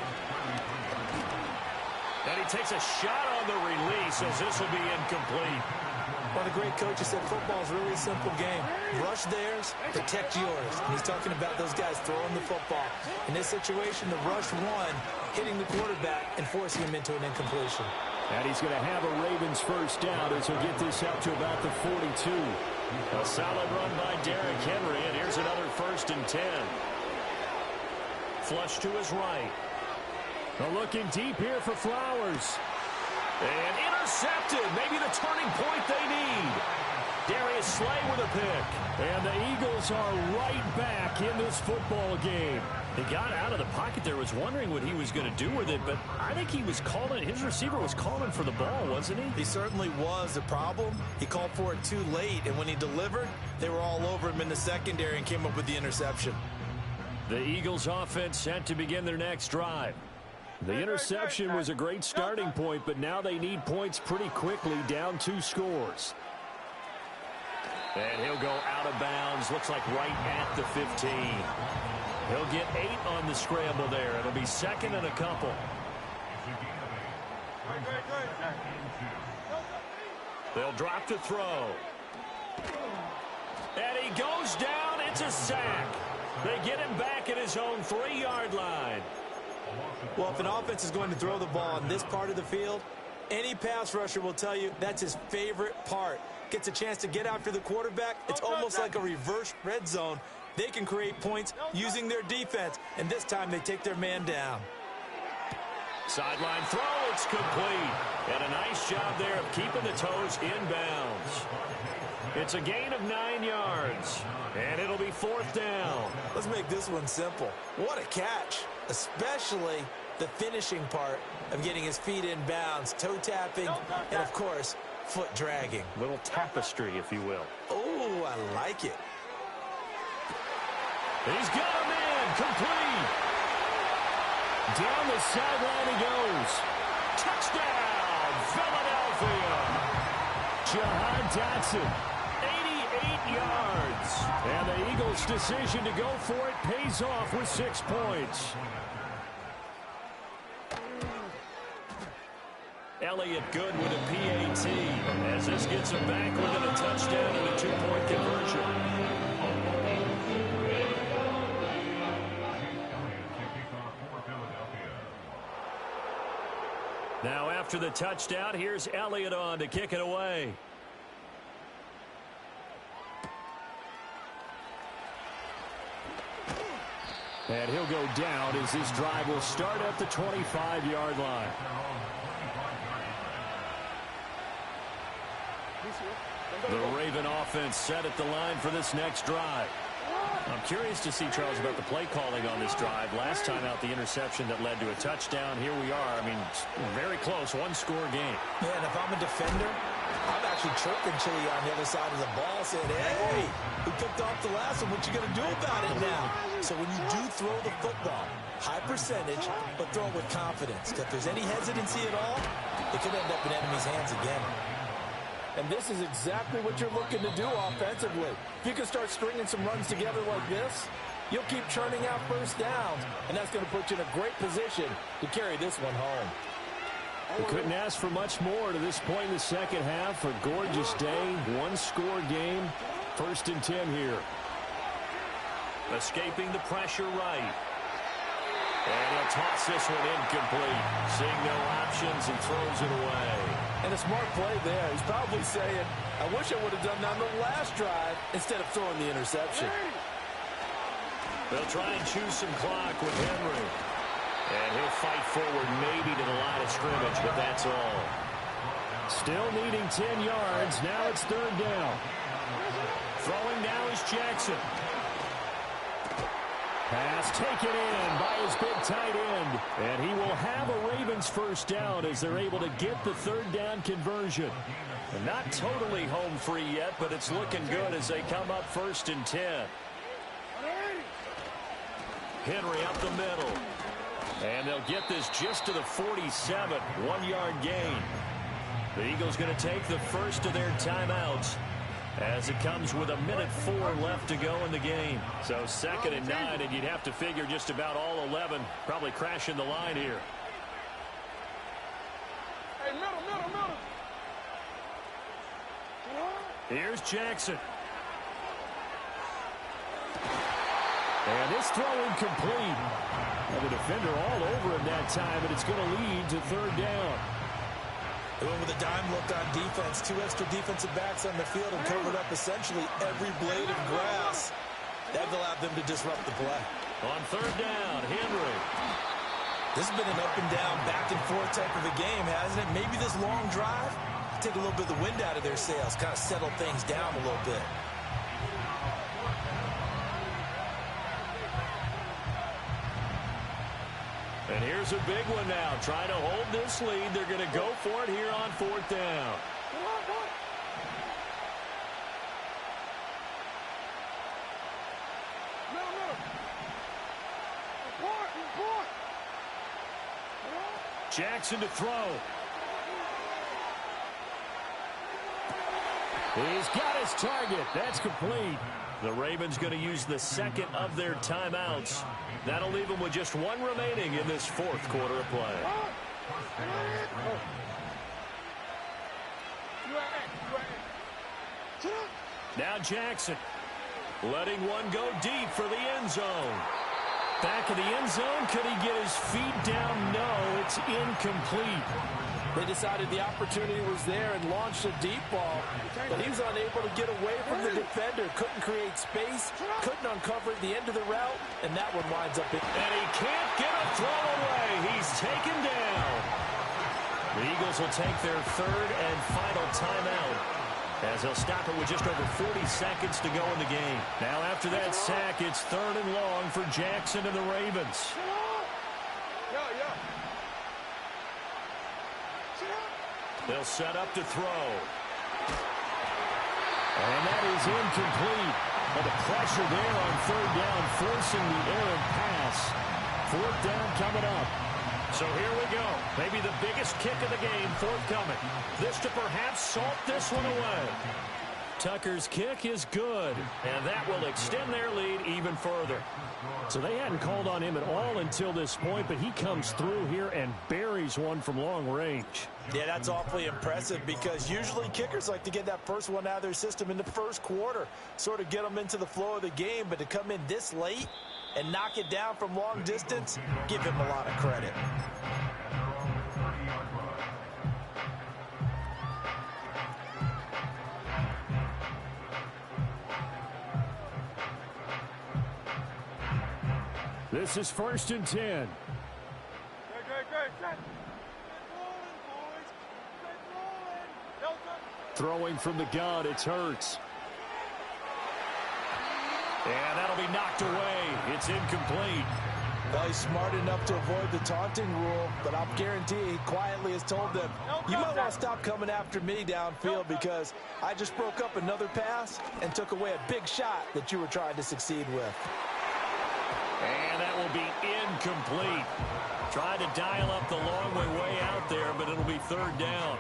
And he takes a shot on the release as this will be incomplete. One of the great coaches said football is really a simple game. Rush theirs, protect yours. And he's talking about those guys throwing the football. In this situation, the rush one, hitting the quarterback and forcing him into an incompletion. And he's going to have a Ravens first down as he'll get this out to about the 42. A solid run by Derrick Henry, and here's another 1st and 10. Flush to his right. Now looking deep here for Flowers. And intercepted. Maybe the turning point they need. Darius Slay with a pick. And the Eagles are right back in this football game. He got out of the pocket there, was wondering what he was going to do with it, but I think he was calling, his receiver was calling for the ball, wasn't he? He certainly was. The problem, he called for it too late, and when he delivered, they were all over him in the secondary and came up with the interception. The Eagles offense set to begin their next drive. The interception was a great starting point, but now they need points pretty quickly, down 2 scores. And he'll go out of bounds, looks like right at the 15. He'll get 8 on the scramble there. It'll be second and a couple. They'll drop to throw. And he goes down. It's a sack. They get him back at his own 3-yard line. Well, if an offense is going to throw the ball on this part of the field, any pass rusher will tell you that's his favorite part. Gets a chance to get after the quarterback. It's almost like a reverse red zone. They can create points using their defense, and this time they take their man down. Sideline throw, it's complete. And a nice job there of keeping the toes in bounds. It's a gain of 9 yards, and it'll be 4th down. Let's make this one simple. What a catch, especially the finishing part of getting his feet in bounds, toe tapping, and of course, foot dragging. Little tapestry, if you will. Oh, I like it. He's got him in, complete. Down the sideline he goes. Touchdown, Philadelphia. Jahan Dotson, 88 yards. And the Eagles' decision to go for it pays off with 6 points. Elliott good with a PAT as this gets him back within a touchdown and a 2-point conversion. Now after the touchdown, here's Elliott on to kick it away. And he'll go down as this drive will start at the 25-yard line. The Raven offense set at the line for this next drive. I'm curious to see, Charles, about the play calling on this drive. Last time out, the interception that led to a touchdown. Here we are. I mean, very close, 1-score game. Yeah, and if I'm a defender, I'm actually chirping Chili on the other side of the ball saying, hey, we picked off the last one. What you going to do about it now? So when you do throw the football, high percentage, but throw it with confidence. If there's any hesitancy at all, it could end up in enemy's hands again. And this is exactly what you're looking to do offensively. If you can start stringing some runs together like this, you'll keep churning out first downs, and that's going to put you in a great position to carry this one home. We couldn't ask for much more to this point in the second half. A gorgeous day, 1-score game, 1st and 10 here. Escaping the pressure right. And he'll toss this one incomplete. Seeing no options and throws it away. And a smart play there. He's probably saying, I wish I would have done that on the last drive instead of throwing the interception. They'll try and choose some clock with Henry. And he'll fight forward maybe to the line of scrimmage, but that's all. Still needing 10 yards. Now it's 3rd down. Throwing now is Jackson. Pass taken in by his big tight end. And he will have a Ravens first down as they're able to get the 3rd down conversion. And not totally home free yet, but it's looking good as they come up 1st and 10. Henry up the middle. And they'll get this just to the 47, 1-yard gain. The Eagles going to take the first of their timeouts as it comes with 1:04 left to go in the game. So 2nd and 9, and you'd have to figure just about all 11 probably crashing the line here. Hey, middle. Here's Jackson. And this throw incomplete. Well, the defender all over him that time, and it's going to lead to 3rd down. They went with a dime look on defense. 2 extra defensive backs on the field and covered up essentially every blade of grass. That allowed them to disrupt the play. On 3rd down, Henry. This has been an up and down, back and forth type of a game, hasn't it? Maybe this long drive, take a little bit of the wind out of their sails, kind of settle things down a little bit. And here's a big one now. Trying to hold this lead. They're going to go for it here on 4th down. Jackson to throw. He's got his target. That's complete. The Ravens going to use the second of their timeouts. That'll leave them with just one remaining in this fourth quarter of play. Now Jackson letting one go deep for the end zone. Back of the end zone. Could he get his feet down? No, it's incomplete. They decided the opportunity was there and launched a deep ball, but he was unable to get away from the defender. Couldn't create space, couldn't uncover the end of the route, and that one winds up in. And he can't get a throw away. He's taken down. The Eagles will take their third and final timeout, as they'll stop it with just over 40 seconds to go in the game. Now after that sack, it's third and long for Jackson and the Ravens. They'll set up to throw. And that is incomplete. But the pressure there on third down, forcing the errant pass. Fourth down coming up. So here we go. Maybe the biggest kick of the game forthcoming. This to perhaps salt this one away. Tucker's kick is good, and that will extend their lead even further. So they hadn't called on him at all until this point, but he comes through here and buries one from long range. Yeah, that's awfully impressive because usually kickers like to get that first one out of their system in the first quarter, sort of get them into the flow of the game, but to come in this late and knock it down from long distance, give him a lot of credit. This is 1st and 10. Throwing from the gun, it's Hurts. And that'll be knocked away. It's incomplete. Well, he's smart enough to avoid the taunting rule, but I'll guarantee he quietly has told them, you might want to stop coming after me downfield because I just broke up another pass and took away a big shot that you were trying to succeed with. And that will be incomplete. Tried to dial up the long way out there, but it'll be third down.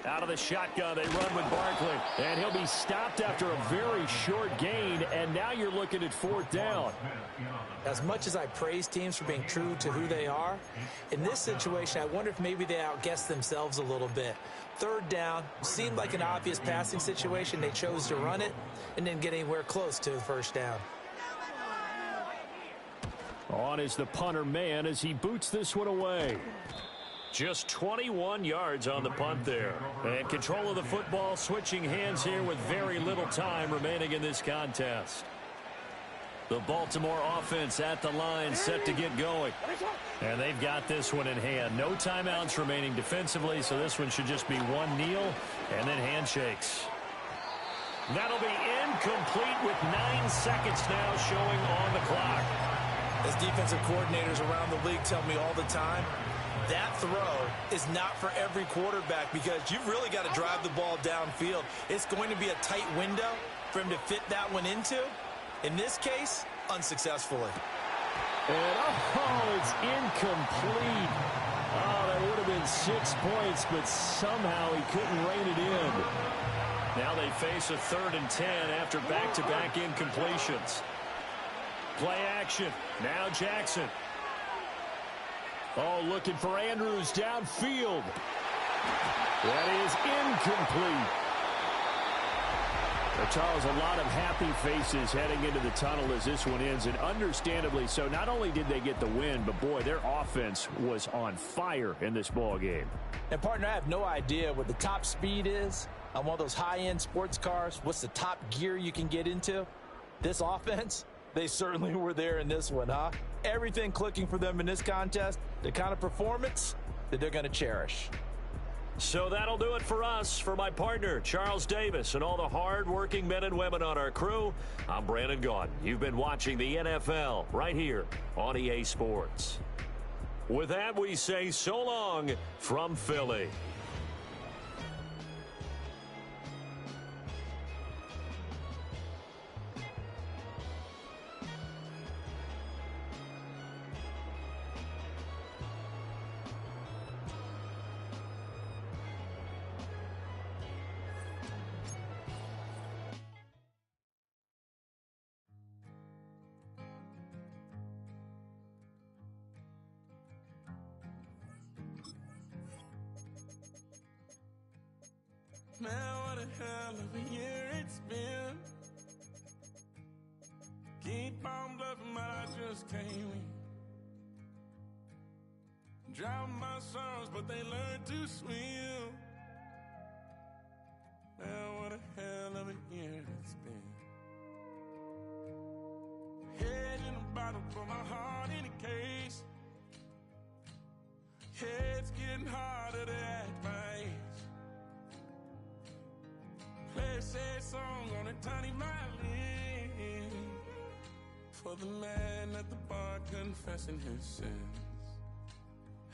Out of the shotgun, they run with Barkley. And he'll be stopped after a very short gain, and now you're looking at fourth down. As much as I praise teams for being true to who they are, in this situation, I wonder if maybe they outguessed themselves a little bit. Third down seemed like an obvious passing situation. They chose to run it and didn't get anywhere close to the first down. On is the punter man as he boots this one away. Just 21 yards on the punt there. And control of the football switching hands here with very little time remaining in this contest. The Baltimore offense at the line set to get going. And they've got this one in hand. No timeouts remaining defensively, so this one should just be one kneel and then handshakes. That'll be incomplete with 9 seconds now showing on the clock. As defensive coordinators around the league tell me all the time, that throw is not for every quarterback because you've really got to drive the ball downfield. It's going to be a tight window for him to fit that one into. In this case, unsuccessfully. And it's incomplete. Oh, that would have been 6 points, but somehow he couldn't rein it in. Now they face a 3rd and 10 after back-to-back incompletions. Play action. Now Jackson. Oh, looking for Andrews downfield. That is incomplete. Well, Charles, a lot of happy faces heading into the tunnel as this one ends, and understandably so. Not only did they get the win, but boy, their offense was on fire in this ball game. And partner, I have no idea what the top speed is on one of those high-end sports cars. What's the top gear you can get into? This offense, they certainly were there in this one, huh? Everything clicking for them in this contest, the kind of performance that they're going to cherish. So that'll do it for us. For my partner, Charles Davis, and all the hard-working men and women on our crew, I'm Brandon Gaudin. You've been watching the NFL right here on EA Sports. With that, we say so long from Philly. hell of a year it's been. Keep on bluffing, but I just can't win. Drown my sorrows, but they learn to swim. Man, what a hell of a year it's been. Head in a bottle, put my heart in a case. It's getting harder to act my age. Play a sad song on a tiny violin for the man at the bar confessing his sins.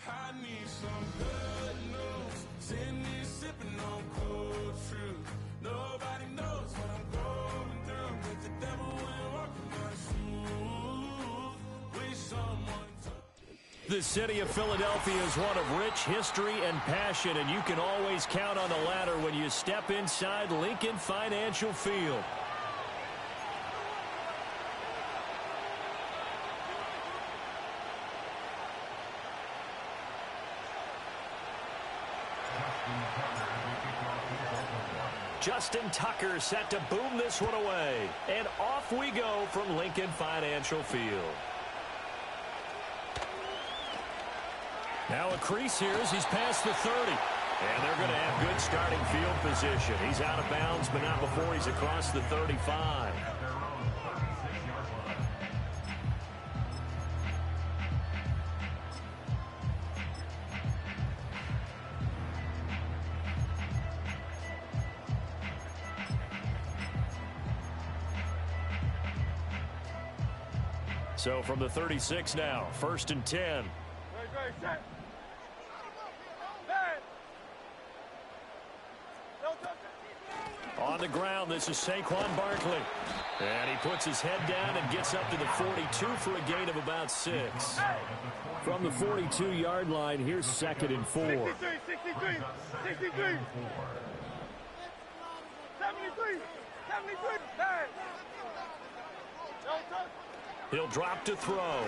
I need some good news. Sitting here sipping on cold truth. Nobody knows what I'm going through, but the devil will walk in my shoes. Wish someone took. The city of Philadelphia is one of rich history and passion, and you can always count on the latter when you step inside Lincoln Financial Field. Justin Tucker set to boom this one away. And off we go from Lincoln Financial Field. Now a crease here as he's past the 30. And they're going to have good starting field position. He's out of bounds, but not before he's across the 35. So from the 36 now, 1st and 10. On the ground, this is Saquon Barkley. And he puts his head down and gets up to the 42 for a gain of about 6. From the 42-yard line, here's 2nd and 4. 63, 63, 63. 73, 73, hey. He'll drop to throw.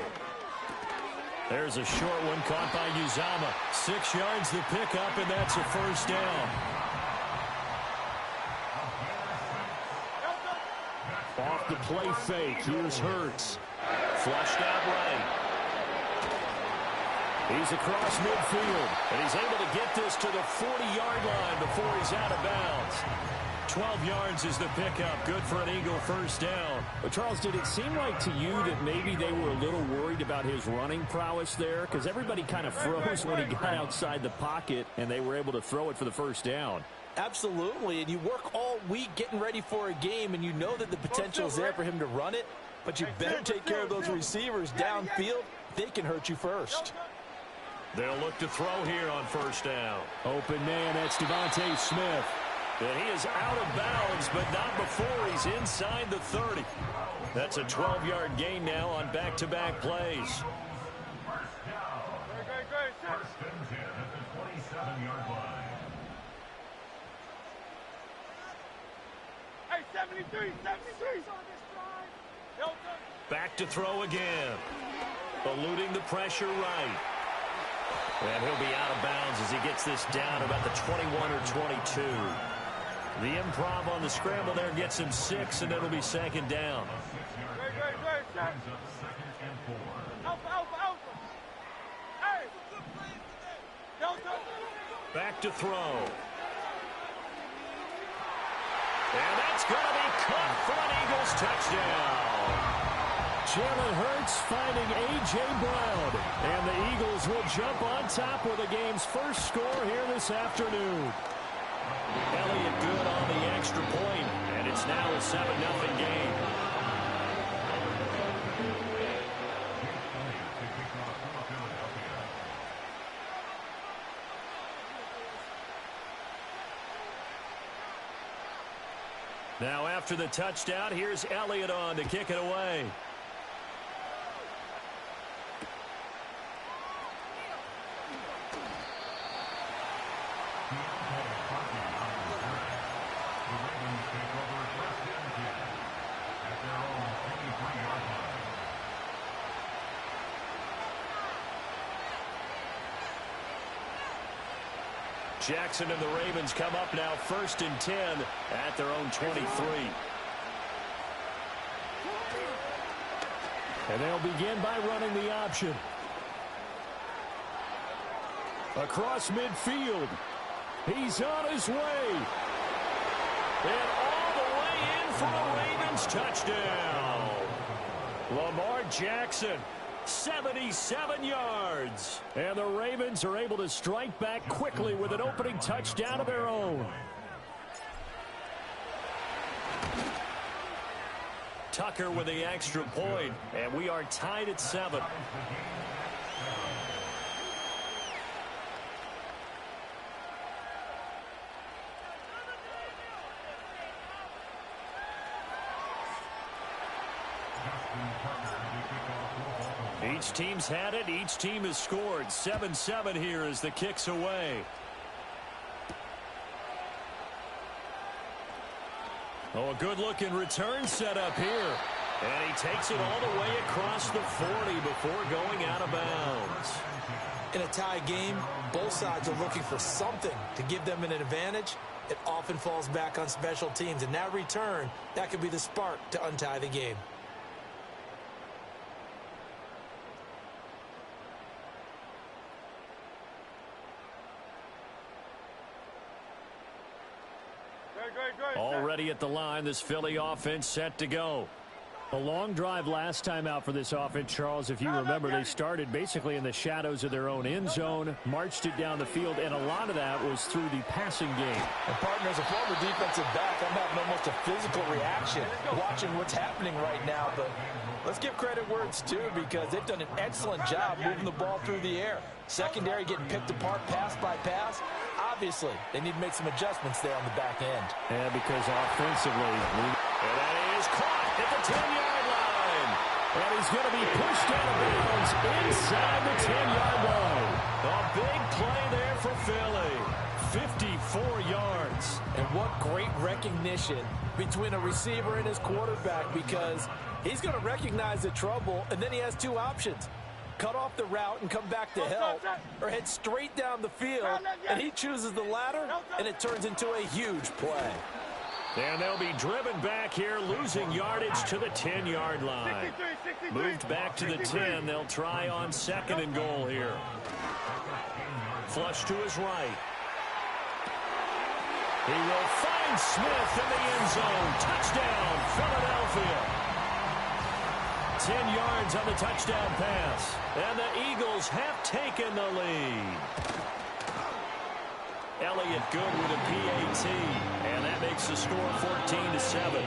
There's a short one caught by Uzama. 6 yards the pickup, and that's a first down. Off the play fake, here's Hurts. Flushed out right. He's across midfield, and he's able to get this to the 40-yard line before he's out of bounds. 12 yards is the pickup. Good for an Eagle first down. But Charles, did it seem like to you that maybe they were a little worried about his running prowess there? Because everybody kind of froze when he got outside the pocket, and they were able to throw it for the first down. Absolutely, and you work all week getting ready for a game, and you know that the potential is there for him to run it, but you better take care of those receivers downfield. They can hurt you first. They'll look to throw here on first down. Open man, that's Devontae Smith. And he is out of bounds, but not before he's inside the 30. That's a 12-yard gain now on back-to-back plays. First and 10 at the 27-yard line. Hey, 73, 73. Back to throw again. Eluding the pressure right. And he'll be out of bounds as he gets this down about the 21 or 22. The improv on the scramble there gets him 6, and it'll be 2nd down. Back to throw. And that's going to be caught for an Eagles touchdown. Jalen Hurts finding A.J. Brown. And the Eagles will jump on top with the game's first score here this afternoon. Elliott good on the extra point, and it's now a 7-0 game. Now after the touchdown, here's Elliott on to kick it away. Jackson and the Ravens come up now 1st and 10 at their own 23. And they'll begin by running the option. Across midfield. He's on his way. And all the way in for a Ravens touchdown. Lamar Jackson, 77 yards. And the Ravens are able to strike back quickly with an opening touchdown of their own. Tucker with the extra point, and we are tied at 7. Each team's had it. Each team has scored. 7-7 here as the kick's away. Oh, a good-looking return set up here. And he takes it all the way across the 40 before going out of bounds. In a tie game, both sides are looking for something to give them an advantage. It often falls back on special teams. And that return, that could be the spark to untie the game. Already at the line, this Philly offense set to go. A long drive last time out for this offense, Charles. If you remember, they started basically in the shadows of their own end zone, marched it down the field, and a lot of that was through the passing game. And partner, as a former defensive back, I'm having almost a physical reaction watching what's happening right now. But let's give credit where it's due, because they've done an excellent job moving the ball through the air. Secondary getting picked apart pass by pass. Obviously, they need to make some adjustments there on the back end. Yeah, because offensively, and that is caught at the 10-yard line. And he's going to be pushed out of bounds inside the 10-yard line. A big play there for Philly. 54 yards. And what great recognition between a receiver and his quarterback, because he's going to recognize the trouble, and then he has two options. Cut off the route and come back to help, or head straight down the field, and he chooses the latter, and it turns into a huge play. And they'll be driven back here, losing yardage to the 10-yard line. Moved back to the 10. They'll try on 2nd and goal here. Flush to his right. He will find Smith in the end zone. Touchdown, Philadelphia. 10 yards on the touchdown pass. And the Eagles have taken the lead. Elliott good with a PAT. And that makes the score 14-7.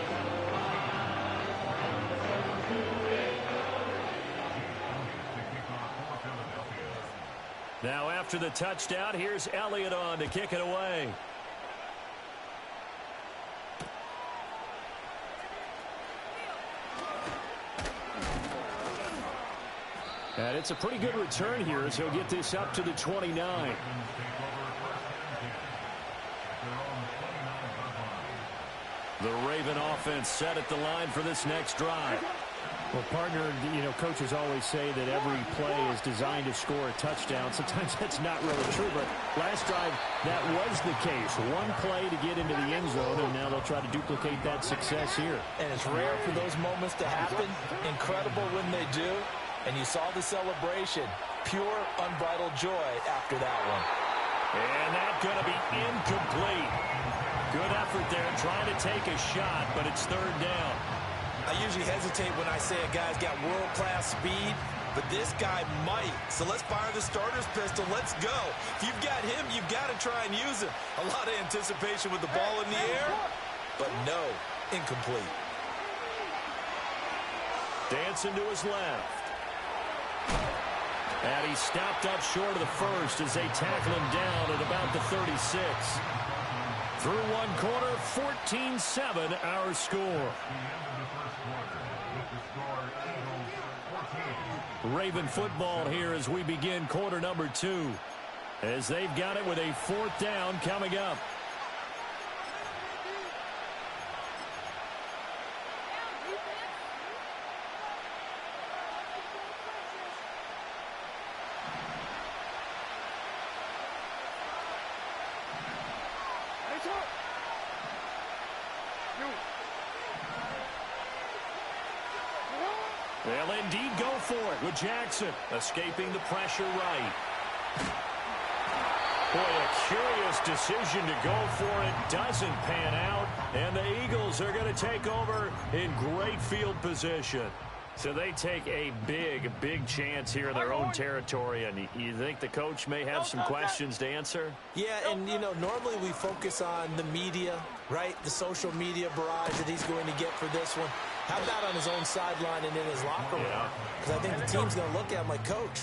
Now after the touchdown, here's Elliott on to kick it away. And it's a pretty good return here as he'll get this up to the 29. The Raven offense set at the line for this next drive. Well, partner, you know, coaches always say that every play is designed to score a touchdown. Sometimes that's not really true, but last drive, that was the case. One play to get into the end zone, and now they'll try to duplicate that success here. And it's rare for those moments to happen. Incredible when they do. And you saw the celebration. Pure, unbridled joy after that one. And that's going to be incomplete. Good effort there trying to take a shot, but it's 3rd down. I usually hesitate when I say a guy's got world-class speed, but this guy might. So let's fire the starter's pistol. Let's go. If you've got him, you've got to try and use him. A lot of anticipation with the ball in the air, but no, incomplete. Dancing to his left. And he stopped up short of the first as they tackle him down at about the 36. Through one quarter, 14-7 our score. Raven football here as we begin quarter number 2. As they've got it with a 4th down coming up. They'll indeed go for it with Jackson. Escaping the pressure right. Boy, a curious decision to go for it. Doesn't pan out. And the Eagles are going to take over in great field position. So they take a big chance here in their own territory. And you think the coach may have some questions to answer? Yeah, and, you know, normally we focus on the media, right? The social media barrage that he's going to get for this one. How about on his own sideline and in his locker room? Because I think the team's going to look at him like, Coach,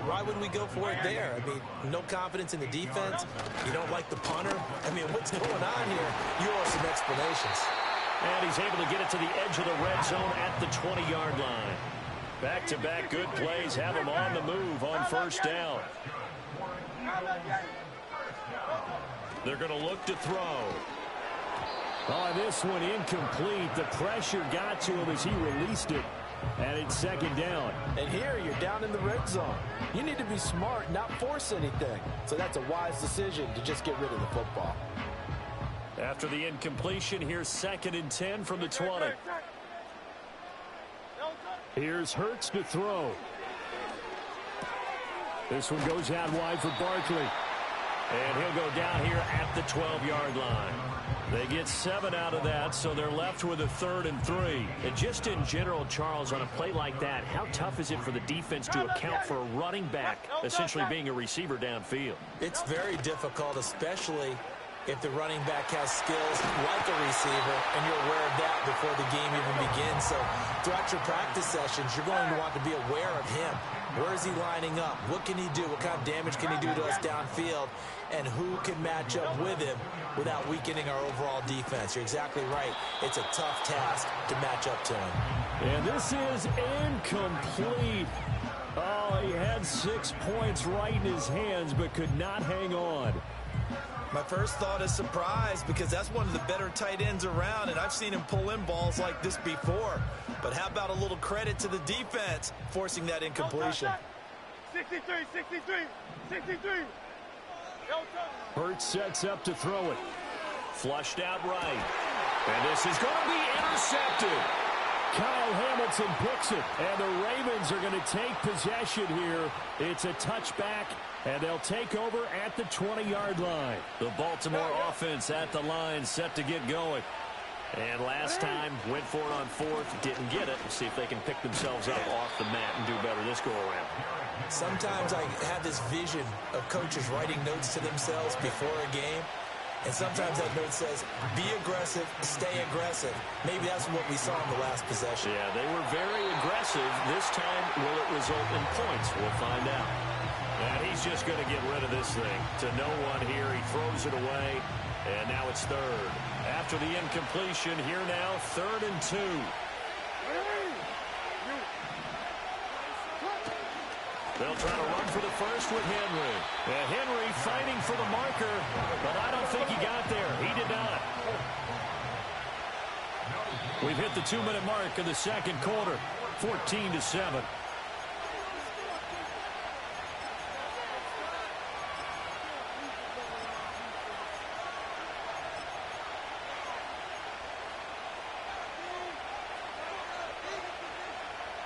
why would we go for it there? I mean, no confidence in the defense. You don't like the punter. I mean, what's going on here? You owe some explanations. And he's able to get it to the edge of the red zone at the 20-yard line. Back-to-back good plays have him on the move on first down. They're going to look to throw. Oh, this one incomplete. The pressure got to him as he released it. And it's second down. And here you're down in the red zone. You need to be smart, not force anything. So that's a wise decision to just get rid of the football. After the incompletion, here's 2nd and 10 from the 20. Here's Hurts to throw. This one goes out wide for Barkley. And he'll go down here at the 12-yard line. They get 7 out of that, so they're left with a 3rd and 3. And just in general, Charles, on a play like that, how tough is it for the defense to account for a running back essentially being a receiver downfield? It's very difficult, especially if the running back has skills like a receiver, and you're aware of that before the game even begins. So throughout your practice sessions, you're going to want to be aware of him. Where is he lining up? What can he do? What kind of damage can he do to us downfield? And who can match up with him without weakening our overall defense? You're exactly right. It's a tough task to match up to him. And this is incomplete. Oh, he had 6 points right in his hands, but could not hang on. My first thought is surprise, because that's one of the better tight ends around, and I've seen him pull in balls like this before. But how about a little credit to the defense forcing that incompletion? 63, 63, 63. Hurts sets up to throw it. Flushed out right. And this is going to be intercepted. Kyle Hamilton picks it, and the Ravens are going to take possession here. It's a touchback, and they'll take over at the 20-yard line. The Baltimore offense at the line, set to get going. And last time, went for it on 4th, didn't get it. Let's see if they can pick themselves up off the mat and do better this go-around. Sometimes I have this vision of coaches writing notes to themselves before a game. And sometimes that note says, be aggressive, stay aggressive. Maybe that's what we saw in the last possession. Yeah, they were very aggressive. This time, will it result in points? We'll find out. And he's just going to get rid of this thing to no one here. He throws it away, and now it's 3rd. After the incompletion, here now, 3rd and 2. They'll try to run for the first with Henry. Henry fighting for the marker, but I don't think he got there. He did not. We've hit the 2-minute mark of the second quarter, 14-7.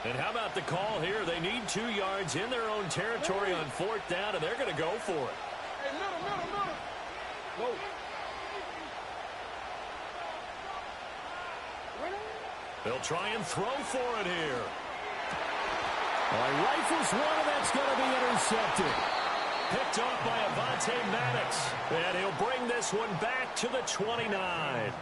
And how about the call here? They need 2 yards in their own territory on 4th down, and they're going to go for it. Hey, middle. Go. They'll try and throw for it here. Rifles one, and that's going to be intercepted. Picked off by Avonte Maddox. And he'll bring this one back to the 29.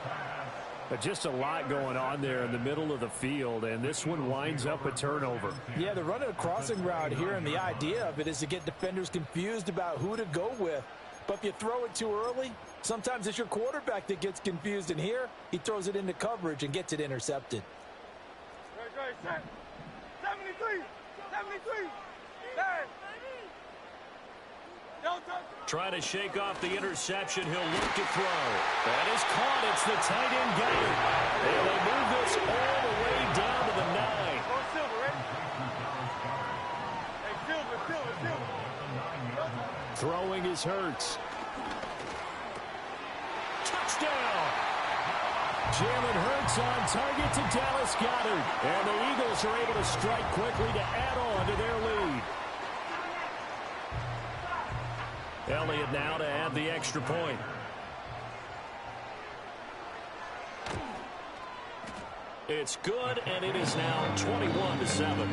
But just a lot going on there in the middle of the field, and this one winds up a turnover. Yeah, they're running a crossing route here, and the idea of it is to get defenders confused about who to go with. But if you throw it too early, sometimes it's your quarterback that gets confused, and here he throws it into coverage and gets it intercepted. Right, set. 73, 73. Hey. Trying to shake off the interception. He'll look to throw. That is caught. It's the tight end got it. And they move this all the way down to the 9. Go Silver, right? Hey, Silver. Throwing is Hurts. Touchdown. Jalen Hurts It's on target to Dallas Goedert. And the Eagles are able to strike quickly to add on to their lead. Elliott now to add the extra point. It's good, and it is now 21-7.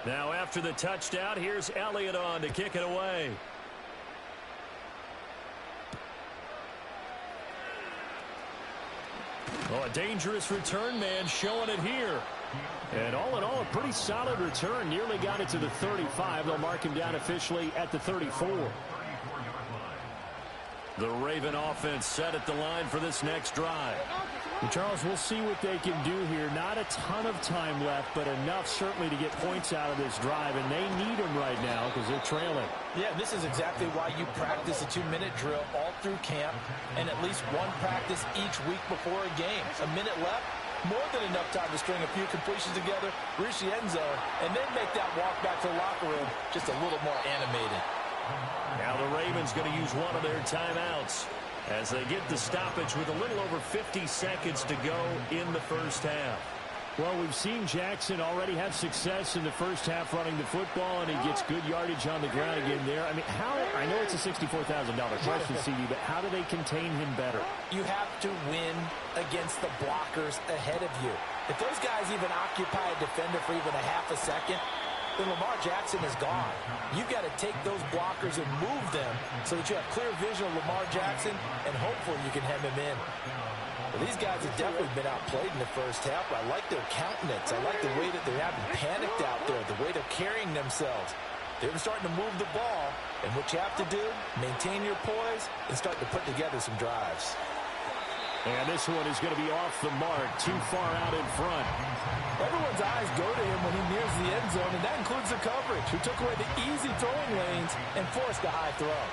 Now after the touchdown, here's Elliott on to kick it away. Oh, a dangerous return man showing it here. And all in all, a pretty solid return. Nearly got it to the 35. They'll mark him down officially at the 34. The Raven offense set at the line for this next drive. And Charles, we'll see what they can do here. Not a ton of time left, but enough certainly to get points out of this drive. And they need them right now because they're trailing. Yeah, this is exactly why you practice a 2-minute drill all through camp and at least one practice each week before a game. A minute left, more than enough time to string a few completions together, reach the end zone, and then make that walk back to the locker room just a little more animated. Now the Ravens going to use one of their timeouts as they get the stoppage with a little over 50 seconds to go in the first half. Well, we've seen Jackson already have success in the first half running the football, and he gets good yardage on the ground again there. I mean, I know it's a $64,000 question, CD, but how do they contain him better? You have to win against the blockers ahead of you. If those guys even occupy a defender for even a half a second, then Lamar Jackson is gone. You've got to take those blockers and move them so that you have clear vision of Lamar Jackson, and hopefully you can hem him in. Well, these guys have definitely been outplayed in the first half. I like their countenance. I like the way that they're having panicked out there, the way they're carrying themselves. They're starting to move the ball, and what you have to do, maintain your poise and start to put together some drives. And this one is going to be off the mark, too far out in front. Everyone's eyes go to him when he nears the end zone, and that includes the coverage, who took away the easy throwing lanes and forced a high throw.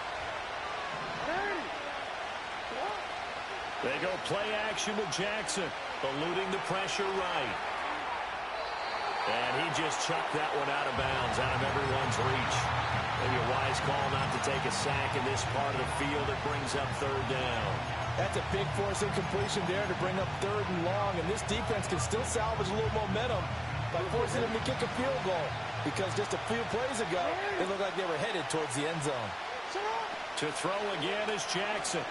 They go play action with Jackson, eluding the pressure right. And he just chucked that one out of bounds, out of everyone's reach. Maybe a wise call not to take a sack in this part of the field. It brings up third down. That's a big force incompletion there to bring up third and long, and this defense can still salvage a little momentum by forcing them to kick a field goal, because just a few plays ago, they looked like they were headed towards the end zone. To throw again is Jackson.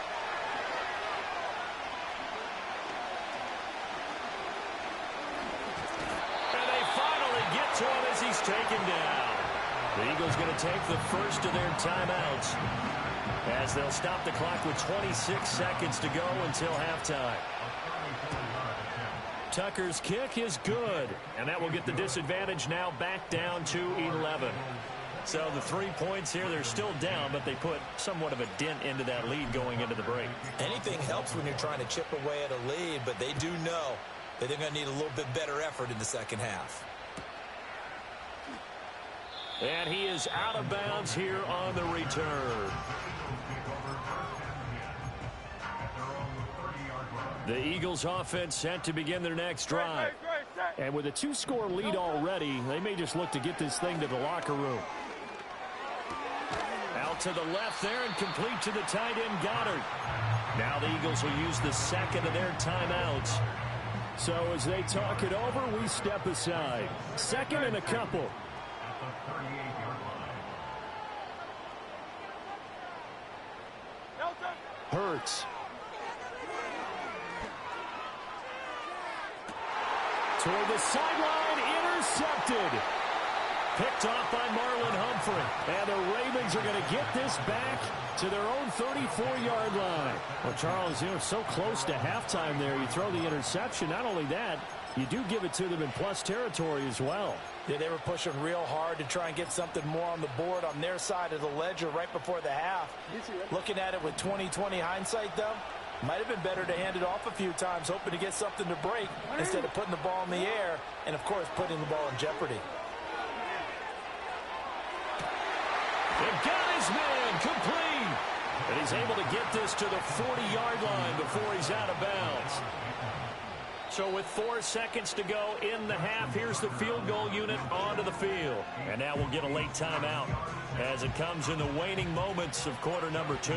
And they finally get to him as he's taken down. The Eagles going to take the first of their timeouts, as they'll stop the clock with 26 seconds to go until halftime. Tucker's kick is good, and that will get the disadvantage now back down to 11. So the 3 points here, they're still down, but they put somewhat of a dent into that lead going into the break. Anything helps when you're trying to chip away at a lead, but they do know that they're going to need a little bit better effort in the second half. And he is out of bounds here on the return. The Eagles offense set to begin their next drive. And with a 2-score lead already, they may just look to get this thing to the locker room. Out to the left there and complete to the tight end Goedert. Now the Eagles will use the second of their timeouts. So as they talk it over, we step aside. Second and a couple. Hurts. Toward the sideline, intercepted. Picked off by Marlon Humphrey. And the Ravens are going to get this back to their own 34-yard line. Well, Charles, so close to halftime there. You throw the interception. Not only that, you do give it to them in plus territory as well. Yeah, they were pushing real hard to try and get something more on the board on their side of the ledger right before the half. Looking at it with 20/20 hindsight, though, might have been better to hand it off a few times, hoping to get something to break instead of putting the ball in the air and, of course, putting the ball in jeopardy. They've got his man complete. And he's able to get this to the 40-yard line before he's out of bounds. So with 4 seconds to go in the half, here's the field goal unit onto the field. And now we'll get a late timeout as it comes in the waning moments of quarter number 2.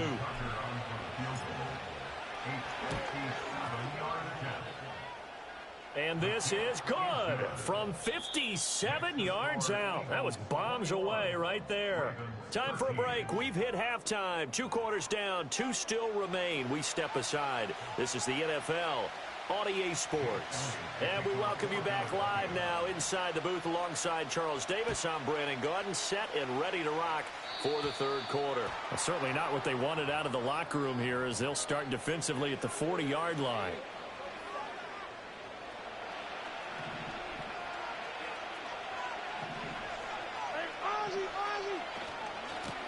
And this is good from 57 yards out. That was bombs away right there. Time for a break. We've hit halftime. 2 quarters down. 2 still remain. We step aside. This is the NFL on EA Sports. And we welcome you back live now inside the booth alongside Charles Davis. I'm Brandon Gaudin, set and ready to rock for the third quarter. Well, certainly not what they wanted out of the locker room here as they'll start defensively at the 40-yard line.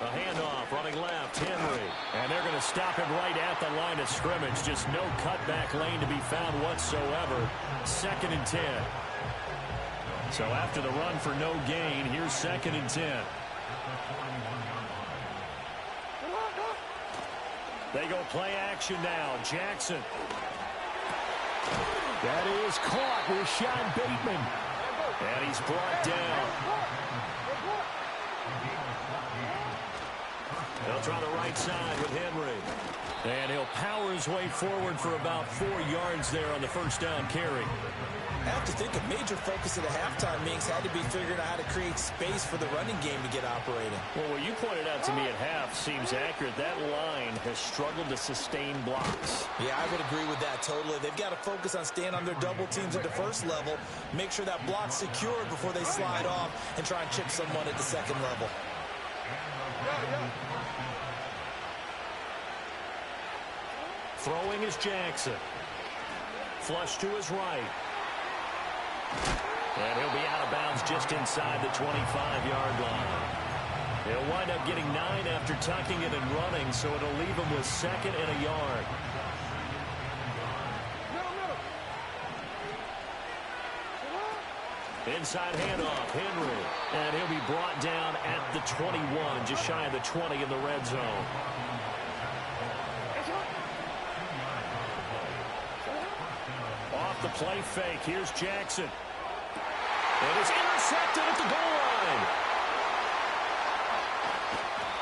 A handoff running left, Henry. And they're going to stop him right at the line of scrimmage. Just no cutback lane to be found whatsoever. 2nd and 10. So after the run for no gain, here's 2nd and 10. They go play action now. Jackson. That is caught with Sean Bateman. And he's brought down. They'll try the right side with Henry. And he'll power his way forward for about 4 yards there on the first down carry. I have to think a major focus of the halftime meetings had to be figuring out how to create space for the running game to get operating. Well, what you pointed out to me at half seems accurate. That line has struggled to sustain blocks. Yeah, I would agree with that totally. They've got to focus on staying on their double teams at the first level, make sure that block's secured before they slide off and try and chip someone at the second level. Throwing is Jackson. Flush to his right. And he'll be out of bounds just inside the 25-yard line. He'll wind up getting 9 after tucking it and running, so it'll leave him with 2nd and a yard. Inside handoff, Henry. And he'll be brought down at the 21, just shy of the 20 in the red zone. Off the play fake, here's Jackson. It is intercepted at the goal line.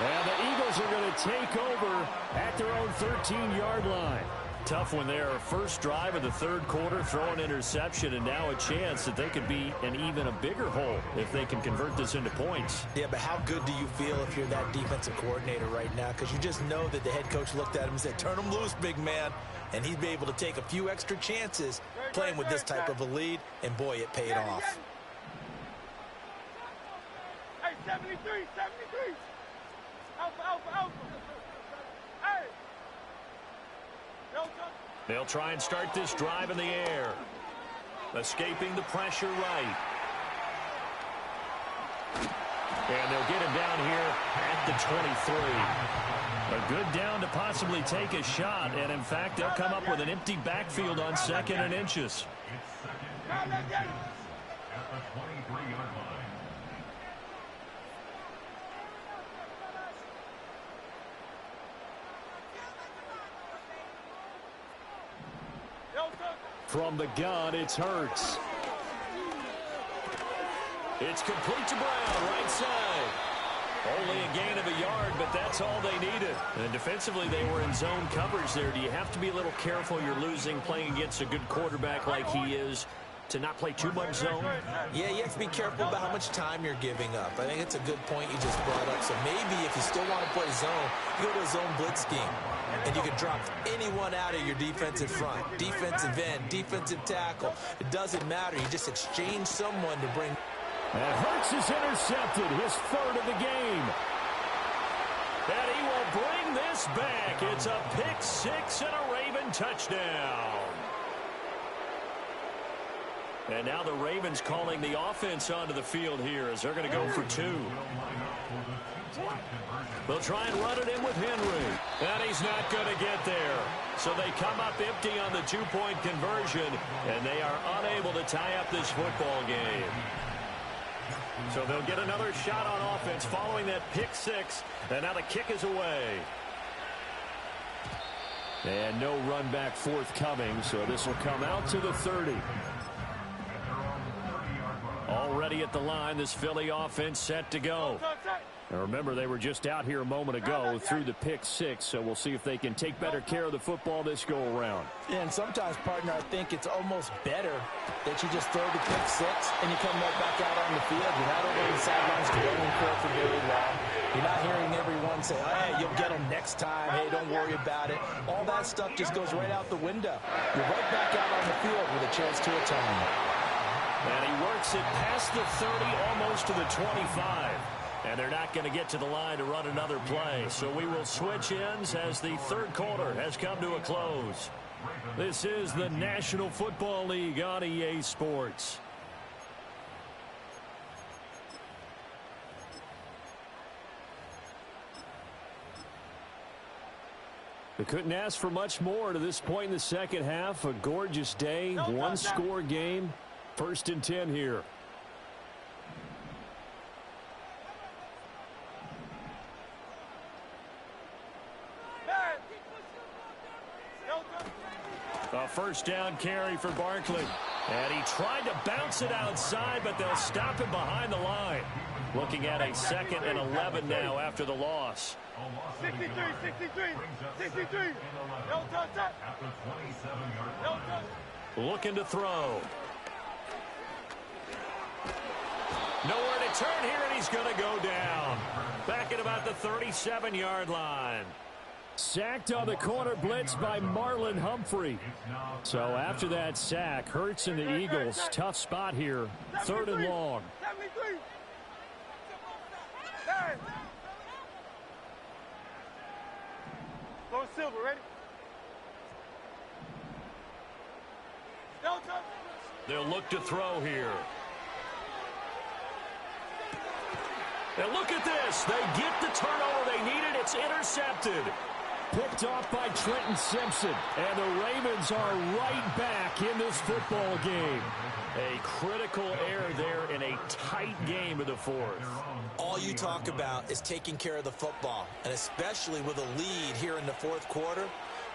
And the Eagles are going to take over at their own 13-yard line. Tough one there. First drive of the third quarter, throw an interception, and now a chance that they could be in even a bigger hole if they can convert this into points. Yeah, but how good do you feel if you're that defensive coordinator right now? Because you just know that the head coach looked at him and said, turn him loose, big man. And he'd be able to take a few extra chances playing with this type of a lead, and boy, it paid off. Hey, 73, 73. Alpha, alpha, alpha. Hey. They'll try and start this drive in the air. Escaping the pressure right. And they'll get him down here at the 23. A good down to possibly take a shot. And, in fact, they'll come up with an empty backfield on 2nd and inches. At the 23-yard line. From the gun, it's Hurts. It's complete to Brown, right side. Only a gain of a yard, but that's all they needed. And defensively, they were in zone coverage there. Do you have to be a little careful? You're losing, playing against a good quarterback like he is, to not play too much zone? Yeah, you have to be careful about how much time you're giving up. I think it's a good point you just brought up. So maybe if you still want to play zone, you go to a zone blitz scheme. And you can drop anyone out of your defensive front. Defensive end, defensive tackle. It doesn't matter. You just exchange someone to bring... And Hurts is intercepted, his 3rd of the game. And he will bring this back. It's a pick 6 and a Raven touchdown. And now the Ravens calling the offense onto the field here as they're going to go for 2. They'll try and run it in with Henry. And he's not going to get there. So they come up empty on the 2-point conversion, and they are unable to tie up this football game. So they'll get another shot on offense following that pick 6, and now the kick is away. And no run back forthcoming, so this will come out to the 30. Already at the line, this Philly offense set to go. Now remember, they were just out here a moment ago through the pick 6, so we'll see if they can take better care of the football this go-around. Yeah, and sometimes, partner, I think it's almost better that you just throw the pick 6 and you come right back out on the field. You're not over the sidelines going for it for very long. You're not hearing everyone say, oh, hey, you'll get them next time. Hey, don't worry about it. All that stuff just goes right out the window. You're right back out on the field with a chance to atone. And he works it past the 30, almost to the 25. And they're not going to get to the line to run another play. So we will switch ends as the third quarter has come to a close. This is the National Football League on EA Sports. We couldn't ask for much more to this point in the second half. A gorgeous day, one-score game. 1st and 10 here. A first down carry for Barkley. And he tried to bounce it outside, but they'll stop him behind the line. Looking at a 2nd and 11 now after the loss. 63. No touch. Looking to throw. Nowhere to turn here, and he's going to go down. Back at about the 37-yard line. Sacked on the corner blitz by Marlon Humphrey. So after that sack, Hurts and the Eagles, tough spot here. 3rd and long. 73. Go Silver, ready? They'll look to throw here. And look at this. They get the turnover they needed. It's intercepted. Picked off by Trenton Simpson. And the Ravens are right back in this football game. A critical error there in a tight game of the 4th. All you talk about is taking care of the football, and especially with a lead here in the 4th quarter.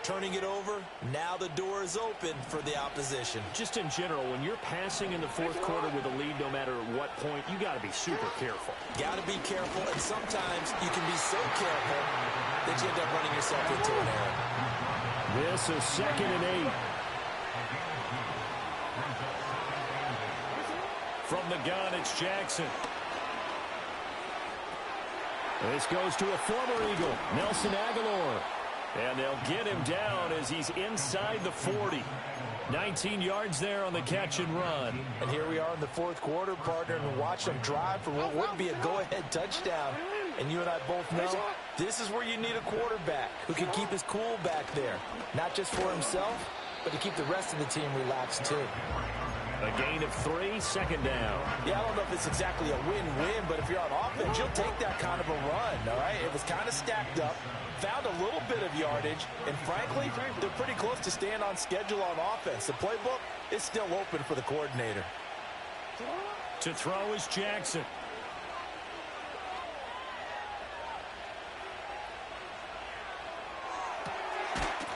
Turning it over, now the door is open for the opposition. Just in general, when you're passing in the 4th quarter with a lead, no matter at what point, you got to be super careful. Got to be careful, and sometimes you can be so careful that you end up running yourself into an error. This is 2nd and 8. From the gun, it's Jackson. This goes to a former Eagle, Nelson Aguilar. And they'll get him down as he's inside the 40. 19 yards there on the catch and run. And here we are in the 4th quarter, partner, and watch them drive for what would be a go-ahead touchdown. And you and I both know this is where you need a quarterback who can keep his cool back there. Not just for himself, but to keep the rest of the team relaxed too. A gain of 3, 2nd down. Yeah, I don't know if it's exactly a win-win, but if you're on offense, you'll take that kind of a run, all right? It was kind of stacked up, found a little bit of yardage, and frankly, they're pretty close to staying on schedule on offense. The playbook is still open for the coordinator. To throw is Jackson.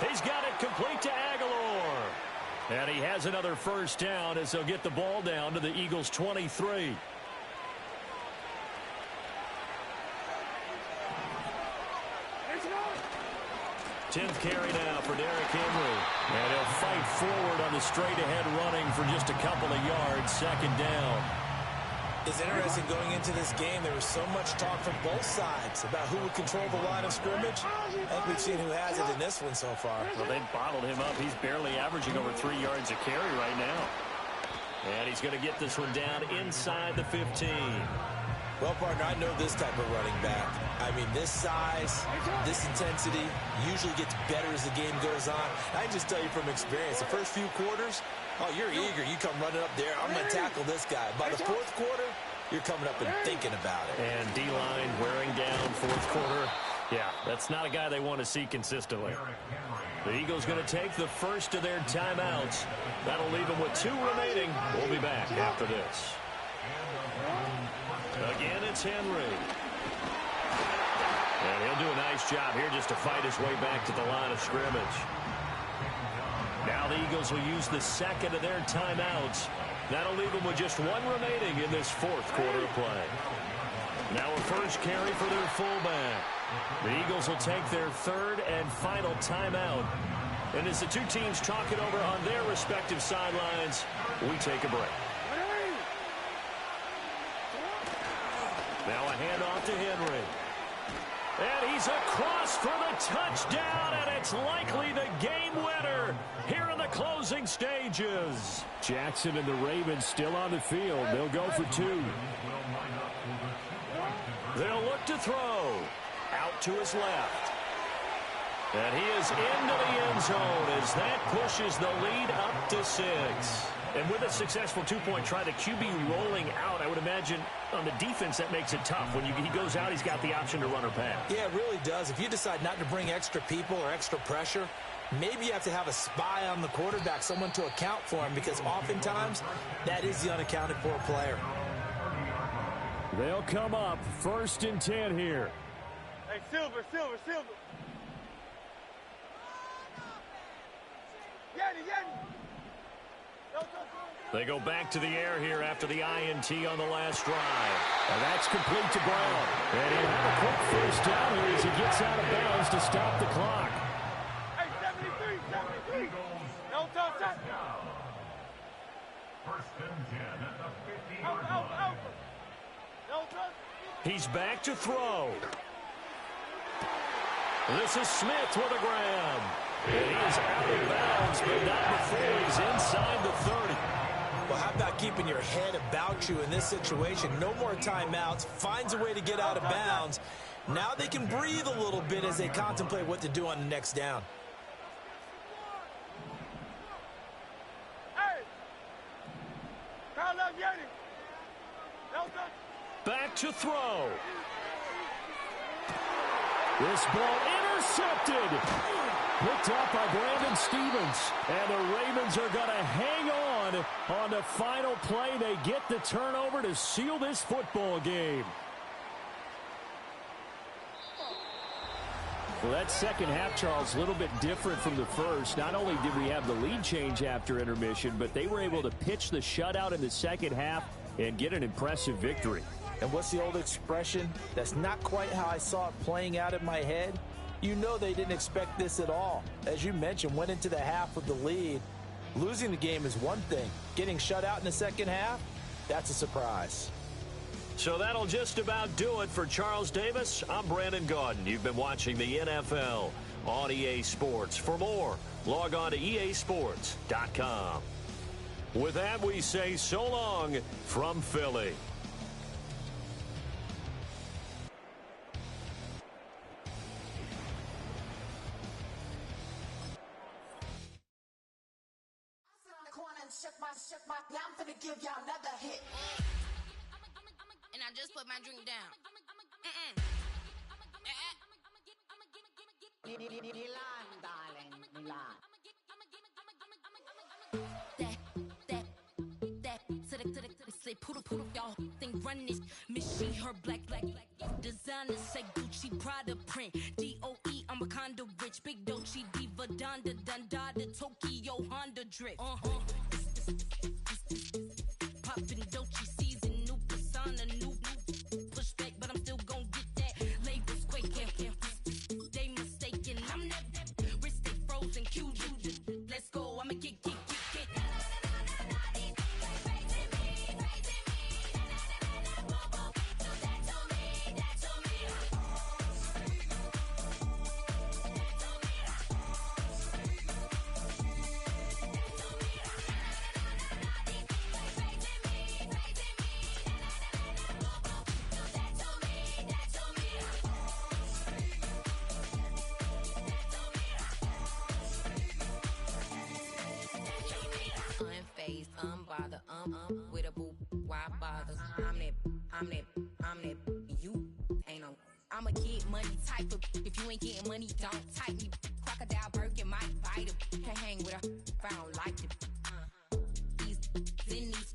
He's got it complete to Aguilar. And he has another first down as they'll get the ball down to the Eagles' 23. Tenth carry now for Derrick Henry. And he'll fight forward on the straight-ahead running for just a couple of yards. 2nd down. It's interesting going into this game. There was so much talk from both sides about who would control the line of scrimmage. I think we've seen who has it in this one so far. Well, they've bottled him up. He's barely averaging over 3 yards a carry right now. And he's going to get this one down inside the 15. Well, partner, I know this type of running back. I mean, this size, this intensity usually gets better as the game goes on. I can just tell you from experience, the first few quarters, oh, you're eager. You come running up there. I'm going to tackle this guy. By the 4th quarter, you're coming up and thinking about it. And D-line wearing down 4th quarter. Yeah, that's not a guy they want to see consistently. The Eagles going to take the first of their timeouts. That'll leave them with 2 remaining. We'll be back after this. Again, it's Henry. And he'll do a nice job here just to fight his way back to the line of scrimmage. Now the Eagles will use the second of their timeouts. That'll leave them with just one remaining in this fourth quarter of play. Now a first carry for their fullback. The Eagles will take their third and final timeout. And as the two teams talk it over on their respective sidelines, we take a break. Now a handoff to Henry. And he's across for the touchdown, and it's likely the game winner here in the closing stages. Jackson and the Ravens still on the field. They'll go for two. They'll look to throw. Out to his left. And he is into the end zone as that pushes the lead up to 6. And with a successful two-point try, the QB rolling out, I would imagine on the defense that makes it tough. When he goes out, he's got the option to run or pass. Yeah, it really does. If you decide not to bring extra people or extra pressure, maybe you have to have a spy on the quarterback, someone to account for him, because oftentimes that is the unaccounted for player. They'll come up 1st and 10 here. Hey, Silver. Yeti. They go back to the air here after the INT on the last drive. And that's complete to Brown. And he'll have a quick first down here as he gets out of bounds to stop the clock. Hey, 73. No touch. First and 10 at the 50. Out. No touch. He's back to throw. This is Smith with a grab. And he is out of bounds, but not before he's inside the 30. Well, how about keeping your head about you in this situation? No more timeouts. Finds a way to get out of bounds. Now they can breathe a little bit as they contemplate what to do on the next down. Hey! Call up Yeti. No touch. Back to throw. This ball intercepted. Picked up by Brandon Stephens. And the Ravens are going to hang on the final play. They get the turnover to seal this football game. Well, that second half, Charles, a little bit different from the first. Not only did we have the lead change after intermission, but they were able to pitch the shutout in the second half and get an impressive victory. And what's the old expression? That's not quite how I saw it playing out in my head. You know they didn't expect this at all. As you mentioned, went into the half with the lead. Losing the game is one thing. Getting shut out in the second half, that's a surprise. So that'll just about do it for Charles Davis. I'm Brandon Gaudin. You've been watching the NFL on EA Sports. For more, log on to easports.com. With that, we say so long from Philly. Shook my, now I'm finna give y'all another hit. And I just put my drink down. Milan, darling, Milan. That, say poodle, y'all think run this machine, her black, designers say Gucci, Prada print, DOE, I'm a condo rich, big Dolce, Diva, Donda, Tokyo, Honda drip, poppin' Dolce season, new persona, new pushback, but I'm still gon' get that, labels quaking, they mistaken, I'm that, wrist stay frozen, Q, let's go, I'ma get. Unfazed, unbothered, with a boo, why bother? I'm that, you ain't no. I'm a get money type of, if you ain't getting money, don't type me. Crocodile Birkin might bite him. Can't hang with her if I don't like it. These,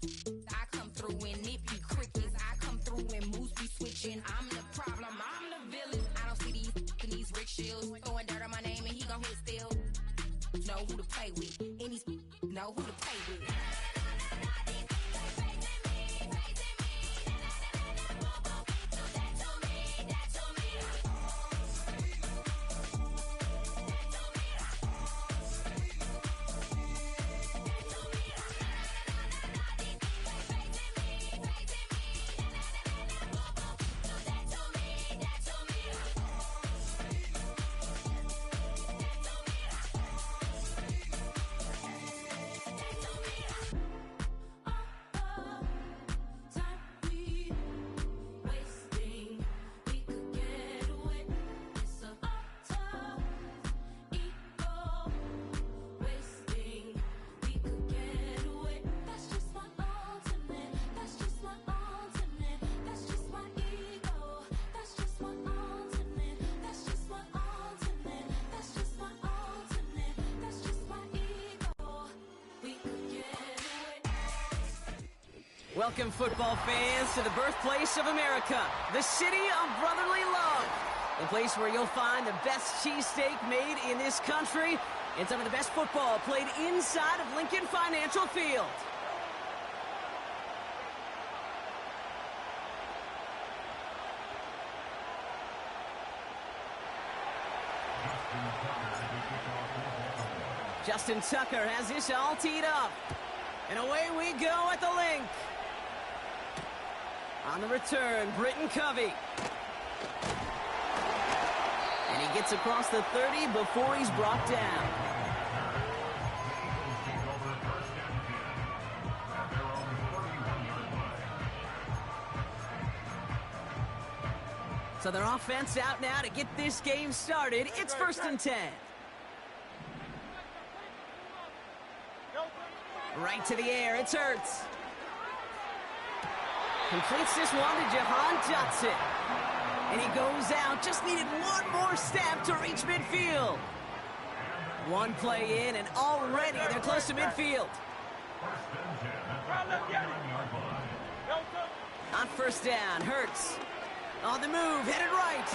I come through and it be crickets. I come through and moves be switching. I'm the problem, I'm the villain. I don't see the know who to play with. And these know who to play with. Welcome, football fans, to the birthplace of America, the city of brotherly love. The place where you'll find the best cheesesteak made in this country and some of the best football played inside of Lincoln Financial Field. Justin Tucker has this all teed up. And away we go at the link. On the return, Britton Covey. And he gets across the 30 before he's brought down. So their offense out now to get this game started. It's 1st and 10. Right to the air, it's Hurts. Completes this one to Jahan Dotson. And he goes out, just needed one more step to reach midfield. One play in, and already they're close to midfield. On 1st down, Hurts. On the move, headed right.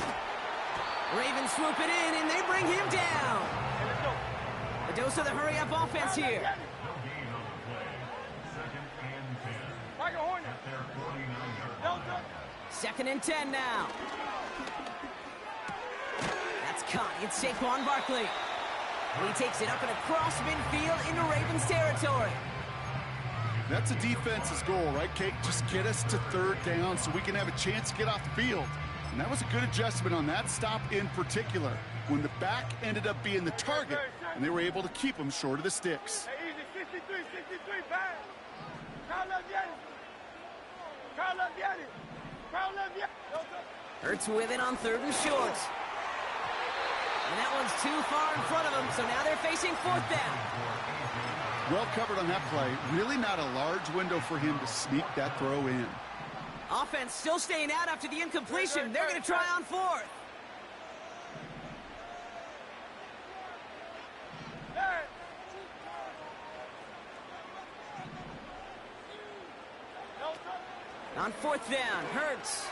Ravens swoop it in, and they bring him down. A dose of the hurry-up offense here. Second and 10 now. That's caught. It's Saquon Barkley. He takes it up and across midfield into Ravens territory. That's a defense's goal, right, Kate? Just get us to 3rd down so we can have a chance to get off the field. And that was a good adjustment on that stop in particular, when the back ended up being the target, and they were able to keep him short of the sticks. Hey, easy, 63, bang. Carl Vieri. Hurts with it on 3rd and short. And that one's too far in front of him, so now they're facing 4th down. Well covered on that play. Really not a large window for him to sneak that throw in. Offense still staying out after the incompletion. They're going to try on 4th. On 4th down, Hurts.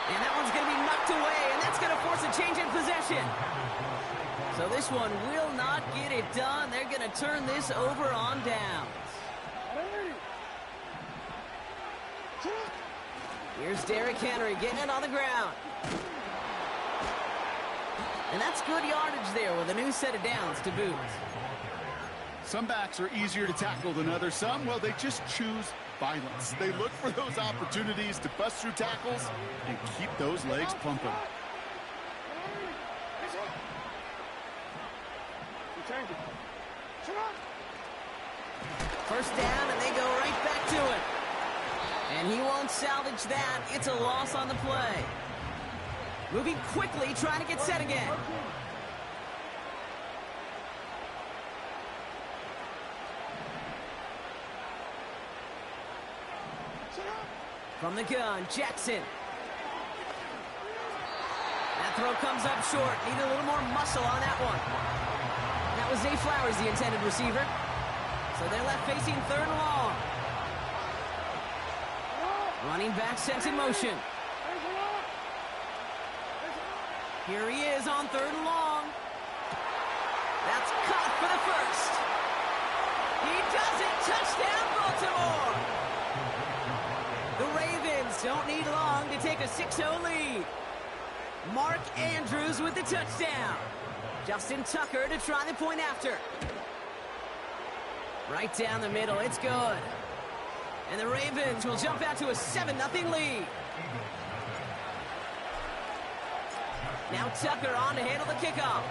And that one's going to be knocked away, and that's going to force a change in possession. So this one will not get it done. They're going to turn this over on downs. Here's Derrick Henry getting it on the ground. And that's good yardage there with a new set of downs to boot. Some backs are easier to tackle than others. Some, well, they just choose violence. They look for those opportunities to bust through tackles and keep those legs pumping. First down, and they go right back to it. And he won't salvage that. It's a loss on the play. Moving quickly, trying to get set again. From the gun, Jackson. That throw comes up short. Need a little more muscle on that one. That was Zay Flowers, the intended receiver. So they're left facing 3rd and long. Running back sent in motion. Here he is on 3rd and long. That Touchdown, Baltimore! The Ravens don't need long to take a 6-0 lead. Mark Andrews with the touchdown. Justin Tucker to try the point after. Right down the middle, it's good. And the Ravens will jump out to a 7-0 lead. Now Tucker on to handle the kickoff.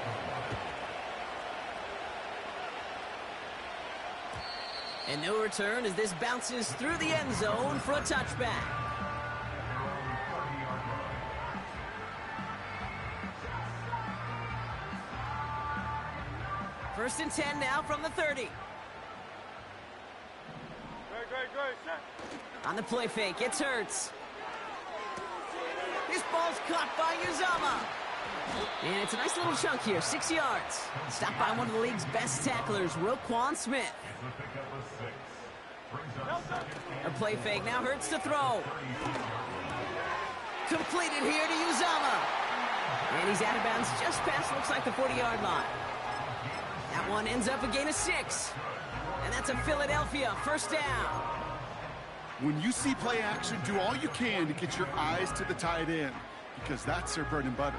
And no return as this bounces through the end zone for a touchback. First and 10 now from the 30. On the play fake, it's Hurts. This ball's caught by Uzomah. And it's a nice little chunk here, 6 yards. Stopped by one of the league's best tacklers, Roquan Smith. A play fake, now Hurts to throw. Completed here to Uzomah. And he's out of bounds just past, looks like the 40-yard line. That one ends up a gain of 6. And that's a Philadelphia first down. When you see play action, do all you can to get your eyes to the tight end, because that's their bread and butter.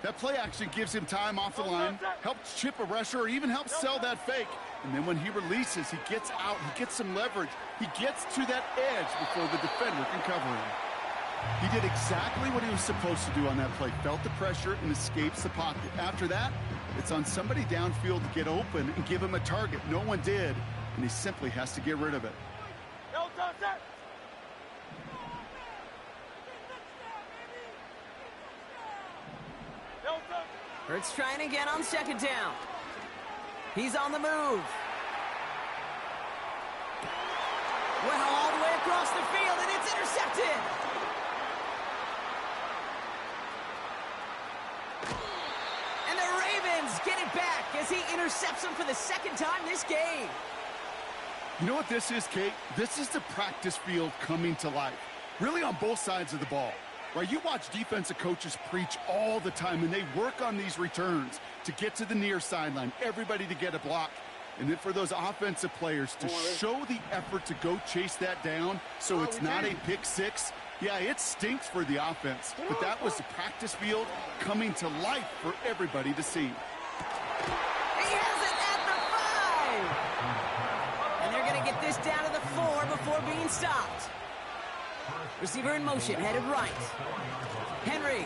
That play action gives him time off the line, helps chip a rusher, or even helps sell that fake. And then when he releases, he gets out, he gets some leverage. He gets to that edge before the defender can cover him. He did exactly what he was supposed to do on that play. Felt the pressure and escapes the pocket. After that, it's on somebody downfield to get open and give him a target. No one did, and he simply has to get rid of it. Hurts trying again on second down. He's on the move. Well, all the way across the field, and it's intercepted. And the Ravens get it back as he intercepts him for the second time this game. You know what this is, Kate? This is the practice field coming to life. Really on both sides of the ball. Right, you watch defensive coaches preach all the time, and they work on these returns to get to the near sideline, everybody to get a block. And then for those offensive players to show the effort to go chase that down so it's not a pick six. Yeah, it stinks for the offense, but that was the practice field coming to life for everybody to see. He has it at the 5! And they're going to get this down to the 4 before being stopped. Receiver in motion, headed right. Henry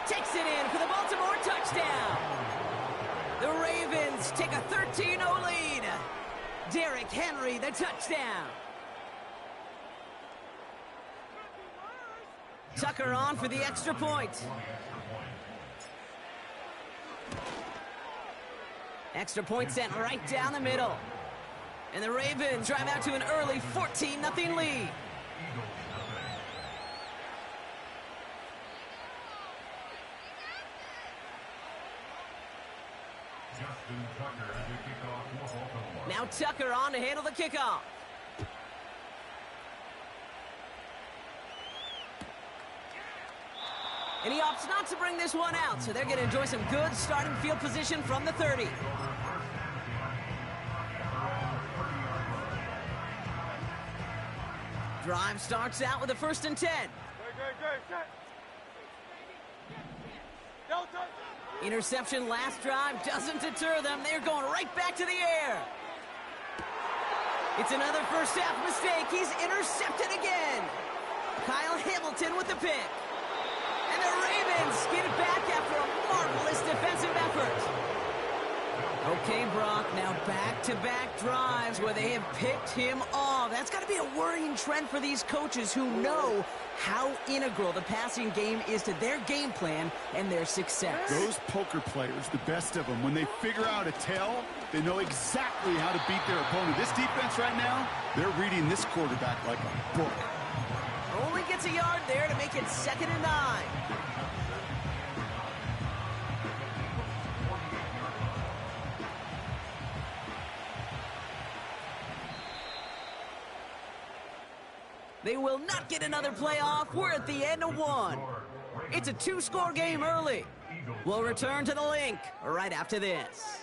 takes it in for the Baltimore touchdown. The Ravens take a 13-0 lead. Derrick Henry, the touchdown. Tucker on for the extra point. Extra point sent right down the middle. And the Ravens drive out to an early 14-0 lead. Now Tucker on to handle the kickoff. And he opts not to bring this one out, so they're going to enjoy some good starting field position from the 30. Drive starts out with a 1st and 10. Interception last drive doesn't deter them. They're going right back to the air. It's another first half mistake. He's intercepted again. Kyle Hamilton with the pick. And the Ravens get it back after a marvelous defensive effort. Okay, Brock, now back-to-back drives where they have picked him off. That's got to be a worrying trend for these coaches who know how integral the passing game is to their game plan and their success. Those poker players, the best of them, when they figure out a tell, they know exactly how to beat their opponent. This defense right now, they're reading this quarterback like a book. Only gets a yard there to make it 2nd and 9. They will not get another play off. We're at the end of 1. It's a 2-score game early. We'll return to the link right after this.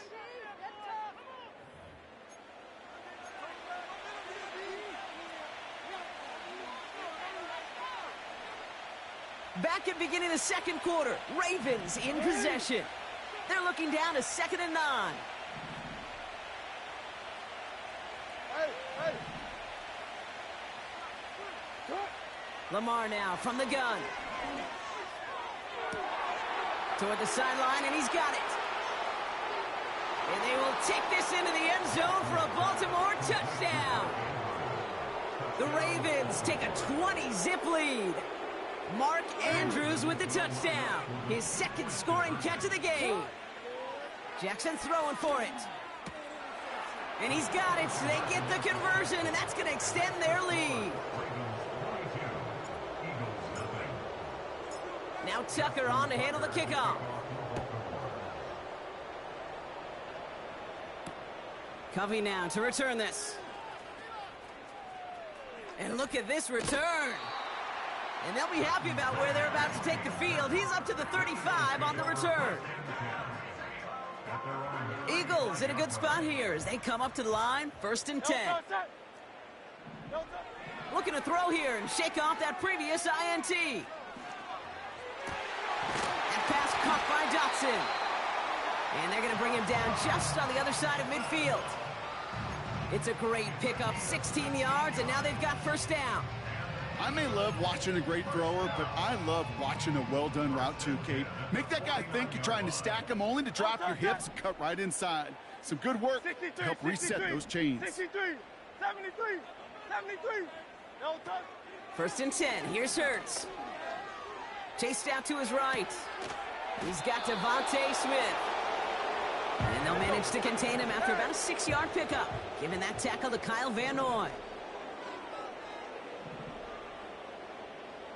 Back at beginning of the second quarter, Ravens in possession. They're looking down to 2nd and 9. Lamar now from the gun. Toward the sideline, and he's got it. And they will take this into the end zone for a Baltimore touchdown. The Ravens take a 20-zip lead. Mark Andrews with the touchdown. His second scoring catch of the game. Jackson throwing for it. And he's got it. So they get the conversion, and that's going to extend their lead. Now Tucker on to handle the kickoff. Covey now to return this. And look at this return. And they'll be happy about where they're about to take the field. He's up to the 35 on the return. Eagles in a good spot here as they come up to the line. 1st and 10. Looking to throw here and shake off that previous INT. That pass caught by Dotson. And they're going to bring him down just on the other side of midfield. It's a great pickup, 16 yards, and now they've got 1st down. I may love watching a great thrower, but I love watching a well-done route too, Kate. Make that guy think you're trying to stack him only to drop your hips and cut right inside. Some good work to help reset those chains. 63, 73, 73. No touch. 1st and 10. Here's Hurts. Chased out to his right. He's got Devontae Smith. And they'll manage to contain him after about a 6-yard pickup, giving that tackle to Kyle Van Noy.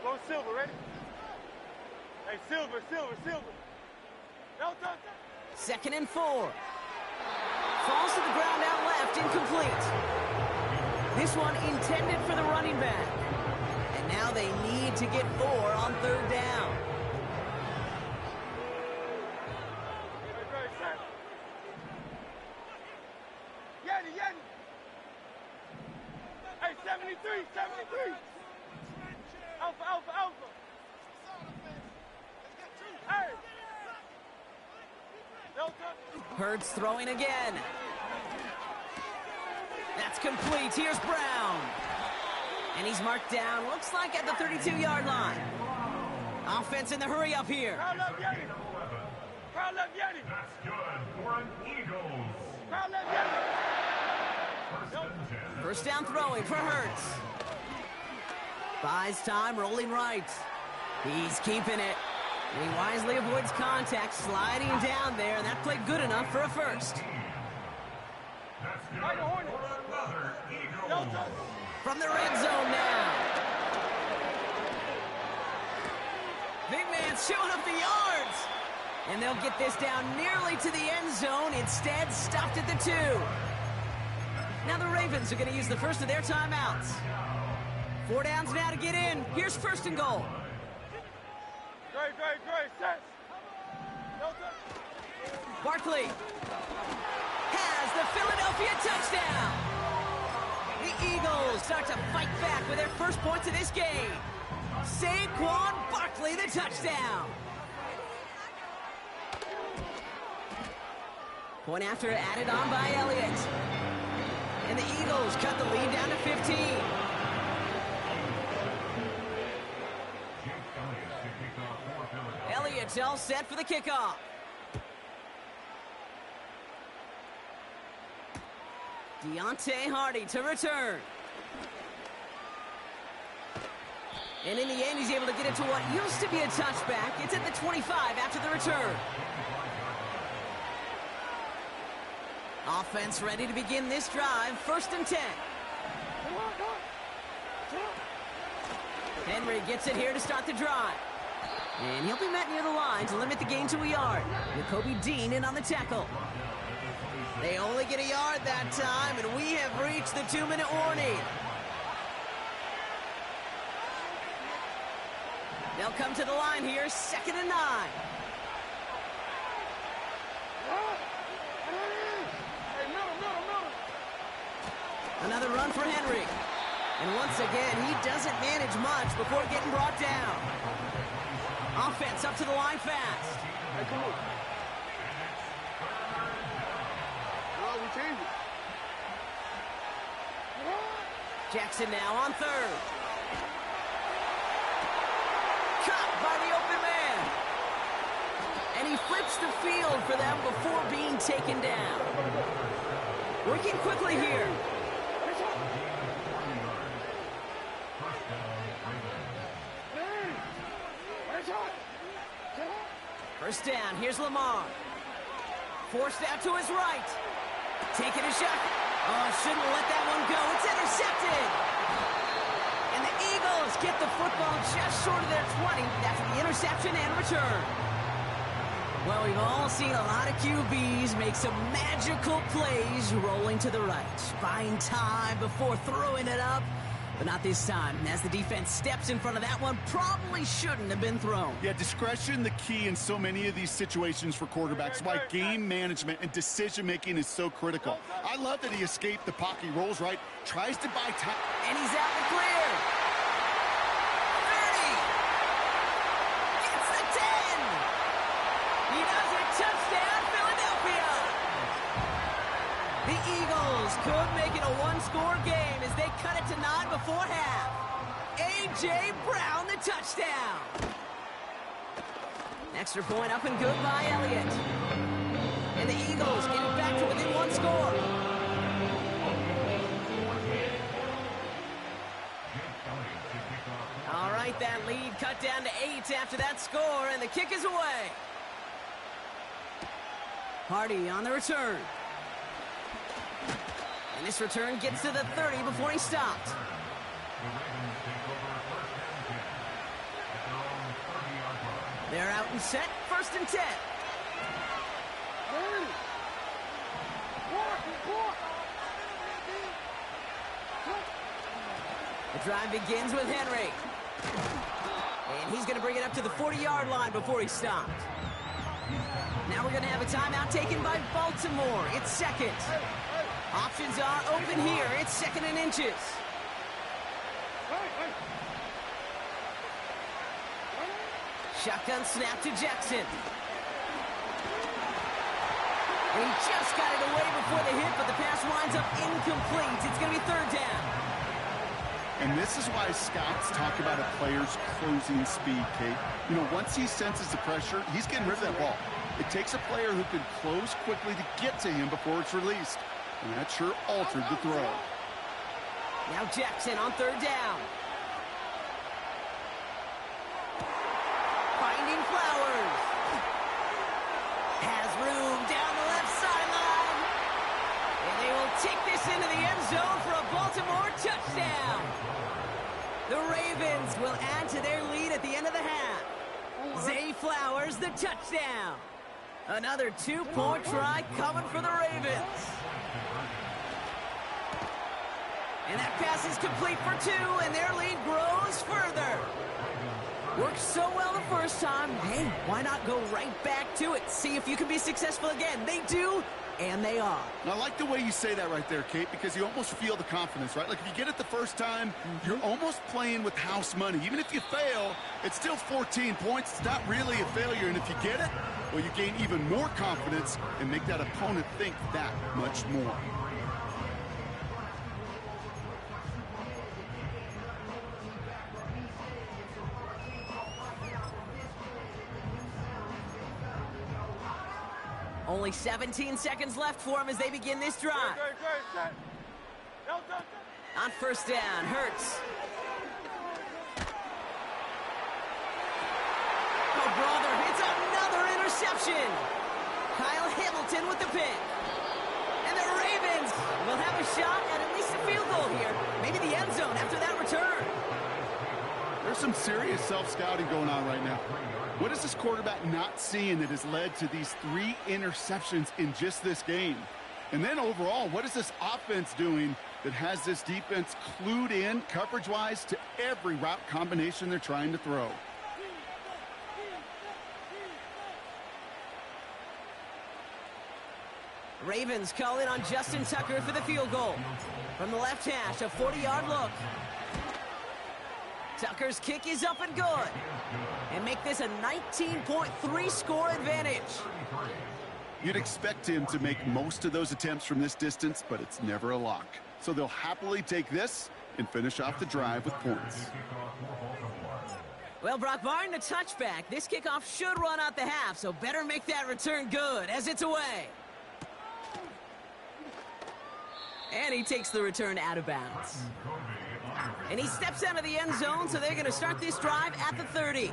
Go Silver, ready? Hey, Silver. No touch. 2nd and 4. Falls to the ground out left, incomplete. This one intended for the running back. And now they need to get 4 on 3rd down. Yeti. Hey, 73. Alpha. Hey. No touch. Hurts throwing again. That's complete. Here's Brown. And he's marked down, looks like at the 32-yard line. Offense in the hurry up here. Crowd left Yeti. That's good for an Eagles. Crowd left Yeti. 1st down throwing for Hurts. Buys time, rolling right. He's keeping it. And he wisely avoids contact, sliding down there, and that played good enough for a 1st. That's good for another Eagles. From the red zone now. Big man showing up the yards. And they'll get this down nearly to the end zone. Instead, stopped at the 2. Now the Ravens are going to use the first of their timeouts. 4 downs now to get in. Here's 1st and goal. Great. Set. No touch. Barkley has the Philadelphia touchdown. The Eagles start to fight back with their first points of this game. Saquon Barkley, the touchdown. Point after added on by Elliott. And the Eagles cut the lead down to 15. Elliott's all set for the kickoff. Deontay Hardy to return. And in the end, he's able to get it to what used to be a touchback. It's at the 25 after the return. Offense ready to begin this drive. 1st and 10. Henry gets it here to start the drive. And he'll be met near the line to limit the gain to a yard. Nakobe Dean in on the tackle. They only get a yard that time, and we have reached the 2-minute warning. They'll come to the line here, 2nd and 9. Another run for Henry. And once again, he doesn't manage much before getting brought down. Offense up to the line fast. Hey, come on. Well, we change it. Jackson now on third. Caught by the open man. And he flips the field for them before being taken down. Working quickly here. First down, here's Lamar. Forced out to his right. Taking a shot. Oh, shouldn't let that one go. It's intercepted. And the Eagles get the football just short of their 20 after the interception and return. Well, we've all seen a lot of QBs make some magical plays rolling to the right, buying time before throwing it up. But not this time, as the defense steps in front of that one, probably shouldn't have been thrown. Yeah, discretion the key in so many of these situations for quarterbacks. Why game management and decision-making is so critical. I love that he escaped the pocket, rolls right, tries to buy time. And he's out the clear. 30. Gets the 10. He does it. Touchdown, Philadelphia. The Eagles could make it a one-score game as they cut it to 9 before half. A.J. Brown, the touchdown. Extra point up and good by Elliott. And the Eagles get it back to within one score. All right, that lead cut down to 8 after that score, and the kick is away. Hardy on the return. And this return gets to the 30 before he stopped. They're out and set, 1st and 10. The drive begins with Henry. And he's going to bring it up to the 40-yard line before he stopped. Now we're going to have a timeout taken by Baltimore. It's second. Options are open here. It's 2nd and inches. Shotgun snap to Jackson. And he just got it away before the hit, but the pass winds up incomplete. It's going to be 3rd down. And this is why scouts talk about a player's closing speed, Kate. You know, once he senses the pressure, he's getting rid of that ball. It takes a player who can close quickly to get to him before it's released. And that sure altered the throw. Now Jackson on 3rd down. Finding Flowers. Has room down the left sideline. And they will take this into the end zone for a Baltimore touchdown. The Ravens will add to their lead at the end of the half. Zay Flowers, the touchdown. Another 2-point try coming for the Ravens. And that pass is complete for 2, and their lead grows further. Worked so well the first time. Hey, why not go right back to it? See if you can be successful again. They do, and they are. And I like the way you say that right there, Kate, because you almost feel the confidence, right? Like if you get it the first time, you're almost playing with house money. Even if you fail, it's still 14 points. It's not really a failure. And if you get it, well, you gain even more confidence and make that opponent think that much more. Only 17 seconds left for him as they begin this drive. On 1st down, Hurts. Oh, brother, it's another interception. Kyle Hamilton with the pick. And the Ravens will have a shot at least a field goal here. Maybe the end zone after that return. There's some serious self-scouting going on right now. What is this quarterback not seeing that has led to these 3 interceptions in just this game? And then overall, what is this offense doing that has this defense clued in coverage-wise to every route combination they're trying to throw? Ravens call in on Justin Tucker for the field goal. From the left hash, a 40-yard look. Tucker's kick is up and good. And make this a 19.3 score advantage. You'd expect him to make most of those attempts from this distance, but it's never a lock. So they'll happily take this and finish off the drive with points. Well, Brock, barring the touchback, this kickoff should run out the half, so better make that return good as it's away. And he takes the return out of bounds. And he steps out of the end zone, so they're going to start this drive at the 30.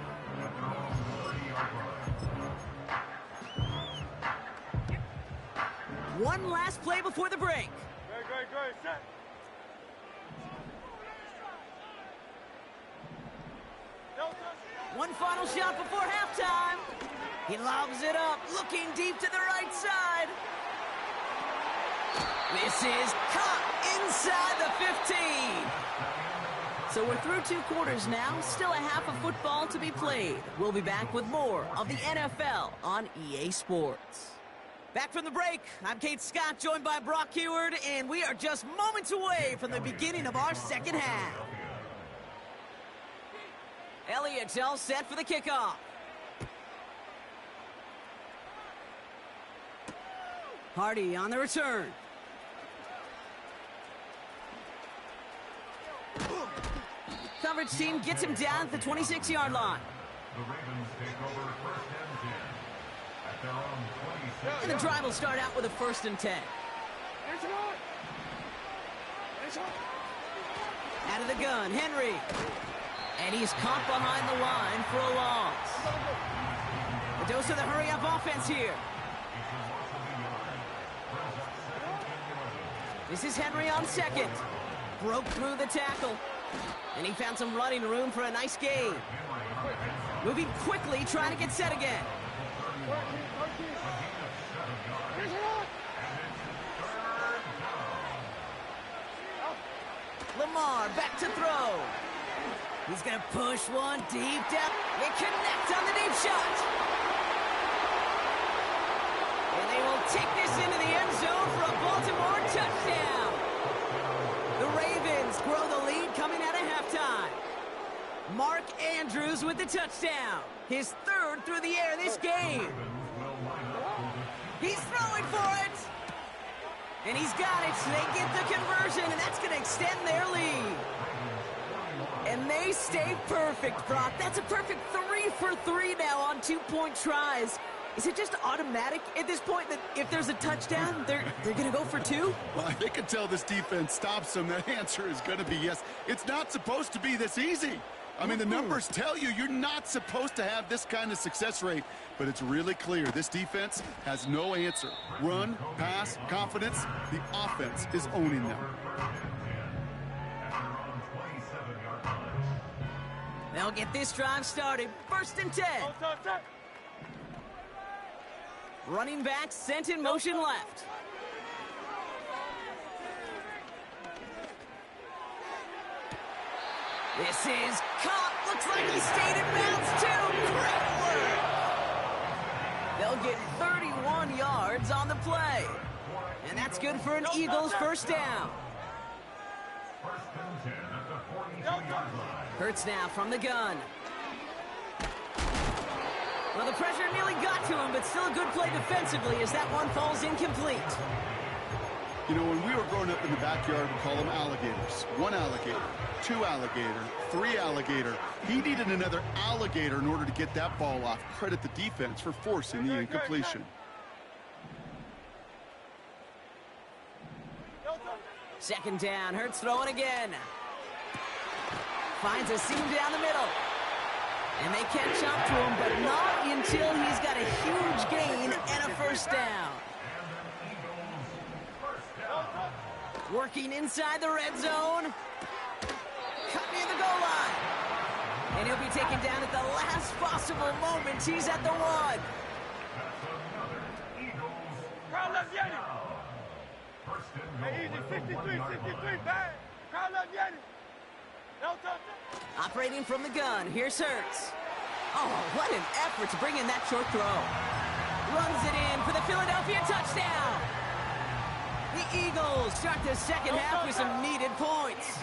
One last play before the break. Good, set. One final shot before halftime. He lobs it up, looking deep to the right side. This is caught inside the 15. So we're through 2 quarters now, still a half of football to be played. We'll be back with more of the NFL on EA Sports. Back from the break, I'm Kate Scott, joined by Brock Huard, and we are just moments away from the beginning of our second half. Elliott's all set for the kickoff. Hardy on the return. Coverage team gets him down at the 26-yard line. The Ravens take over 1st and 10 at their own 27. And the drive will start out with a 1st and 10. Out of the gun, Henry. And he's caught behind the line for a loss. The dose of the hurry-up offense here. This is Henry on 2nd. Broke through the tackle. And he found some running room for a nice gain. Moving quickly, trying to get set again. Lamar back to throw. He's going to push one deep down. They connect on the deep shot. And they will take this into the end zone for a Baltimore touchdown. The Ravens grow the lead coming out of halftime. Mark Andrews with the touchdown. His 3rd through the air this game. He's throwing for it. And he's got it. So they get the conversion, and that's going to extend their lead. And they stay perfect, Brock. That's a perfect 3 for 3 now on 2-point tries. Is it just automatic at this point that if there's a touchdown, they're going to go for 2? Well, they can tell this defense stops them. That answer is going to be yes. It's not supposed to be this easy. I mean, the numbers tell you you're not supposed to have this kind of success rate, but it's really clear this defense has no answer. Run, pass, confidence, the offense is owning them. They'll get this drive started. 1st and 10. Running back sent in motion left. This is caught. Looks like he stayed in bounds too. Great work. They'll get 31 yards on the play. And that's good for an Eagles 1st down. Hurts now from the gun. Well, the pressure nearly got to him, but still a good play defensively as that one falls incomplete. You know, when we were growing up in the backyard, we call them alligators. 1 alligator, 2 alligator, 3 alligator. He needed another alligator in order to get that ball off. Credit the defense for forcing the incompletion. Second down, Hurts throwing again. Finds a seam down the middle. And they catch up to him, but not until he's got a huge gain and a 1st down. Working inside the red zone. Cut near the goal line. And he'll be taken down at the last possible moment. He's at the 1. Crowd left Yanni. Hey, easy, 63, bang. Crowd left Yanni. No touchdown. Operating from the gun, here's Hurts. Oh, what an effort to bring in that short throw. Runs it in for the Philadelphia touchdown. The Eagles start the second half with some needed points.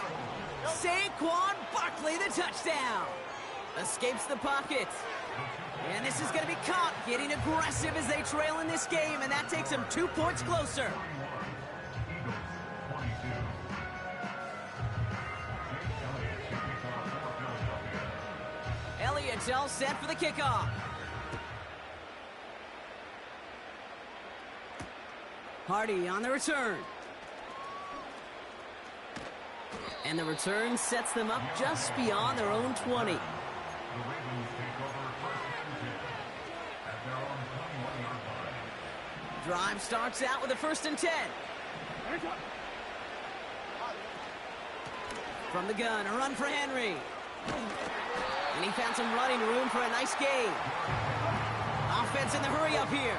Saquon Barkley, the touchdown. Escapes the pocket. And this is going to be caught, getting aggressive as they trail in this game, and that takes them 2 points closer. Elliott's all set for the kickoff. Hardy on the return. And the return sets them up just beyond their own 20. Drive starts out with a 1st and 10. From the gun, a run for Henry. And he found some running room for a nice gain. Offense in the hurry up here.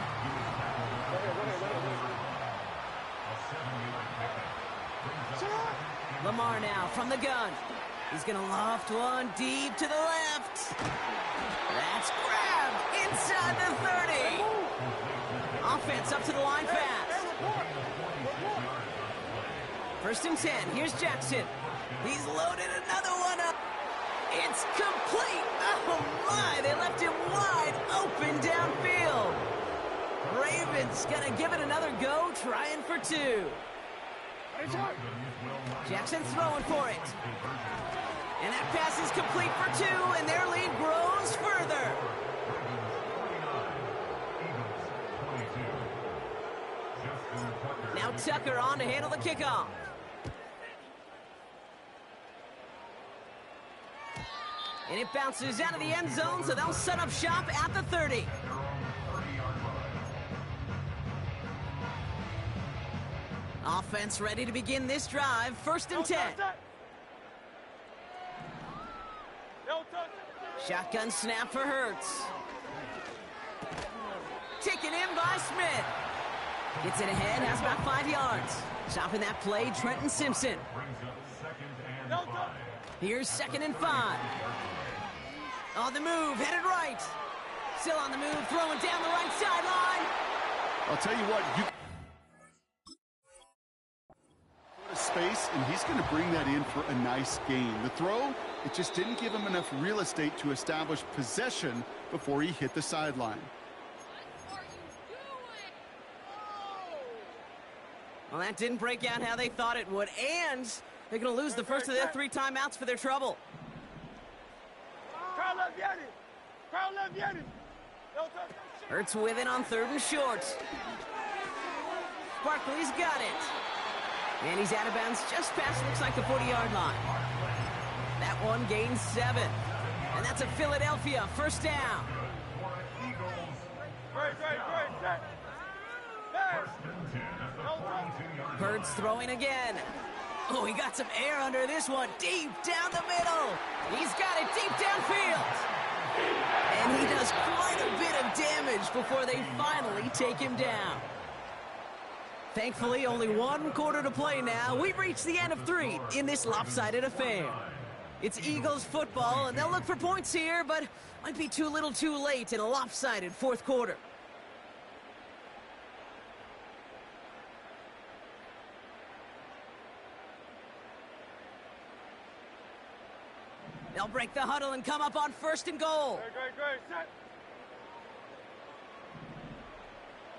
Lamar now from the gun. He's going to loft one deep to the left. That's grabbed inside the 30. Offense up to the line fast. 1st and 10. Here's Jackson. He's loaded another one up. It's complete. Oh, my. They left him wide open downfield. Ravens going to give it another go, trying for 2. Jackson throwing for it. And that pass is complete for 2, and their lead grows further. Now Tucker on to handle the kickoff. And it bounces out of the end zone, so they'll set up shop at the 30. Offense ready to begin this drive. 1st and 10. Shotgun snap for Hurts. Taken in by Smith. Gets it ahead, has about 5 yards. Stopping that play, Trenton Simpson. Here's 2nd and 5. On the move, headed right. Still on the move, throwing down the right sideline. I'll tell you what, you space, and he's going to bring that in for a nice gain. The throw, it just didn't give him enough real estate to establish possession before he hit the sideline. Well, that didn't break out how they thought it would, and they're going to lose the first of their 3 timeouts for their trouble. Hurts with it on 3rd and short. Barkley's got it. And he's out of bounds just past, looks like the 40-yard line. That one gains 7. And that's a Philadelphia 1st down. Hurts throwing again. Oh, he got some air under this one. Deep down the middle. He's got it deep downfield. And he does quite a bit of damage before they finally take him down. Thankfully, only 1 quarter to play now. We've reached the end of 3 in this lopsided affair. It's Eagles football, and they'll look for points here, but might be too little too late in a lopsided 4th quarter. They'll break the huddle and come up on 1st and goal. Great. Set.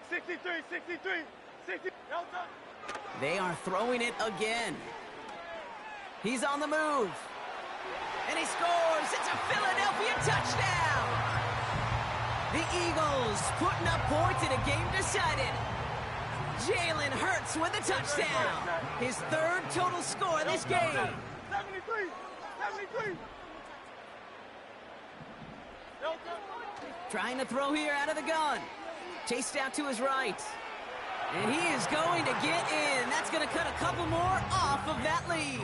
63. 60. They are throwing it again. He's on the move. And he scores. It's a Philadelphia touchdown. The Eagles putting up points in a game decided. Jalen Hurts with a touchdown. His 3rd total score this game. 73. Trying to throw here out of the gun. Chased out to his right. And he is going to get in. That's going to cut a couple more off of that lead.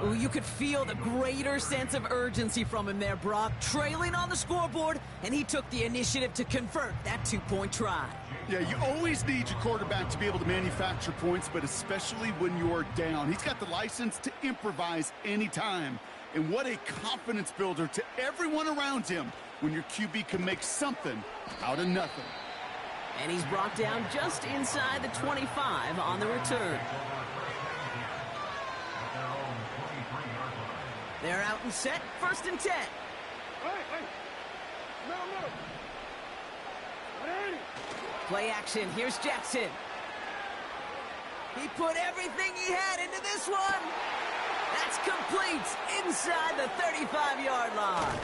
Ooh, you could feel the greater sense of urgency from him there, Brock. Trailing on the scoreboard, and he took the initiative to convert that 2-point try. Yeah, you always need your quarterback to be able to manufacture points, but especially when you're down. He's got the license to improvise anytime. And what a confidence builder to everyone around him when your QB can make something out of nothing. And he's brought down just inside the 25 on the return. They're out and set, 1st and 10. Play action, here's Jackson. He put everything he had into this one. That's complete inside the 35-yard line.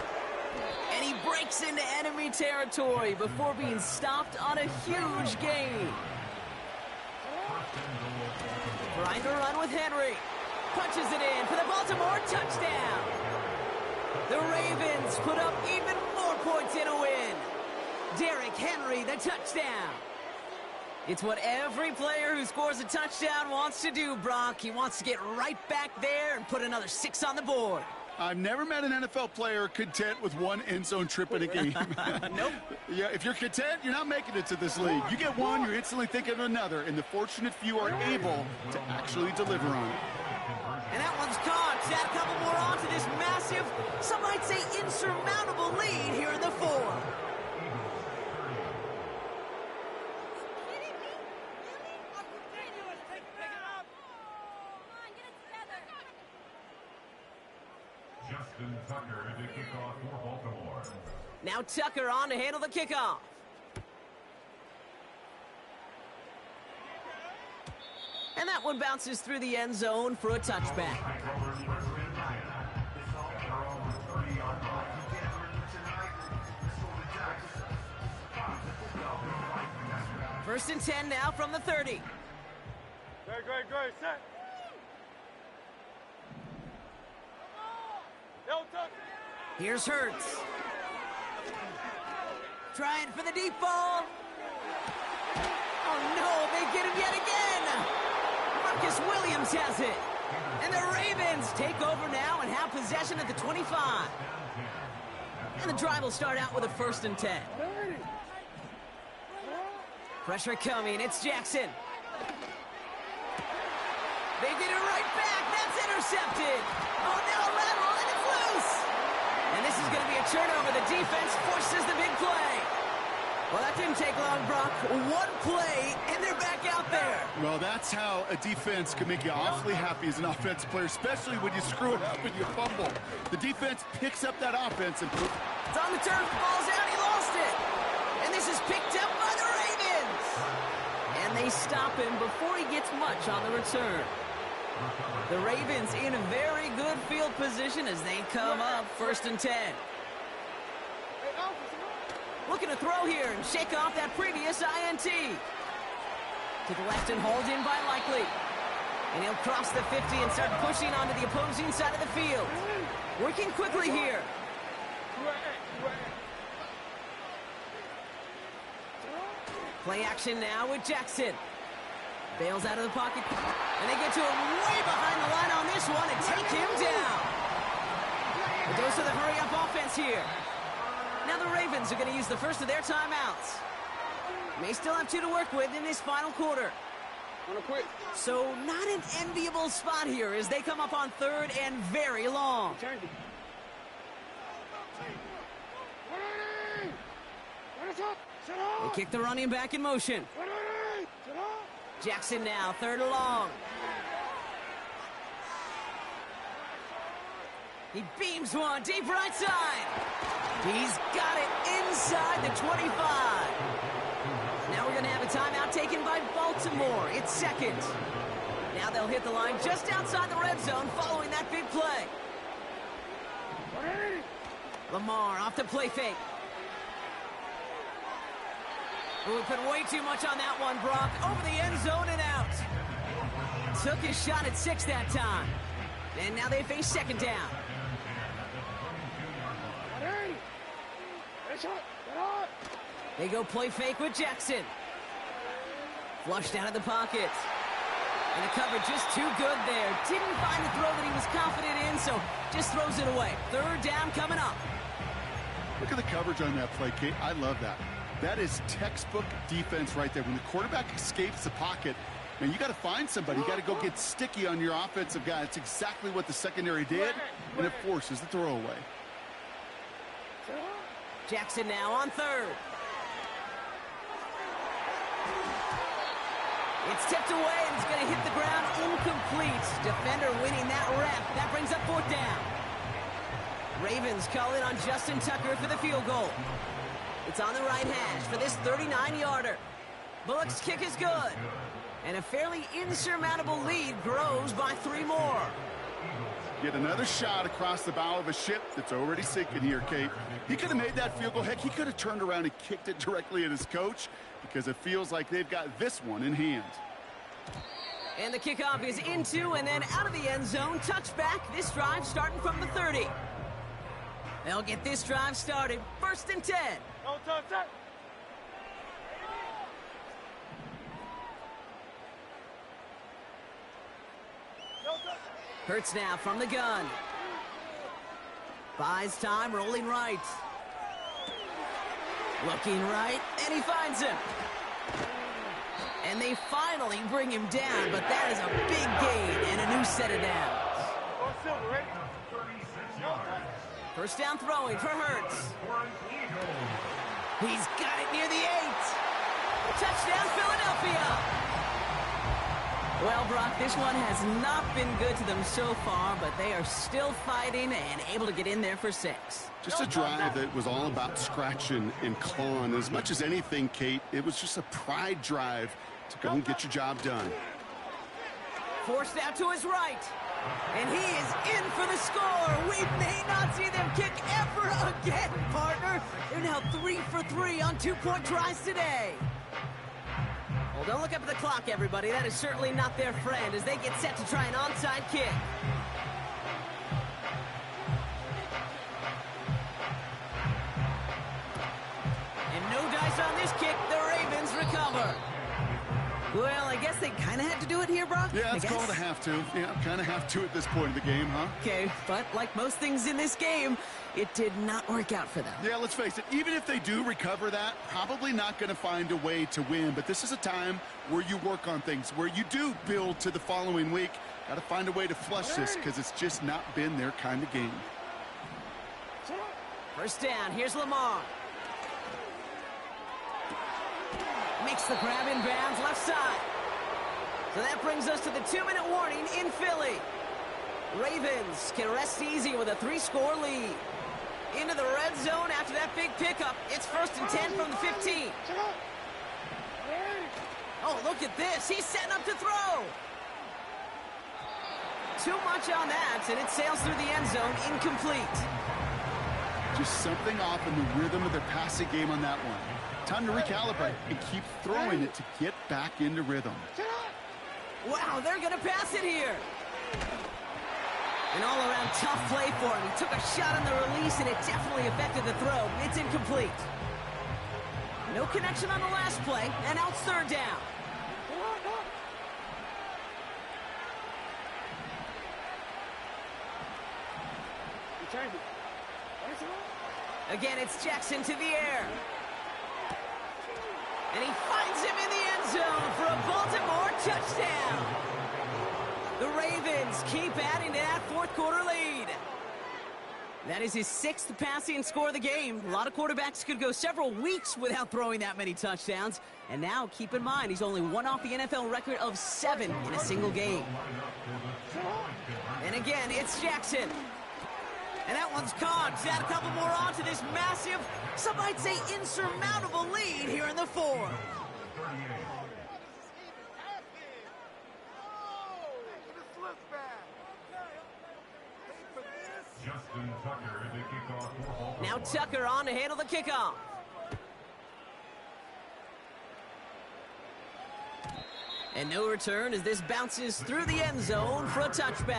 And he breaks into enemy territory before being stopped on a huge gain. Trying to run with Henry. Punches it in for the Baltimore touchdown. The Ravens put up even more points in a win. Derrick Henry, the touchdown. It's what every player who scores a touchdown wants to do, Brock. He wants to get right back there and put another 6 on the board. I've never met an NFL player content with one end zone trip in a game. Nope. Yeah, if you're content, you're not making it to this league. You get one, you're instantly thinking of another, and the fortunate few are able to actually deliver on it. And that one's caught. Add a couple more on to this massive, some might say insurmountable lead here in the 4th. Justin Tucker to kick off for Baltimore. Now Tucker on to handle the kickoff. And that one bounces through the end zone for a touchback. First and 10 now from the 30. Great, set. Here's Hurts. Trying for the deep ball. Oh no, they get him yet again. Marcus Williams has it. And the Ravens take over now and have possession at the 25. And the drive will start out with a 1st and 10. Pressure coming, it's Jackson. They get it right back, that's intercepted. Oh no, lateral, and it's loose. And this is going to be a turnover. The defense forces the big play. Well, that didn't take long, Brock. One play, and they're back out there. Well, that's how a defense can make you awfully happy as an offensive player, especially when you screw it up and you fumble. The defense picks up that offense and it's on the turf, the ball's out, he lost it. And this is picked up by the Ravens. And they stop him before he gets much on the return. The Ravens in a very good field position as they come up 1st and 10. Looking to throw here and shake off that previous INT. To the left and hauled in by Likely. And he'll cross the 50 and start pushing onto the opposing side of the field. Working quickly here. Play action now with Jackson. Bails out of the pocket. And they get to him way behind the line on this one and take him down. It goes to the hurry-up offense here. Now the Ravens are going to use the first of their timeouts. May still have 2 to work with in this final quarter. So not an enviable spot here as they come up on 3rd and very long. They kick the running back in motion. Jackson now, 3rd and long. He beams one deep right side. He's got it inside the 25. Now we're going to have a timeout taken by Baltimore. It's 2nd. Now they'll hit the line just outside the red zone following that big play. Lamar off the play fake. We put way too much on that one, Brock. Over the end zone and out. Took his shot at 6 that time. And now they face 2nd down. They go play fake with Jackson. Flushed out of the pocket. And the coverage just too good there. Didn't find the throw that he was confident in, so just throws it away. 3rd down coming up. Look at the coverage on that play, Kate. I love that. That is textbook defense right there. When the quarterback escapes the pocket, man, you got to find somebody. You got to go get sticky on your offensive guy. It's exactly what the secondary did, and it forces the throwaway. Jackson now on 3rd. It's tipped away and it's going to hit the ground incomplete. Defender winning that rep. That brings up 4th down. Ravens call in on Justin Tucker for the field goal. It's on the right hash for this 39-yarder. Bullock's kick is good. And a fairly insurmountable lead grows by 3 more. Get another shot across the bow of a ship that's already sinking here, Kate. He could have made that field goal. Heck, he could have turned around and kicked it directly at his coach because it feels like they've got this one in hand. And the kickoff is into and then out of the end zone. Touchback. This drive starting from the 30. They'll get this drive started. 1st and 10. No touch that. Hurts now from the gun. Buys time, rolling right. Looking right, and he finds him. And they finally bring him down, but that is a big gain and a new set of downs. 1st down throwing for Hurts. He's got it near the 8. Touchdown, Philadelphia. Well, Brock, this one has not been good to them so far, but they are still fighting and able to get in there for 6. Just a drive that was all about scratching and clawing. As much as anything, Kate, it was just a pride drive to go and get your job done. Forced out to his right. And he is in for the score. We may not see them kick ever again, partner. They're now 3 for 3 on 2-point tries today. Well, don't look up at the clock, everybody. That is certainly not their friend as they get set to try an onside kick. And no dice on this kick. The Ravens recover. Well, I guess they kind of had to do it here, Brock. Yeah, it's called a have to. Yeah, kind of have to at this point in the game, huh? Okay, but like most things in this game, it did not work out for them. Yeah, let's face it, even if they do recover that, probably not going to find a way to win. But this is a time where you work on things, where you do build to the following week. Got to find a way to flush this because it's just not been their kind of game. 1st down, here's Lamar. Makes the grab in bounds left side. So that brings us to the 2-minute warning in Philly. Ravens can rest easy with a 3-score lead. Into the red zone after that big pickup. It's 1st and 10 from the 15. Oh, look at this. He's setting up to throw. Too much on that, and it sails through the end zone, incomplete. Just something off in the rhythm of their passing game on that one. Time to recalibrate and keep throwing it to get back into rhythm. Wow, they're going to pass it here. An all-around tough play for him. He took a shot on the release, and it definitely affected the throw. It's incomplete. No connection on the last play, and now it's 3rd down. Again, it's Jackson to the air. And he finds him in the end zone for a Baltimore touchdown. The Ravens keep adding to that 4th-quarter lead. That is his 6th passing score of the game. A lot of quarterbacks could go several weeks without throwing that many touchdowns. And now, keep in mind, he's only one off the NFL record of 7 in a single game. And again, it's Jackson. And that one's caught. Add a couple more on to this massive, some might say insurmountable lead here in the 4th. Now Tucker on to handle the kickoff. And no return as this bounces through the end zone for a touchback.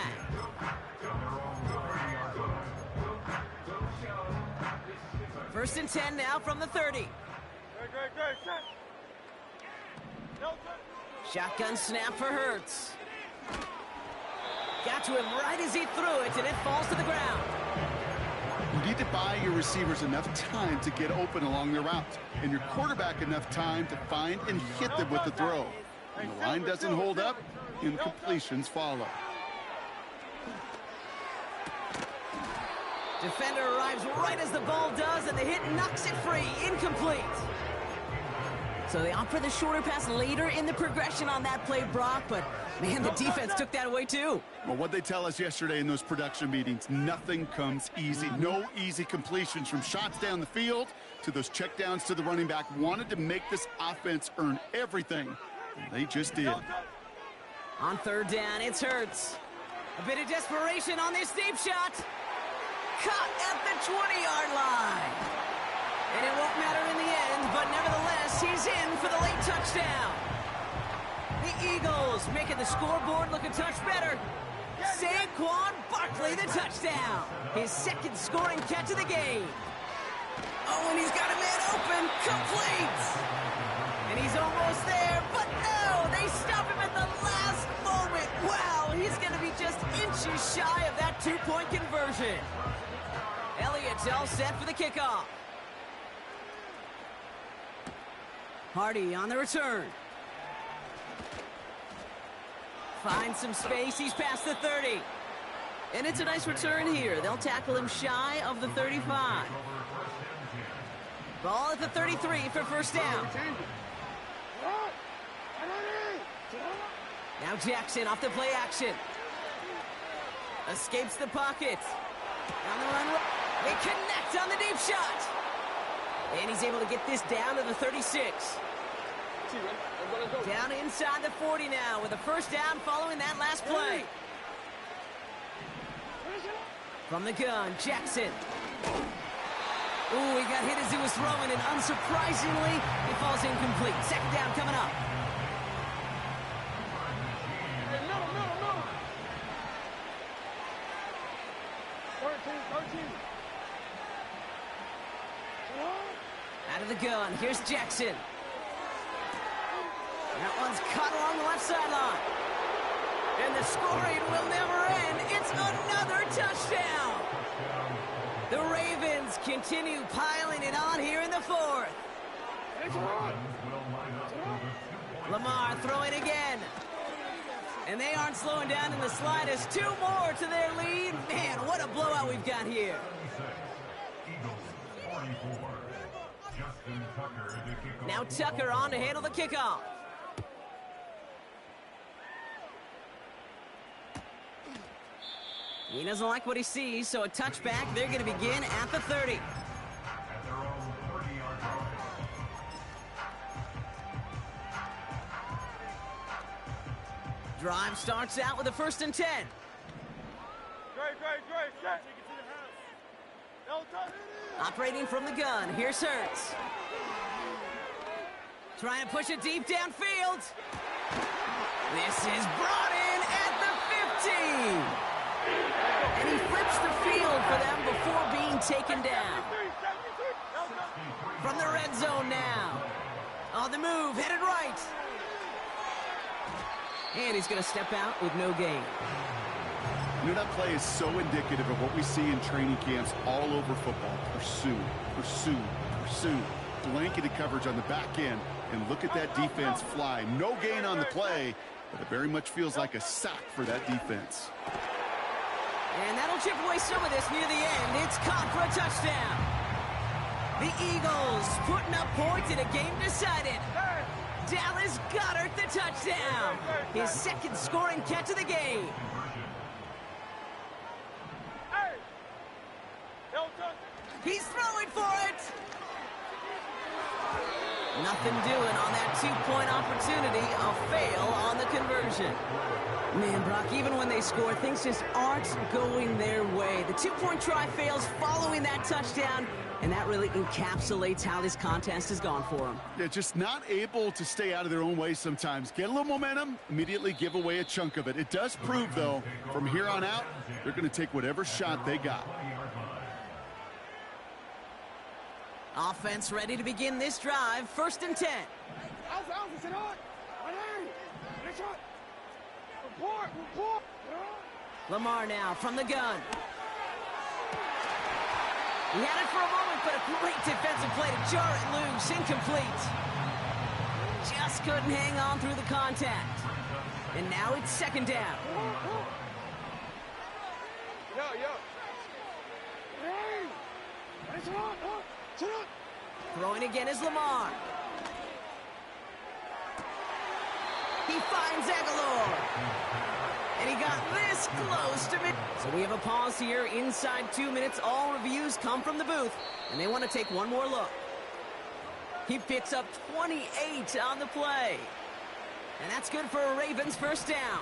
First and 10 now from the 30. Shotgun snap for Hurts. Got to him right as he threw it, and it falls to the ground. You need to buy your receivers enough time to get open along their route, and your quarterback enough time to find and hit them with the throw. When the line doesn't hold up, incompletions follow. Defender arrives right as the ball does, and the hit knocks it free. Incomplete. So they opt for the shorter pass later in the progression on that play, Brock, but man, the defense took that away too. Well, what they tell us yesterday in those production meetings, nothing comes easy. No easy completions from shots down the field to those checkdowns to the running back. Wanted to make this offense earn everything. And they just did. On third down, it's Hurts. A bit of desperation on this deep shot. Caught at the 20-yard line. And it won't matter in the end, but nevertheless, he's in for the late touchdown. The Eagles making the scoreboard look a touch better. Saquon Barkley, the touchdown. His second scoring catch of the game. Oh, and he's got a man open. Complete. And he's almost there, but no, they stop him at the last moment. Wow, he's going to be just inches shy of that two-point conversion. Elliott's all set for the kickoff. Hardy on the return. Finds some space. He's past the 30. And it's a nice return here. They'll tackle him shy of the 35. Ball at the 33 for first down. Now Jackson off the play action. Escapes the pocket. Down the run. They connect on the deep shot. And he's able to get this down to the 36. Down inside the 40 now with a first down following that last play. From the gun, Jackson. Ooh, he got hit as he was throwing, and unsurprisingly, he falls incomplete. Second down coming up. Out of the gun, here's Jackson. That one's caught along the left sideline. And the scoring will never end. It's another touchdown. The Ravens continue piling it on here in the fourth. Lamar throwing again. And they aren't slowing down in the slightest. Two more to their lead. Man, what a blowout we've got here. Now Tucker on to handle the kickoff. He doesn't like what he sees, so a touchback. They're going to begin at the 30. Drive starts out with a 1st and 10. Great. Operating from the gun, here's Hurts. Trying to push it deep downfield. This is brought in at the 15. And he flips the field for them before being taken down. From the red zone now. On the move, headed right. And he's going to step out with no gain. You know, that play is so indicative of what we see in training camps all over football. Pursue. Blanketed coverage on the back end. And look at that defense fly. No gain on the play, but it very much feels like a sack for that defense. And that'll chip away some of this near the end. It's caught for a touchdown. The Eagles putting up points in a game decided. Dallas Goedert the touchdown. His second scoring catch of the game. He's throwing for it. Nothing doing on that two-point opportunity. A fail on the conversion. Man, Brock, even when they score, things just aren't going their way. The two-point try fails following that touchdown, and that really encapsulates how this contest has gone for them. Yeah, just not able to stay out of their own way sometimes. Get a little momentum, immediately give away a chunk of it. It does prove, though, from here on out, they're going to take whatever shot they got. Offense ready to begin this drive. 1st and 10. Lamar now from the gun. He had it for a moment, but a great defensive play to jar it loose. Incomplete. Just couldn't hang on through the contact. And now it's 2nd down. Throwing again is Lamar. He finds Aguilar. And he got this close to mid. So we have a pause here inside 2 minutes. All reviews come from the booth, and they want to take one more look. He picks up 28 on the play. And that's good for a Ravens first down.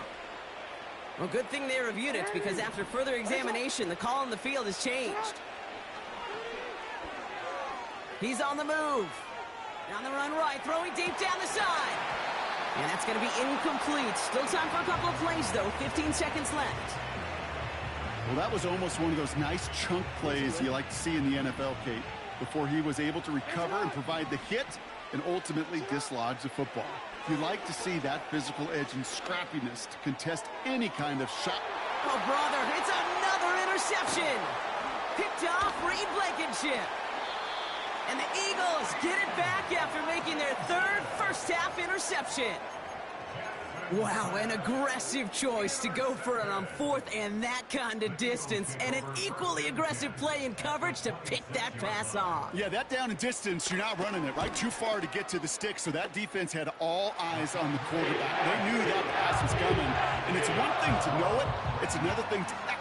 Well, good thing they reviewed it, because after further examination, the call on the field has changed. He's on the move. Down the run right, throwing deep down the side. And that's going to be incomplete. Still time for a couple of plays, though. 15 seconds left. Well, that was almost one of those nice chunk plays you like to see in the NFL, Kate, before he was able to recover and provide the hit and ultimately dislodge the football. You like to see that physical edge and scrappiness to contest any kind of shot. Oh, brother, it's another interception. Picked off Reed Blankenship. And the Eagles get it back after making their third first-half interception. Wow, an aggressive choice to go for it on fourth and that kind of distance, and an equally aggressive play in coverage to pick that pass off. Yeah, that down and distance, you're not running it, right? Too far to get to the stick, so that defense had all eyes on the quarterback. They knew that pass was coming, and it's one thing to know it, it's another thing to